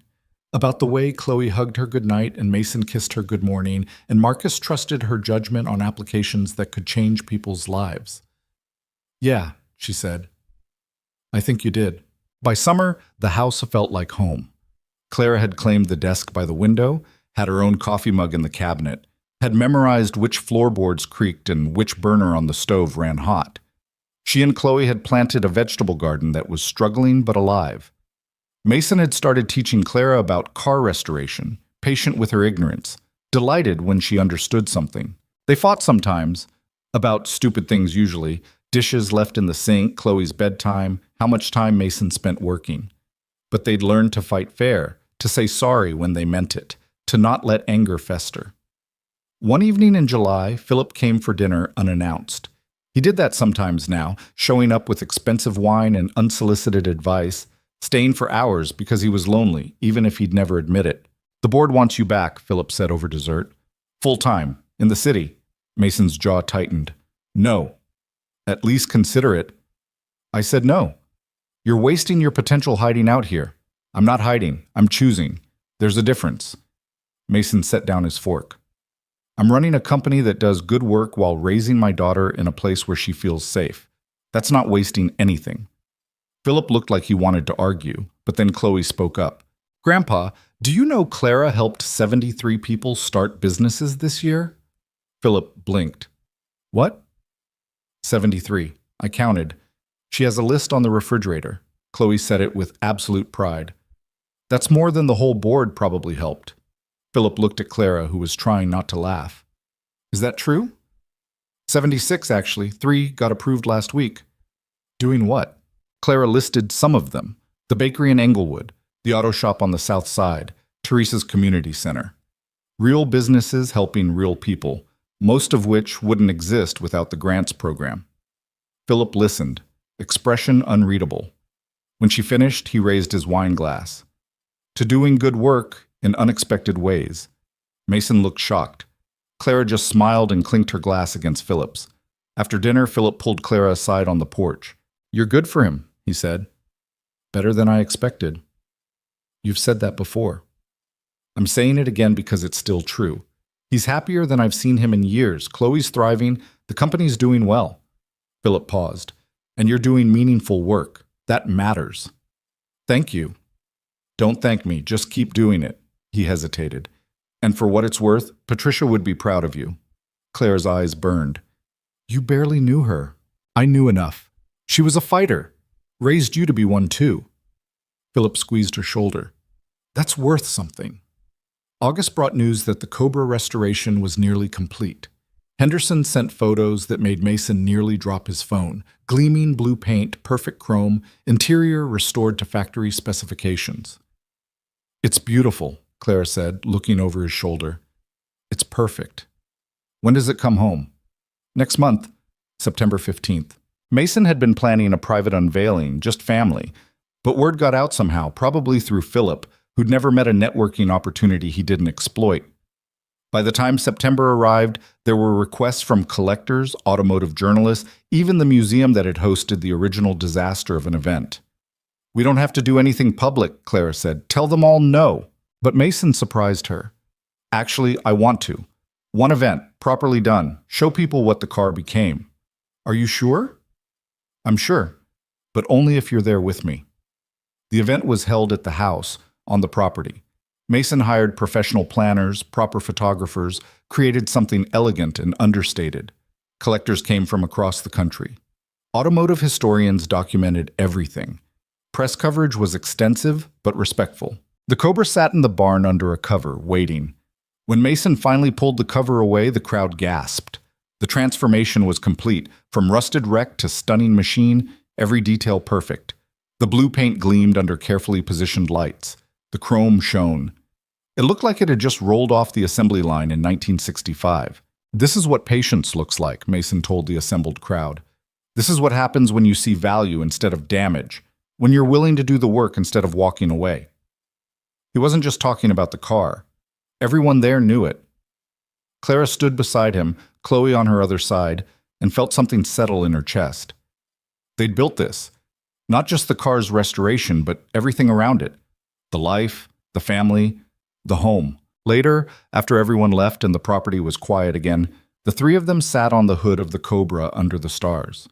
about the way Chloe hugged her goodnight and Mason kissed her good morning, and Marcus trusted her judgment on applications that could change people's lives. Yeah, she said. I think you did. By summer, the house felt like home. Clara had claimed the desk by the window, had her own coffee mug in the cabinet, had memorized which floorboards creaked and which burner on the stove ran hot. She and Chloe had planted a vegetable garden that was struggling but alive. Mason had started teaching Clara about car restoration, patient with her ignorance, delighted when she understood something. They fought sometimes, about stupid things usually, dishes left in the sink, Chloe's bedtime, how much time Mason spent working. But they'd learned to fight fair, to say sorry when they meant it, to not let anger fester. One evening in July, Philip came for dinner unannounced. He did that sometimes now, showing up with expensive wine and unsolicited advice, staying for hours because he was lonely, even if he'd never admit it. The board wants you back, Philip said over dessert. Full time, in the city. Mason's jaw tightened. No. At least consider it. I said no. You're wasting your potential hiding out here. I'm not hiding. I'm choosing. There's a difference. Mason set down his fork. I'm running a company that does good work while raising my daughter in a place where she feels safe. That's not wasting anything. Philip looked like he wanted to argue, but then Chloe spoke up. Grandpa, do you know Clara helped 73 people start businesses this year? Philip blinked. What? 73. I counted. She has a list on the refrigerator. Chloe said it with absolute pride. That's more than the whole board probably helped. Philip looked at Clara, who was trying not to laugh. Is that true? 76, actually. 3 got approved last week. Doing what? Clara listed some of them. The bakery in Englewood, the auto shop on the south side, Teresa's community center. Real businesses helping real people, most of which wouldn't exist without the grants program. Philip listened, expression unreadable. When she finished, he raised his wine glass. To doing good work in unexpected ways. Mason looked shocked. Clara just smiled and clinked her glass against Philip's. After dinner, Philip pulled Clara aside on the porch. You're good for him, he said. Better than I expected. You've said that before. I'm saying it again because it's still true. He's happier than I've seen him in years. Chloe's thriving. The company's doing well. Philip paused. And you're doing meaningful work. That matters. Thank you. Don't thank me. Just keep doing it. He hesitated. And for what it's worth, Patricia would be proud of you. Claire's eyes burned. You barely knew her. I knew enough. She was a fighter. Raised you to be one too. Philip squeezed her shoulder. That's worth something. August brought news that the Cobra restoration was nearly complete. Henderson sent photos that made Mason nearly drop his phone. Gleaming blue paint, perfect chrome, interior restored to factory specifications. It's beautiful, Clara said, looking over his shoulder. It's perfect. When does it come home? Next month, September 15th. Mason had been planning a private unveiling, just family, but word got out somehow, probably through Philip, who'd never met a networking opportunity he didn't exploit. By the time September arrived, there were requests from collectors, automotive journalists, even the museum that had hosted the original disaster of an event. We don't have to do anything public, Clara said. Tell them all no. But Mason surprised her. Actually, I want to. One event, properly done. Show people what the car became. Are you sure? I'm sure, but only if you're there with me. The event was held at the house, on the property. Mason hired professional planners, proper photographers, created something elegant and understated. Collectors came from across the country. Automotive historians documented everything. Press coverage was extensive but respectful. The Cobra sat in the barn under a cover, waiting. When Mason finally pulled the cover away, the crowd gasped. The transformation was complete. From rusted wreck to stunning machine, every detail perfect. The blue paint gleamed under carefully positioned lights. The chrome shone. It looked like it had just rolled off the assembly line in 1965. This is what patience looks like, Mason told the assembled crowd. This is what happens when you see value instead of damage, when you're willing to do the work instead of walking away. He wasn't just talking about the car. Everyone there knew it. Clara stood beside him, Chloe on her other side, and felt something settle in her chest. They'd built this. Not just the car's restoration, but everything around it. The life, the family, the home. Later, after everyone left and the property was quiet again, the three of them sat on the hood of the Cobra under the stars.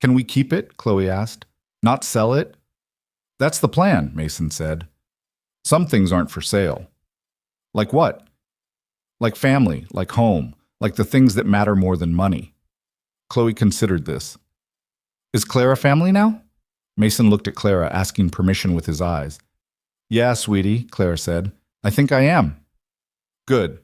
Can we keep it? Chloe asked. Not sell it? That's the plan, Mason said. Some things aren't for sale. Like what? Like family, like home, like the things that matter more than money. Chloe considered this. Is Clara family now? Mason looked at Clara, asking permission with his eyes. Yeah, sweetie, Clara said. I think I am. Good.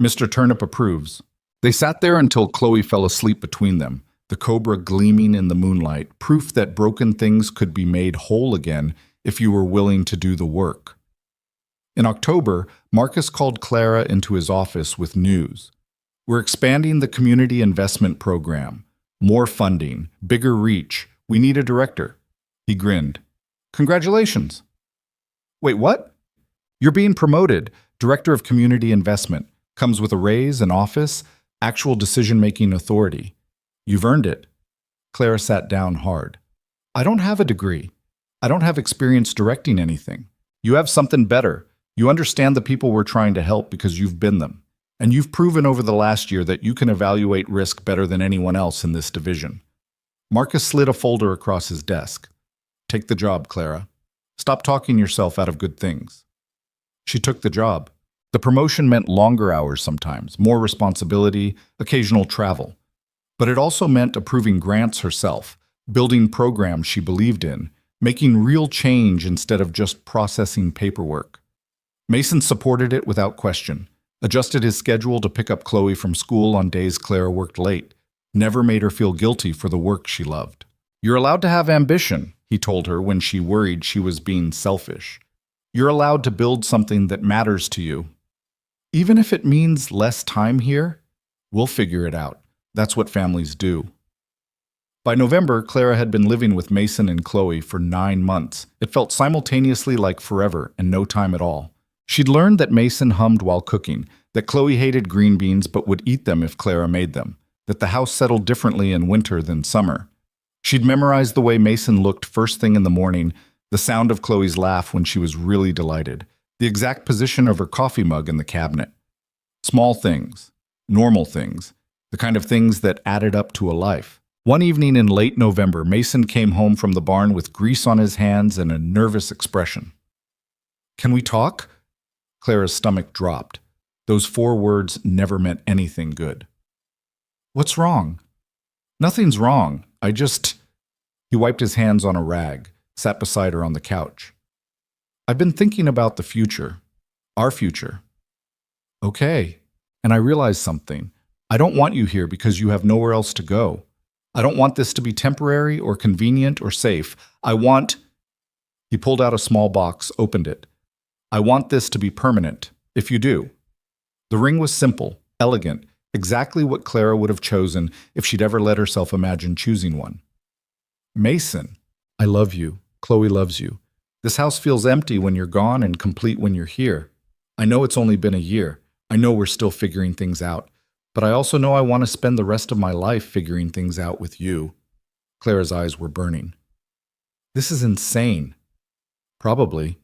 Mr. Turnip approves. They sat there until Chloe fell asleep between them, the Cobra gleaming in the moonlight, proof that broken things could be made whole again if you were willing to do the work. In October, Marcus called Clara into his office with news. We're expanding the community investment program. More funding, bigger reach. We need a director. He grinned. Congratulations. Wait, what? You're being promoted, Director of Community Investment. Comes with a raise, an office, actual decision-making authority. You've earned it. Clara sat down hard. I don't have a degree. I don't have experience directing anything. You have something better. You understand the people we're trying to help because you've been them. And you've proven over the last year that you can evaluate risk better than anyone else in this division. Marcus slid a folder across his desk. Take the job, Clara. Stop talking yourself out of good things. She took the job. The promotion meant longer hours sometimes, more responsibility, occasional travel. But it also meant approving grants herself, building programs she believed in, making real change instead of just processing paperwork. Mason supported it without question, adjusted his schedule to pick up Chloe from school on days Clara worked late, never made her feel guilty for the work she loved. You're allowed to have ambition, he told her when she worried she was being selfish. You're allowed to build something that matters to you. Even if it means less time here, we'll figure it out. That's what families do. By November, Clara had been living with Mason and Chloe for 9 months. It felt simultaneously like forever and no time at all. She'd learned that Mason hummed while cooking, that Chloe hated green beans but would eat them if Clara made them, that the house settled differently in winter than summer. She'd memorized the way Mason looked first thing in the morning, the sound of Chloe's laugh when she was really delighted, the exact position of her coffee mug in the cabinet. Small things, normal things, the kind of things that added up to a life. One evening in late November, Mason came home from the barn with grease on his hands and a nervous expression. Can we talk? Clara's stomach dropped. Those 4 words never meant anything good. What's wrong? Nothing's wrong. He wiped his hands on a rag, sat beside her on the couch. I've been thinking about the future. Our future. Okay. And I realized something. I don't want you here because you have nowhere else to go. I don't want this to be temporary or convenient or safe. He pulled out a small box, opened it. I want this to be permanent, if you do. The ring was simple, elegant, exactly what Clara would have chosen if she'd ever let herself imagine choosing one. Mason, I love you. Chloe loves you. This house feels empty when you're gone and complete when you're here. I know it's only been a year. I know we're still figuring things out. But I also know I want to spend the rest of my life figuring things out with you. Clara's eyes were burning. This is insane. Probably.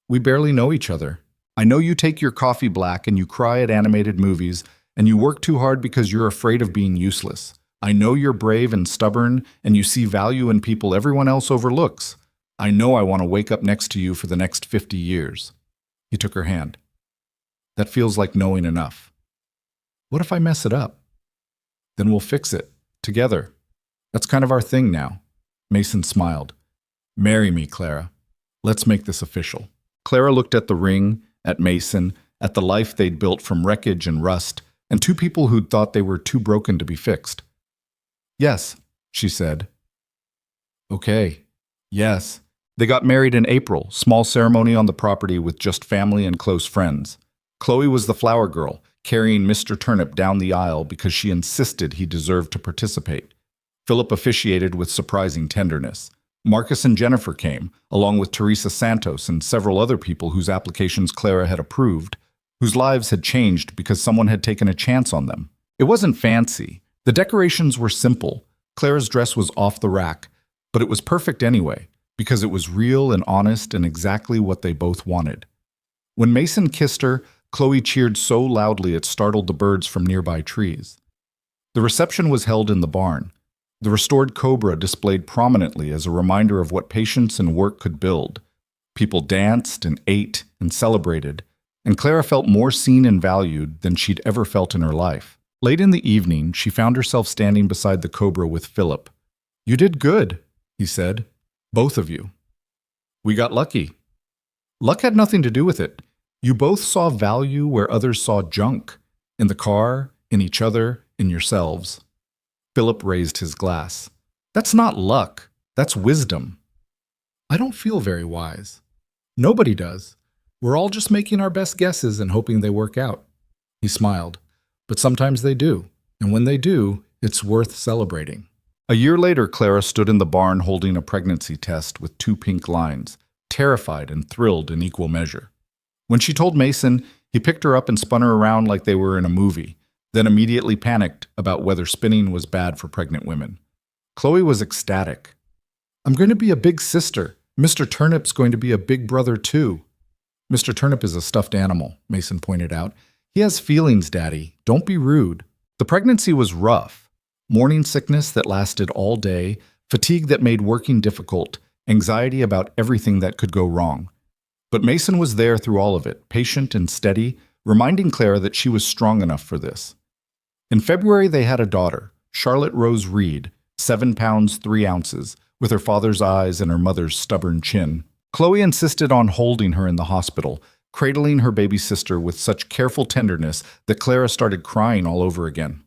We barely know each other. I know you take your coffee black and you cry at animated movies, and you work too hard because you're afraid of being useless. I know you're brave and stubborn, and you see value in people everyone else overlooks. I know I want to wake up next to you for the next 50 years. He took her hand. That feels like knowing enough. What if I mess it up? Then we'll fix it, together. That's kind of our thing now. Mason smiled. Marry me, Clara. Let's make this official. Clara looked at the ring, at Mason, at the life they'd built from wreckage and rust, and 2 people who'd thought they were too broken to be fixed. Yes, she said. Okay. Yes. They got married in April, small ceremony on the property with just family and close friends. Chloe was the flower girl, carrying Mr. Turnip down the aisle because she insisted he deserved to participate. Philip officiated with surprising tenderness. Marcus and Jennifer came, along with Teresa Santos and several other people whose applications Clara had approved, whose lives had changed because someone had taken a chance on them. It wasn't fancy. The decorations were simple. Clara's dress was off the rack, but it was perfect anyway, because it was real and honest and exactly what they both wanted. When Mason kissed her, Chloe cheered so loudly it startled the birds from nearby trees. The reception was held in the barn. The restored cobra displayed prominently as a reminder of what patience and work could build. People danced and ate and celebrated, and Clara felt more seen and valued than she'd ever felt in her life. Late in the evening, she found herself standing beside the cobra with Philip. You did good, he said. Both of you. We got lucky. Luck had nothing to do with it. You both saw value where others saw junk. In the car, in each other, in yourselves. Philip raised his glass. That's not luck. That's wisdom. I don't feel very wise. Nobody does. We're all just making our best guesses and hoping they work out. He smiled. But sometimes they do. And when they do, it's worth celebrating. A year later, Clara stood in the barn holding a pregnancy test with 2 pink lines, terrified and thrilled in equal measure. When she told Mason, he picked her up and spun her around like they were in a movie, then immediately panicked about whether spinning was bad for pregnant women. Chloe was ecstatic. I'm going to be a big sister. Mr. Turnip's going to be a big brother too. Mr. Turnip is a stuffed animal, Mason pointed out. He has feelings, Daddy. Don't be rude. The pregnancy was rough. Morning sickness that lasted all day, fatigue that made working difficult, anxiety about everything that could go wrong. But Mason was there through all of it, patient and steady, reminding Clara that she was strong enough for this. In February, they had a daughter, Charlotte Rose Reed, 7 pounds 3 ounces, with her father's eyes and her mother's stubborn chin. Chloe insisted on holding her in the hospital, cradling her baby sister with such careful tenderness that Clara started crying all over again.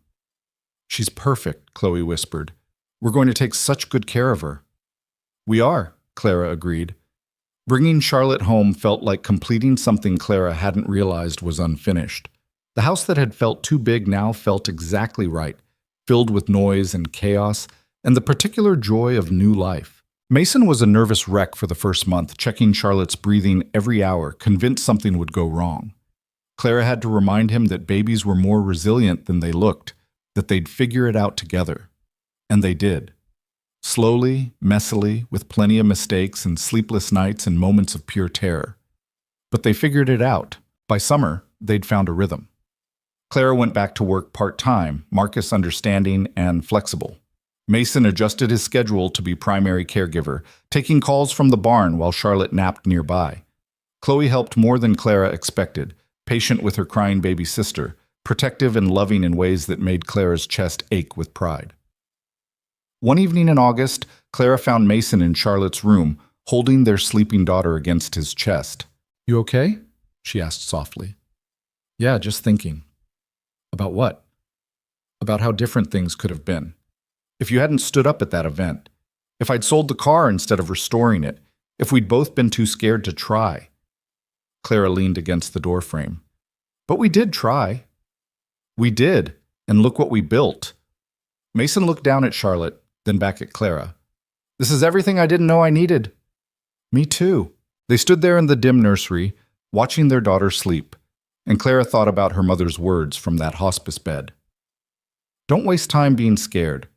She's perfect, Chloe whispered. We're going to take such good care of her. We are, Clara agreed. Bringing Charlotte home felt like completing something Clara hadn't realized was unfinished. The house that had felt too big now felt exactly right, filled with noise and chaos, and the particular joy of new life. Mason was a nervous wreck for the first month, checking Charlotte's breathing every hour, convinced something would go wrong. Clara had to remind him that babies were more resilient than they looked, that they'd figure it out together. And they did. Slowly, messily, with plenty of mistakes and sleepless nights and moments of pure terror. But they figured it out. By summer, they'd found a rhythm. Clara went back to work part-time, Marcus understanding and flexible. Mason adjusted his schedule to be primary caregiver, taking calls from the barn while Charlotte napped nearby. Chloe helped more than Clara expected, patient with her crying baby sister, protective and loving in ways that made Clara's chest ache with pride. One evening in August, Clara found Mason in Charlotte's room, holding their sleeping daughter against his chest. "You okay?" she asked softly. "Yeah, just thinking." "About what?" About how different things could have been. If you hadn't stood up at that event. If I'd sold the car instead of restoring it. If we'd both been too scared to try. Clara leaned against the doorframe. "But we did try." "We did, and look what we built." Mason looked down at Charlotte, then back at Clara. "This is everything I didn't know I needed." "Me too." They stood there in the dim nursery, watching their daughter sleep, and Clara thought about her mother's words from that hospice bed. "Don't waste time being scared.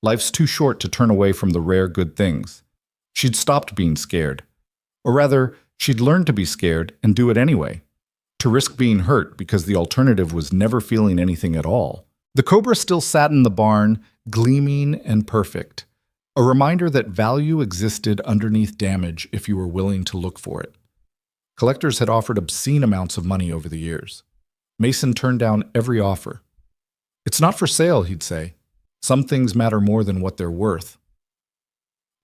Life's too short to turn away from the rare good things." She'd stopped being scared. Or rather, she'd learned to be scared and do it anyway. To risk being hurt because the alternative was never feeling anything at all. The Cobra still sat in the barn, gleaming and perfect. A reminder that value existed underneath damage if you were willing to look for it. Collectors had offered obscene amounts of money over the years. Mason turned down every offer. "It's not for sale," he'd say. "Some things matter more than what they're worth."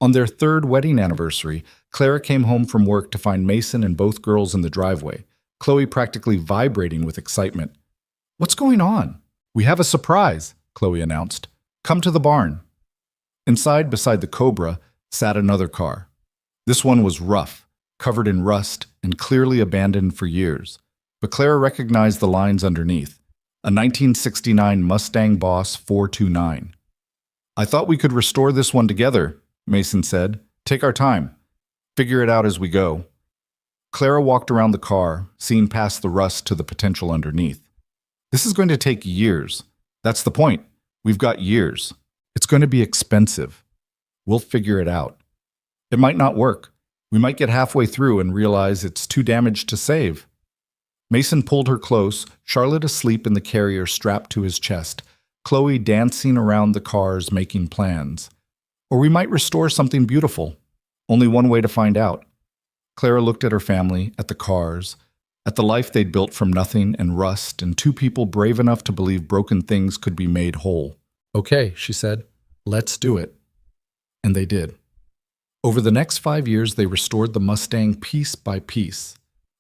On their third wedding anniversary, Clara came home from work to find Mason and both girls in the driveway, Chloe practically vibrating with excitement. "What's going on?" "We have a surprise," Chloe announced. "Come to the barn." Inside, beside the Cobra, sat another car. This one was rough, covered in rust, and clearly abandoned for years. But Clara recognized the lines underneath. A 1969 Mustang Boss 429. "I thought we could restore this one together," Mason said. "Take our time. Figure it out as we go." Clara walked around the car, seeing past the rust to the potential underneath. "This is going to take years. That's the point. We've got years. It's going to be expensive. We'll figure it out. It might not work. We might get halfway through and realize it's too damaged to save." Mason pulled her close, Charlotte asleep in the carrier strapped to his chest, Chloe dancing around the cars making plans. "Or we might restore something beautiful. Only one way to find out." Clara looked at her family, at the cars, at the life they'd built from nothing and rust, and two people brave enough to believe broken things could be made whole. "Okay," she said. "Let's do it." And they did. Over the next 5 years, they restored the Mustang piece by piece.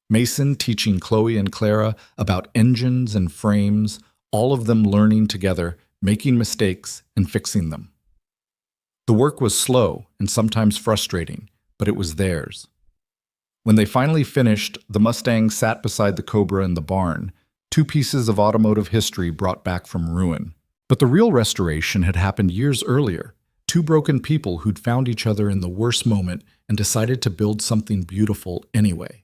Mason teaching Chloe and Clara about engines and frames, all of them learning together, making mistakes and fixing them. The work was slow and sometimes frustrating, but it was theirs. When they finally finished, the Mustang sat beside the Cobra in the barn, two pieces of automotive history brought back from ruin. But the real restoration had happened years earlier. Two broken people who'd found each other in the worst moment and decided to build something beautiful anyway.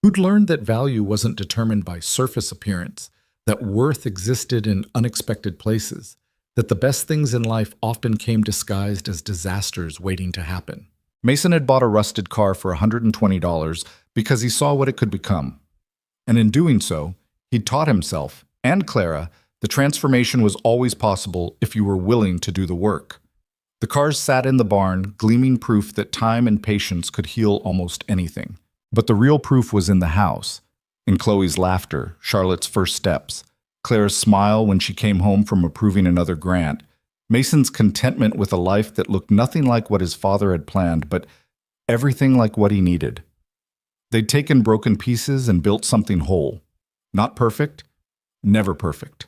Who'd learned that value wasn't determined by surface appearance, that worth existed in unexpected places, that the best things in life often came disguised as disasters waiting to happen. Mason had bought a rusted car for $120 because he saw what it could become. And in doing so, he'd taught himself, and Clara, the transformation was always possible if you were willing to do the work. The cars sat in the barn, gleaming proof that time and patience could heal almost anything. But the real proof was in the house, in Chloe's laughter, Charlotte's first steps, Clara's smile when she came home from approving another grant, Mason's contentment with a life that looked nothing like what his father had planned, but everything like what he needed. They'd taken broken pieces and built something whole. Not perfect, never perfect,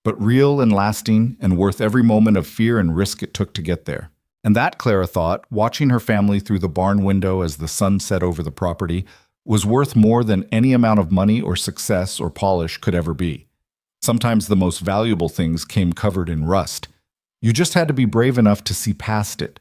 but real and lasting and worth every moment of fear and risk it took to get there. And that, Clara thought, watching her family through the barn window as the sun set over the property, was worth more than any amount of money or success or polish could ever be. Sometimes the most valuable things came covered in rust. You just had to be brave enough to see past it.